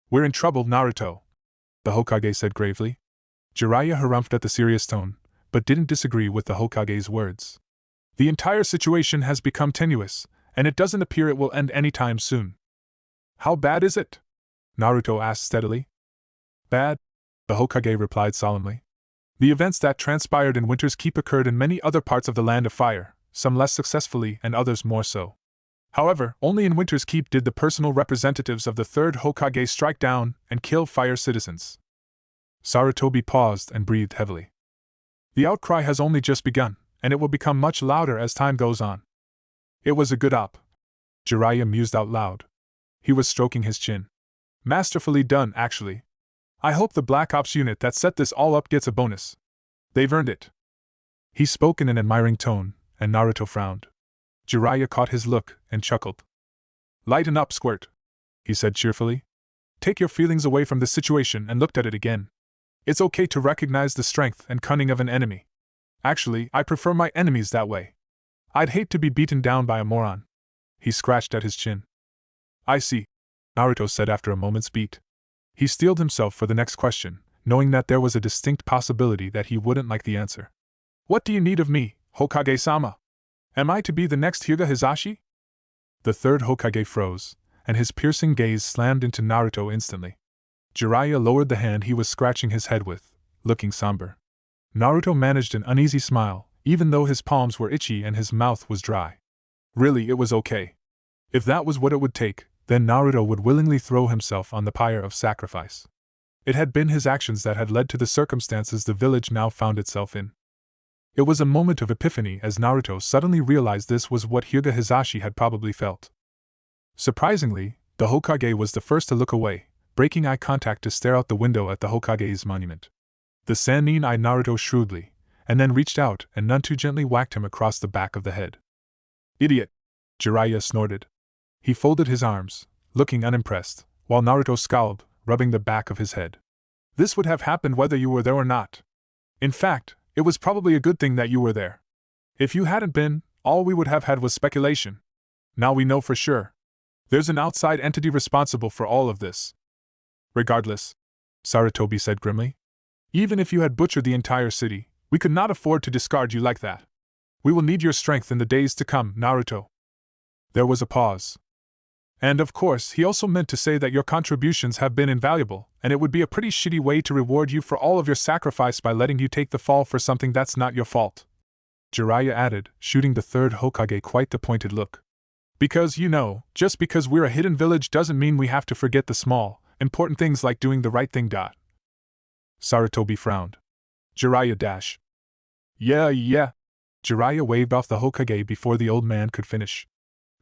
"We're in trouble, Naruto," the Hokage said gravely. Jiraiya harumphed at the serious tone, but didn't disagree with the Hokage's words. "The entire situation has become tenuous, and it doesn't appear it will end anytime soon." "How bad is it?" Naruto asked steadily. "Bad," the Hokage replied solemnly. "The events that transpired in Winter's Keep occurred in many other parts of the Land of Fire, some less successfully and others more so. However, only in Winter's Keep did the personal representatives of the third Hokage strike down and kill fire citizens." Sarutobi paused and breathed heavily. "The outcry has only just begun, and it will become much louder as time goes on." "It was a good op," Jiraiya mused out loud. He was stroking his chin. "Masterfully done, actually. I hope the Black Ops unit that set this all up gets a bonus. They've earned it." He spoke in an admiring tone, and Naruto frowned. Jiraiya caught his look and chuckled. "Lighten up, Squirt," he said cheerfully. "Take your feelings away from the situation and look at it again. It's okay to recognize the strength and cunning of an enemy. Actually, I prefer my enemies that way. I'd hate to be beaten down by a moron." He scratched at his chin. "I see," Naruto said after a moment's beat. He steeled himself for the next question, knowing that there was a distinct possibility that he wouldn't like the answer. "What do you need of me, Hokage-sama? Am I to be the next Hyuga Hisashi?" The third Hokage froze, and his piercing gaze slammed into Naruto instantly. Jiraiya lowered the hand he was scratching his head with, looking somber. Naruto managed an uneasy smile, even though his palms were itchy and his mouth was dry. Really, it was okay. If that was what it would take, then Naruto would willingly throw himself on the pyre of sacrifice. It had been his actions that had led to the circumstances the village now found itself in. It was a moment of epiphany as Naruto suddenly realized this was what Hyuga Hisashi had probably felt. Surprisingly, the Hokage was the first to look away, breaking eye contact to stare out the window at the Hokage's monument. The Sannin eyed Naruto shrewdly, and then reached out and none too gently whacked him across the back of the head. "Idiot!" Jiraiya snorted. He folded his arms, looking unimpressed, while Naruto scowled, rubbing the back of his head. "This would have happened whether you were there or not. In fact, it was probably a good thing that you were there. If you hadn't been, all we would have had was speculation. Now we know for sure. There's an outside entity responsible for all of this." "Regardless," Sarutobi said grimly, "even if you had butchered the entire city, we could not afford to discard you like that. We will need your strength in the days to come, Naruto." There was a pause. And of course, he also meant to say that your contributions have been invaluable, and it would be a pretty shitty way to reward you for all of your sacrifice by letting you take the fall for something that's not your fault. Jiraiya added, shooting the third Hokage quite the pointed look. Because, just because we're a hidden village doesn't mean we have to forget the small, important things like doing the right thing. Sarutobi frowned. Jiraiya dash. Yeah. Jiraiya waved off the Hokage before the old man could finish.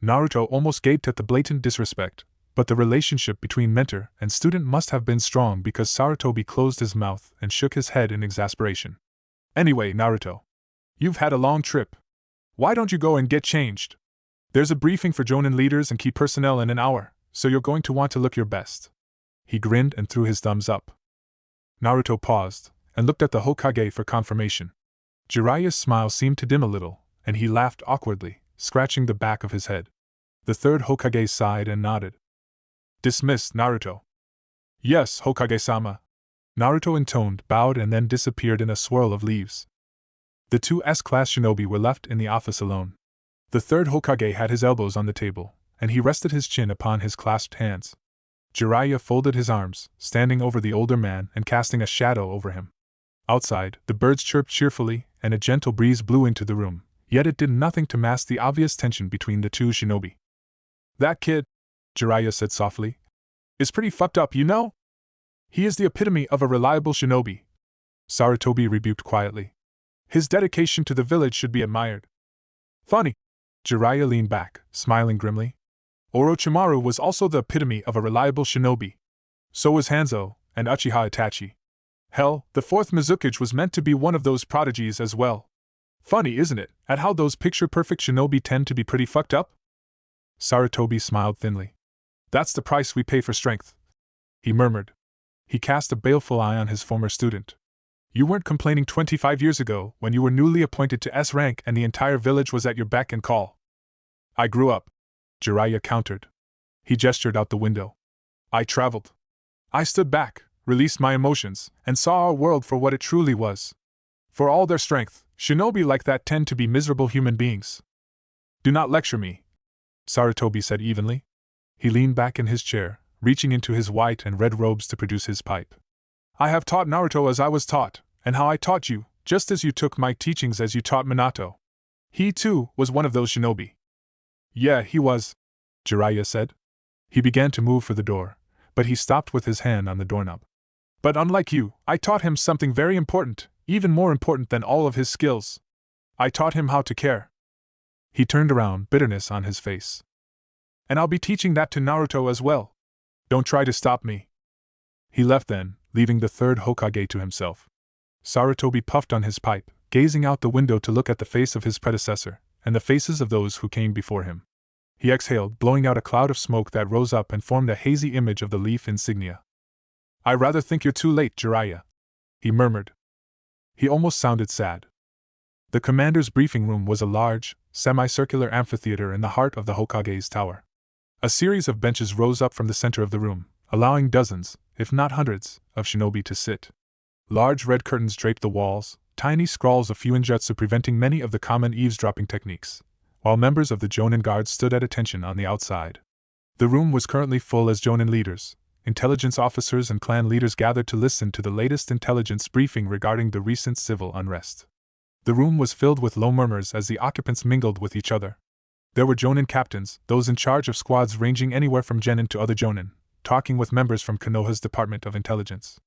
Naruto almost gaped at the blatant disrespect, but the relationship between mentor and student must have been strong because Sarutobi closed his mouth and shook his head in exasperation. Anyway, Naruto. You've had a long trip. Why don't you go and get changed? There's a briefing for Jonin leaders and key personnel in an hour, so you're going to want to look your best. He grinned and threw his thumbs up. Naruto paused and looked at the Hokage for confirmation. Jiraiya's smile seemed to dim a little, and he laughed awkwardly, scratching the back of his head. The third Hokage sighed and nodded. Dismissed, Naruto. Yes, Hokage-sama. Naruto intoned, bowed, and then disappeared in a swirl of leaves. The two S-class shinobi were left in the office alone. The third Hokage had his elbows on the table, and he rested his chin upon his clasped hands. Jiraiya folded his arms, standing over the older man and casting a shadow over him. Outside, the birds chirped cheerfully, and a gentle breeze blew into the room, yet it did nothing to mask the obvious tension between the two shinobi. That kid, Jiraiya said softly, is pretty fucked up, He is the epitome of a reliable shinobi. Sarutobi rebuked quietly. His dedication to the village should be admired. Funny. Jiraiya leaned back, smiling grimly. Orochimaru was also the epitome of a reliable shinobi. So was Hanzo, and Uchiha Itachi. Hell, the fourth Mizukage was meant to be one of those prodigies as well. Funny, isn't it, at how those picture-perfect shinobi tend to be pretty fucked up? Sarutobi smiled thinly. That's the price we pay for strength, he murmured. He cast a baleful eye on his former student. You weren't complaining 25 years ago when you were newly appointed to S rank and the entire village was at your beck and call. I grew up, Jiraiya countered. He gestured out the window. I traveled. I stood back, released my emotions, and saw our world for what it truly was. For all their strength, shinobi like that tend to be miserable human beings. Do not lecture me, Sarutobi said evenly. He leaned back in his chair, reaching into his white and red robes to produce his pipe. I have taught Naruto as I was taught, and how I taught you, just as you took my teachings as you taught Minato. He, too, was one of those shinobi. Yeah, he was, Jiraiya said. He began to move for the door, but he stopped with his hand on the doorknob. But unlike you, I taught him something very important, even more important than all of his skills. I taught him how to care. He turned around, bitterness on his face. And I'll be teaching that to Naruto as well. Don't try to stop me. He left then, leaving the third Hokage to himself. Sarutobi puffed on his pipe, gazing out the window to look at the face of his predecessor, and the faces of those who came before him. He exhaled, blowing out a cloud of smoke that rose up and formed a hazy image of the leaf insignia. I rather think you're too late, Jiraiya, he murmured. He almost sounded sad. The commander's briefing room was a large, semicircular amphitheater in the heart of the Hokage's tower. A series of benches rose up from the center of the room, allowing dozens, if not hundreds, of shinobi to sit. Large red curtains draped the walls, tiny scrawls of fuinjutsu preventing many of the common eavesdropping techniques, while members of the Jonin Guard stood at attention on the outside. The room was currently full as Jonin leaders, intelligence officers and clan leaders gathered to listen to the latest intelligence briefing regarding the recent civil unrest. The room was filled with low murmurs as the occupants mingled with each other. There were Jonin captains, those in charge of squads ranging anywhere from genin to other Jonin, talking with members from Konoha's Department of Intelligence.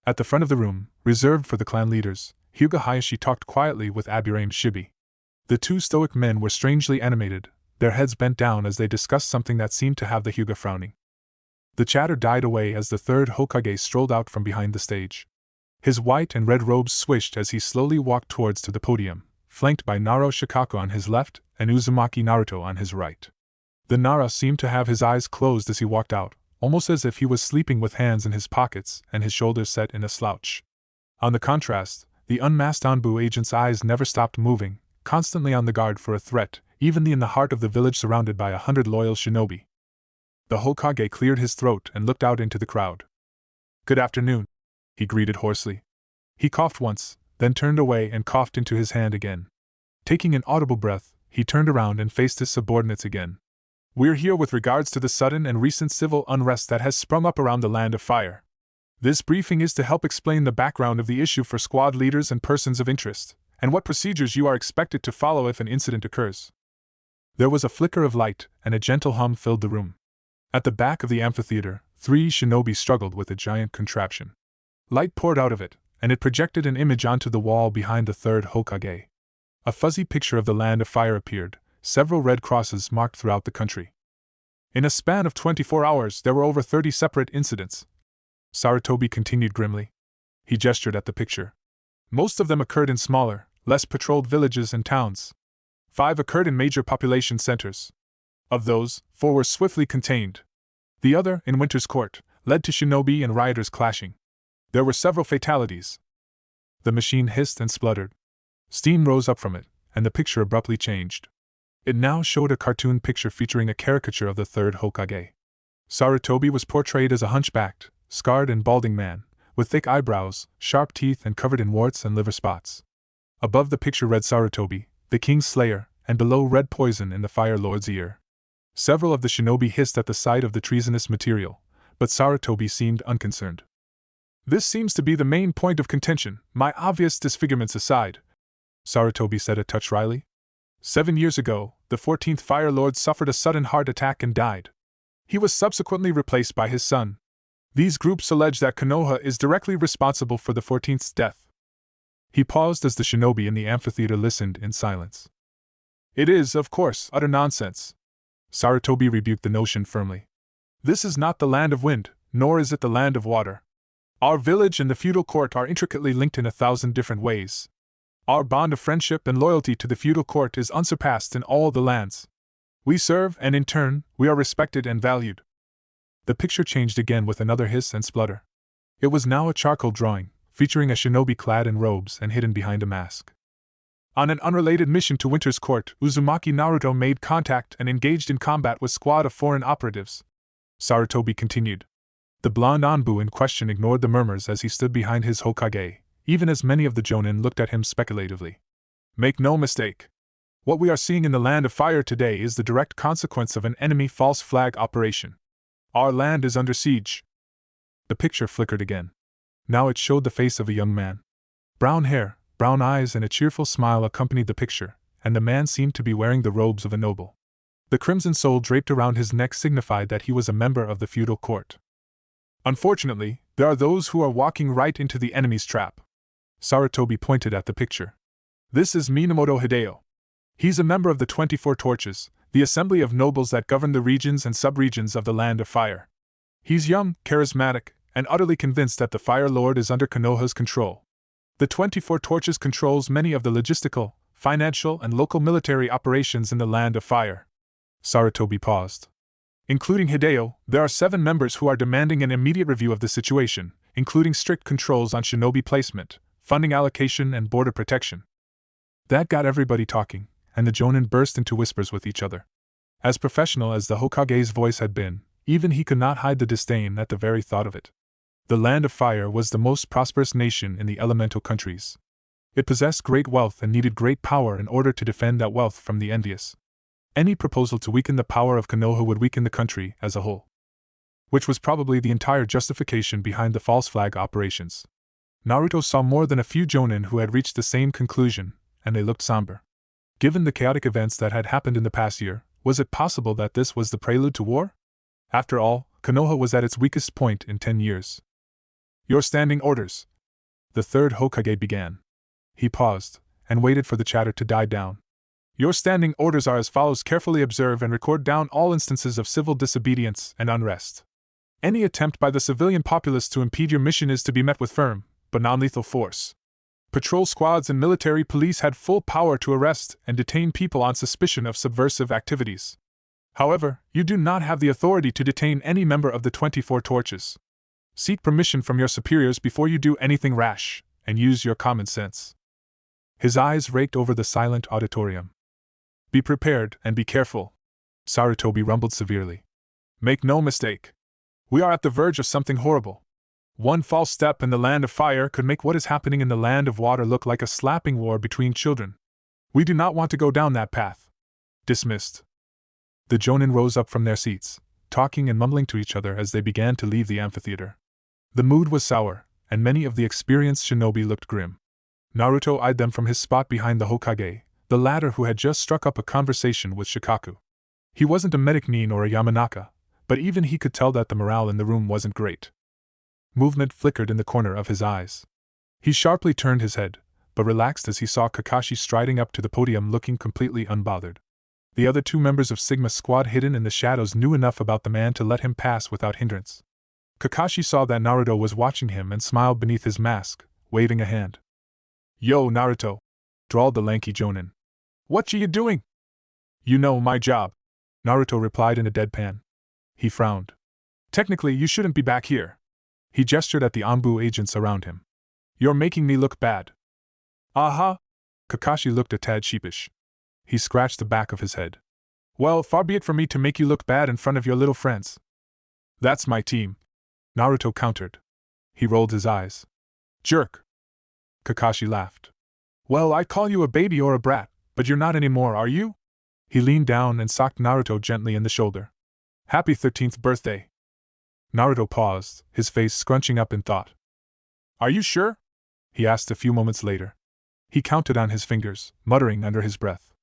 At the front of the room, reserved for the clan leaders, Hyuga Hayashi talked quietly with Aburame Shibi. The two stoic men were strangely animated, their heads bent down as they discussed something that seemed to have the Hyuga frowning. The chatter died away as the third Hokage strolled out from behind the stage. His white and red robes swished as he slowly walked towards to the podium, flanked by Naro Shikaku on his left and Uzumaki Naruto on his right. The Nara seemed to have his eyes closed as he walked out, almost as if he was sleeping with hands in his pockets and his shoulders set in a slouch. On the contrast, the unmasked Anbu agent's eyes never stopped moving, constantly on the guard for a threat, even in the heart of the village surrounded by 100 loyal shinobi. The Hokage cleared his throat and looked out into the crowd. Good afternoon, he greeted hoarsely. He coughed once, then turned away and coughed into his hand again. Taking an audible breath, he turned around and faced his subordinates again. We're here with regards to the sudden and recent civil unrest that has sprung up around the Land of Fire. This briefing is to help explain the background of the issue for squad leaders and persons of interest, and what procedures you are expected to follow if an incident occurs. There was a flicker of light, and a gentle hum filled the room. At the back of the amphitheater, 3 shinobi struggled with a giant contraption. Light poured out of it, and it projected an image onto the wall behind the third Hokage. A fuzzy picture of the Land of Fire appeared, several red crosses marked throughout the country. In a span of 24 hours, there were over 30 separate incidents. Sarutobi continued grimly. He gestured at the picture. Most of them occurred in smaller, less patrolled villages and towns. 5 occurred in major population centers. Of those, 4 were swiftly contained. The other, in Winter's Court, led to shinobi and rioters clashing. There were several fatalities. The machine hissed and spluttered. Steam rose up from it, and the picture abruptly changed. It now showed a cartoon picture featuring a caricature of the third Hokage. Sarutobi was portrayed as a hunchbacked, scarred and balding man, with thick eyebrows, sharp teeth and covered in warts and liver spots. Above the picture read Sarutobi, the King's Slayer, and below read Poison in the Fire Lord's ear. Several of the shinobi hissed at the sight of the treasonous material, but Sarutobi seemed unconcerned. This seems to be the main point of contention, my obvious disfigurements aside, Sarutobi said a touch wryly. 7 years ago, the 14th Fire Lord suffered a sudden heart attack and died. He was subsequently replaced by his son. These groups allege that Konoha is directly responsible for the 14th's death. He paused as the shinobi in the amphitheater listened in silence. It is, of course, utter nonsense. Sarutobi rebuked the notion firmly. This is not the Land of Wind, nor is it the Land of Water. Our village and the feudal court are intricately linked in 1,000 different ways. Our bond of friendship and loyalty to the feudal court is unsurpassed in all the lands. We serve, and in turn, we are respected and valued. The picture changed again with another hiss and splutter. It was now a charcoal drawing, featuring a shinobi clad in robes and hidden behind a mask. On an unrelated mission to Winter's Court, Uzumaki Naruto made contact and engaged in combat with a squad of foreign operatives. Sarutobi continued. The blonde Anbu in question ignored the murmurs as he stood behind his Hokage, even as many of the Jonin looked at him speculatively. Make no mistake. What we are seeing in the Land of Fire today is the direct consequence of an enemy false flag operation. Our land is under siege. The picture flickered again. Now it showed the face of a young man. Brown hair, brown eyes and a cheerful smile accompanied the picture, and the man seemed to be wearing the robes of a noble. The crimson soul draped around his neck signified that he was a member of the feudal court. Unfortunately, there are those who are walking right into the enemy's trap. Sarutobi pointed at the picture. This is Minamoto Hideo. He's a member of the 24 Torches, the assembly of nobles that govern the regions and subregions of the Land of Fire. He's young, charismatic, and utterly convinced that the Fire Lord is under Konoha's control. The 24 Torches controls many of the logistical, financial, and local military operations in the Land of Fire. Sarutobi paused. Including Hideo, there are 7 members who are demanding an immediate review of the situation, including strict controls on shinobi placement, funding allocation, and border protection. That got everybody talking, and the Jonin burst into whispers with each other. As professional as the Hokage's voice had been, even he could not hide the disdain at the very thought of it. The Land of Fire was the most prosperous nation in the elemental countries. It possessed great wealth and needed great power in order to defend that wealth from the envious. Any proposal to weaken the power of Konoha would weaken the country as a whole. Which was probably the entire justification behind the false flag operations. Naruto saw more than a few Jonin who had reached the same conclusion, and they looked somber. Given the chaotic events that had happened in the past year, was it possible that this was the prelude to war? After all, Konoha was at its weakest point in 10 years. Your standing orders. The third Hokage began. He paused, and waited for the chatter to die down. Your standing orders are as follows: carefully observe and record down all instances of civil disobedience and unrest. Any attempt by the civilian populace to impede your mission is to be met with firm, but non-lethal force. Patrol squads and military police had full power to arrest and detain people on suspicion of subversive activities. However, you do not have the authority to detain any member of the 24 Torches. Seek permission from your superiors before you do anything rash, and use your common sense. His eyes raked over the silent auditorium. Be prepared and be careful, Sarutobi rumbled severely. Make no mistake. We are at the verge of something horrible. One false step in the Land of Fire could make what is happening in the Land of Water look like a slapping war between children. We do not want to go down that path. Dismissed. The Jonin rose up from their seats, talking and mumbling to each other as they began to leave the amphitheater. The mood was sour, and many of the experienced shinobi looked grim. Naruto eyed them from his spot behind the Hokage, the latter who had just struck up a conversation with Shikaku. He wasn't a medic nin or a Yamanaka, but even he could tell that the morale in the room wasn't great. Movement flickered in the corner of his eyes. He sharply turned his head, but relaxed as he saw Kakashi striding up to the podium looking completely unbothered. The other two members of Sigma Squad hidden in the shadows knew enough about the man to let him pass without hindrance. Kakashi saw that Naruto was watching him and smiled beneath his mask, waving a hand. "Yo, Naruto," drawled the lanky Jonin. "What you doing?" "You know my job," Naruto replied in a deadpan. He frowned. "Technically, you shouldn't be back here." He gestured at the Anbu agents around him. "You're making me look bad." "Aha!" Kakashi looked a tad sheepish. He scratched the back of his head. "Well, far be it from me to make you look bad in front of your little friends." "That's my team," Naruto countered. He rolled his eyes. "Jerk." Kakashi laughed. "Well, I'd call you a baby or a brat, but you're not anymore, are you?" He leaned down and socked Naruto gently in the shoulder. "Happy 13th birthday." Naruto paused, his face scrunching up in thought. "Are you sure?" he asked a few moments later. He counted on his fingers, muttering under his breath.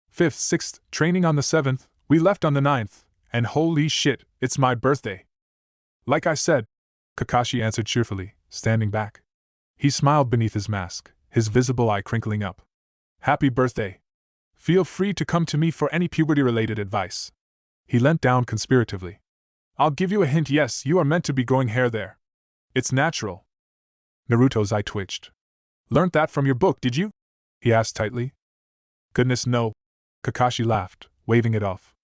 5th, 6th, training on the 7th, we left on the 9th, and holy shit, it's my birthday. Like I said, Kakashi answered cheerfully, standing back. He smiled beneath his mask, his visible eye crinkling up. "Happy birthday. Feel free to come to me for any puberty-related advice." He leant down conspiratively. "I'll give you a hint, yes, you are meant to be growing hair there. It's natural." Naruto's eye twitched. "Learned that from your book, did you?" he asked tightly. "Goodness no." Kakashi laughed, waving it off.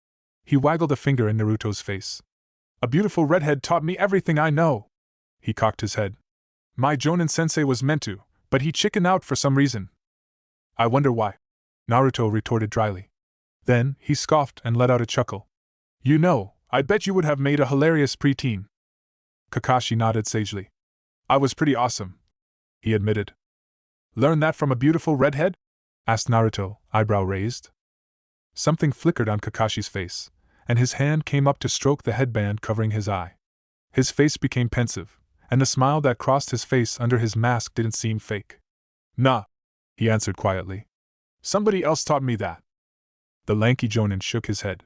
He waggled a finger in Naruto's face. "A beautiful redhead taught me everything I know." He cocked his head. "My Jonin-sensei was meant to, but he chickened out for some reason." "I wonder why," Naruto retorted dryly. Then, he scoffed and let out a chuckle. "You know, I bet you would have made a hilarious preteen." Kakashi nodded sagely. "I was pretty awesome," he admitted. "Learn that from a beautiful redhead?" asked Naruto, eyebrow raised. Something flickered on Kakashi's face, and his hand came up to stroke the headband covering his eye. His face became pensive, and the smile that crossed his face under his mask didn't seem fake. "Nah," he answered quietly. "Somebody else taught me that." The lanky Jonin shook his head.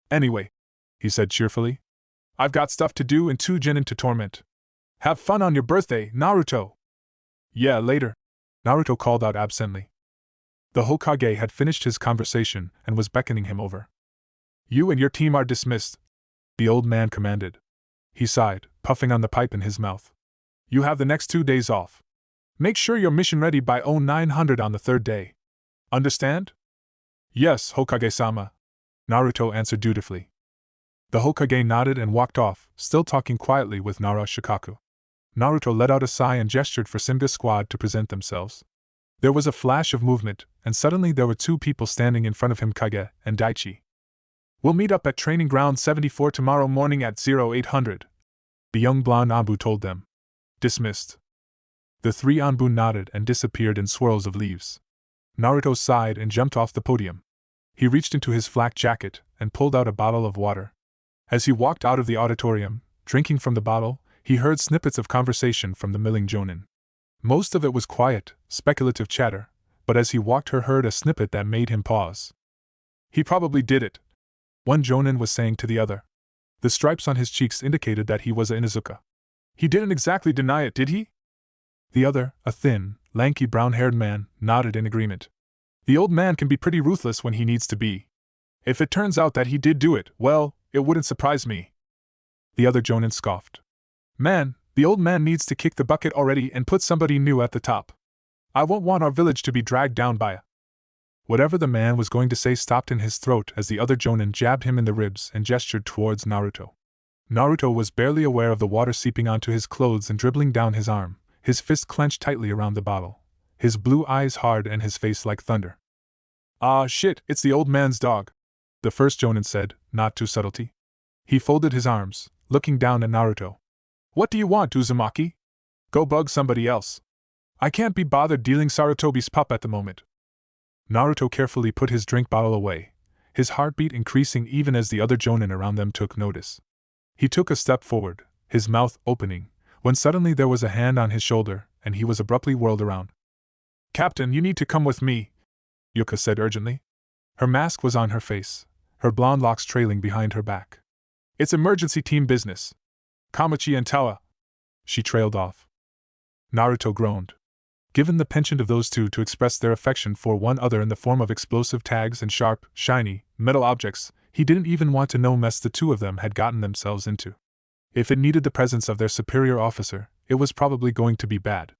"Anyway," he said cheerfully, "I've got stuff to do and 2 genin to torment. Have fun on your birthday, Naruto." "Yeah, later," Naruto called out absently. The Hokage had finished his conversation and was beckoning him over. "You and your team are dismissed," the old man commanded. He sighed, puffing on the pipe in his mouth. "You have the next 2 days off. Make sure you're mission ready by 0900 on the 3rd day. Understand?" "Yes, Hokage-sama," Naruto answered dutifully. The Hokage nodded and walked off, still talking quietly with Nara Shikaku. Naruto let out a sigh and gestured for Simga Squad to present themselves. There was a flash of movement, and suddenly there were 2 people standing in front of him, Kage and Daichi. "We'll meet up at Training Ground 74 tomorrow morning at 0800, the young blonde Anbu told them. Dismissed. The 3 Anbu nodded and disappeared in swirls of leaves. Naruto sighed and jumped off the podium. He reached into his flak jacket and pulled out a bottle of water. As he walked out of the auditorium, drinking from the bottle, he heard snippets of conversation from the milling Jonin. Most of it was quiet, speculative chatter, but as he walked heard a snippet that made him pause. "He probably did it," one Jonin was saying to the other. The stripes on his cheeks indicated that he was a Inuzuka. "He didn't exactly deny it, did he?" The other, a thin, lanky brown-haired man, nodded in agreement. "The old man can be pretty ruthless when he needs to be. If it turns out that he did do it, well, it wouldn't surprise me." The other Jonin scoffed. "Man, the old man needs to kick the bucket already and put somebody new at the top. I won't want our village to be dragged down by a—" Whatever the man was going to say stopped in his throat as the other Jonin jabbed him in the ribs and gestured towards Naruto. Naruto was barely aware of the water seeping onto his clothes and dribbling down his arm, his fist clenched tightly around the bottle, his blue eyes hard and his face like thunder. "Ah shit, it's the old man's dog," the first Jonin said, not too subtlety. He folded his arms, looking down at Naruto. "What do you want, Uzumaki? Go bug somebody else. I can't be bothered dealing Sarutobi's pup at the moment." Naruto carefully put his drink bottle away, his heartbeat increasing even as the other jonin around them took notice. He took a step forward, his mouth opening, when suddenly there was a hand on his shoulder, and he was abruptly whirled around. "Captain, you need to come with me," Yuka said urgently. Her mask was on her face, her blonde locks trailing behind her back. "It's emergency team business. Kamachi and Tawa." She trailed off. Naruto groaned. Given the penchant of those two to express their affection for one another in the form of explosive tags and sharp, shiny, metal objects, he didn't even want to know mess the two of them had gotten themselves into. If it needed the presence of their superior officer, it was probably going to be bad.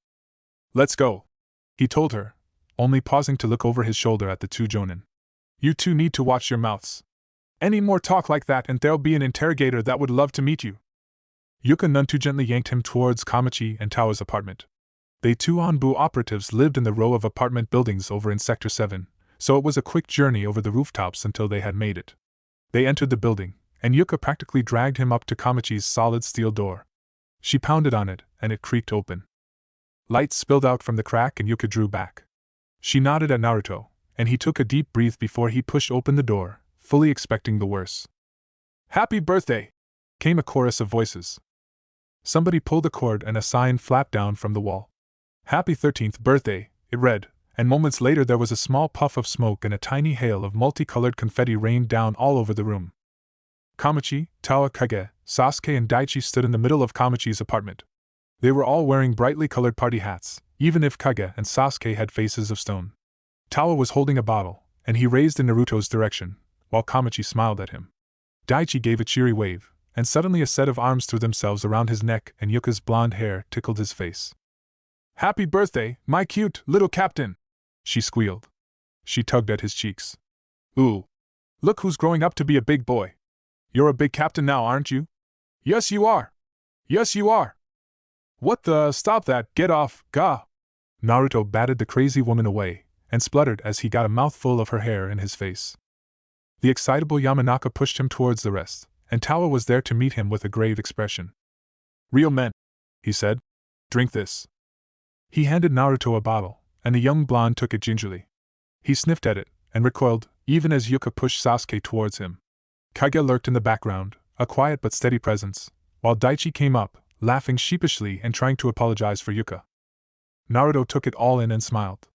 "Let's go," he told her, only pausing to look over his shoulder at the two jonin. "You two need to watch your mouths. Any more talk like that and there'll be an interrogator that would love to meet you." Yuka none too gently yanked him towards Kamachi and Tawa's apartment. They two Anbu operatives lived in the row of apartment buildings over in Sector 7, so it was a quick journey over the rooftops until they had made it. They entered the building, and Yuka practically dragged him up to Kamachi's solid steel door. She pounded on it, and it creaked open. Light spilled out from the crack and Yuka drew back. She nodded at Naruto, and he took a deep breath before he pushed open the door, fully expecting the worst. "Happy birthday!" came a chorus of voices. Somebody pulled a cord and a sign flapped down from the wall. "Happy 13th birthday," it read, and moments later there was a small puff of smoke and a tiny hail of multicolored confetti rained down all over the room. Kamachi, Tawa, Kage, Sasuke and Daichi stood in the middle of Kamachi's apartment. They were all wearing brightly colored party hats, even if Kage and Sasuke had faces of stone. Tawa was holding a bottle, and he raised in Naruto's direction, while Kamachi smiled at him. Daichi gave a cheery wave, and suddenly a set of arms threw themselves around his neck and Yuka's blonde hair tickled his face. "Happy birthday, my cute little captain!" she squealed. She tugged at his cheeks. "Ooh! Look who's growing up to be a big boy. You're a big captain now, aren't you?" "Yes, you are! Yes, you are!" "What the— stop that, get off, ga!" Naruto batted the crazy woman away, and spluttered as he got a mouthful of her hair in his face. The excitable Yamanaka pushed him towards the rest, and Tawa was there to meet him with a grave expression. "Real men," he said. "Drink this." He handed Naruto a bottle, and the young blonde took it gingerly. He sniffed at it, and recoiled, even as Yuka pushed Sasuke towards him. Kage lurked in the background, a quiet but steady presence, while Daichi came up, laughing sheepishly and trying to apologize for Yuka. Naruto took it all in and smiled.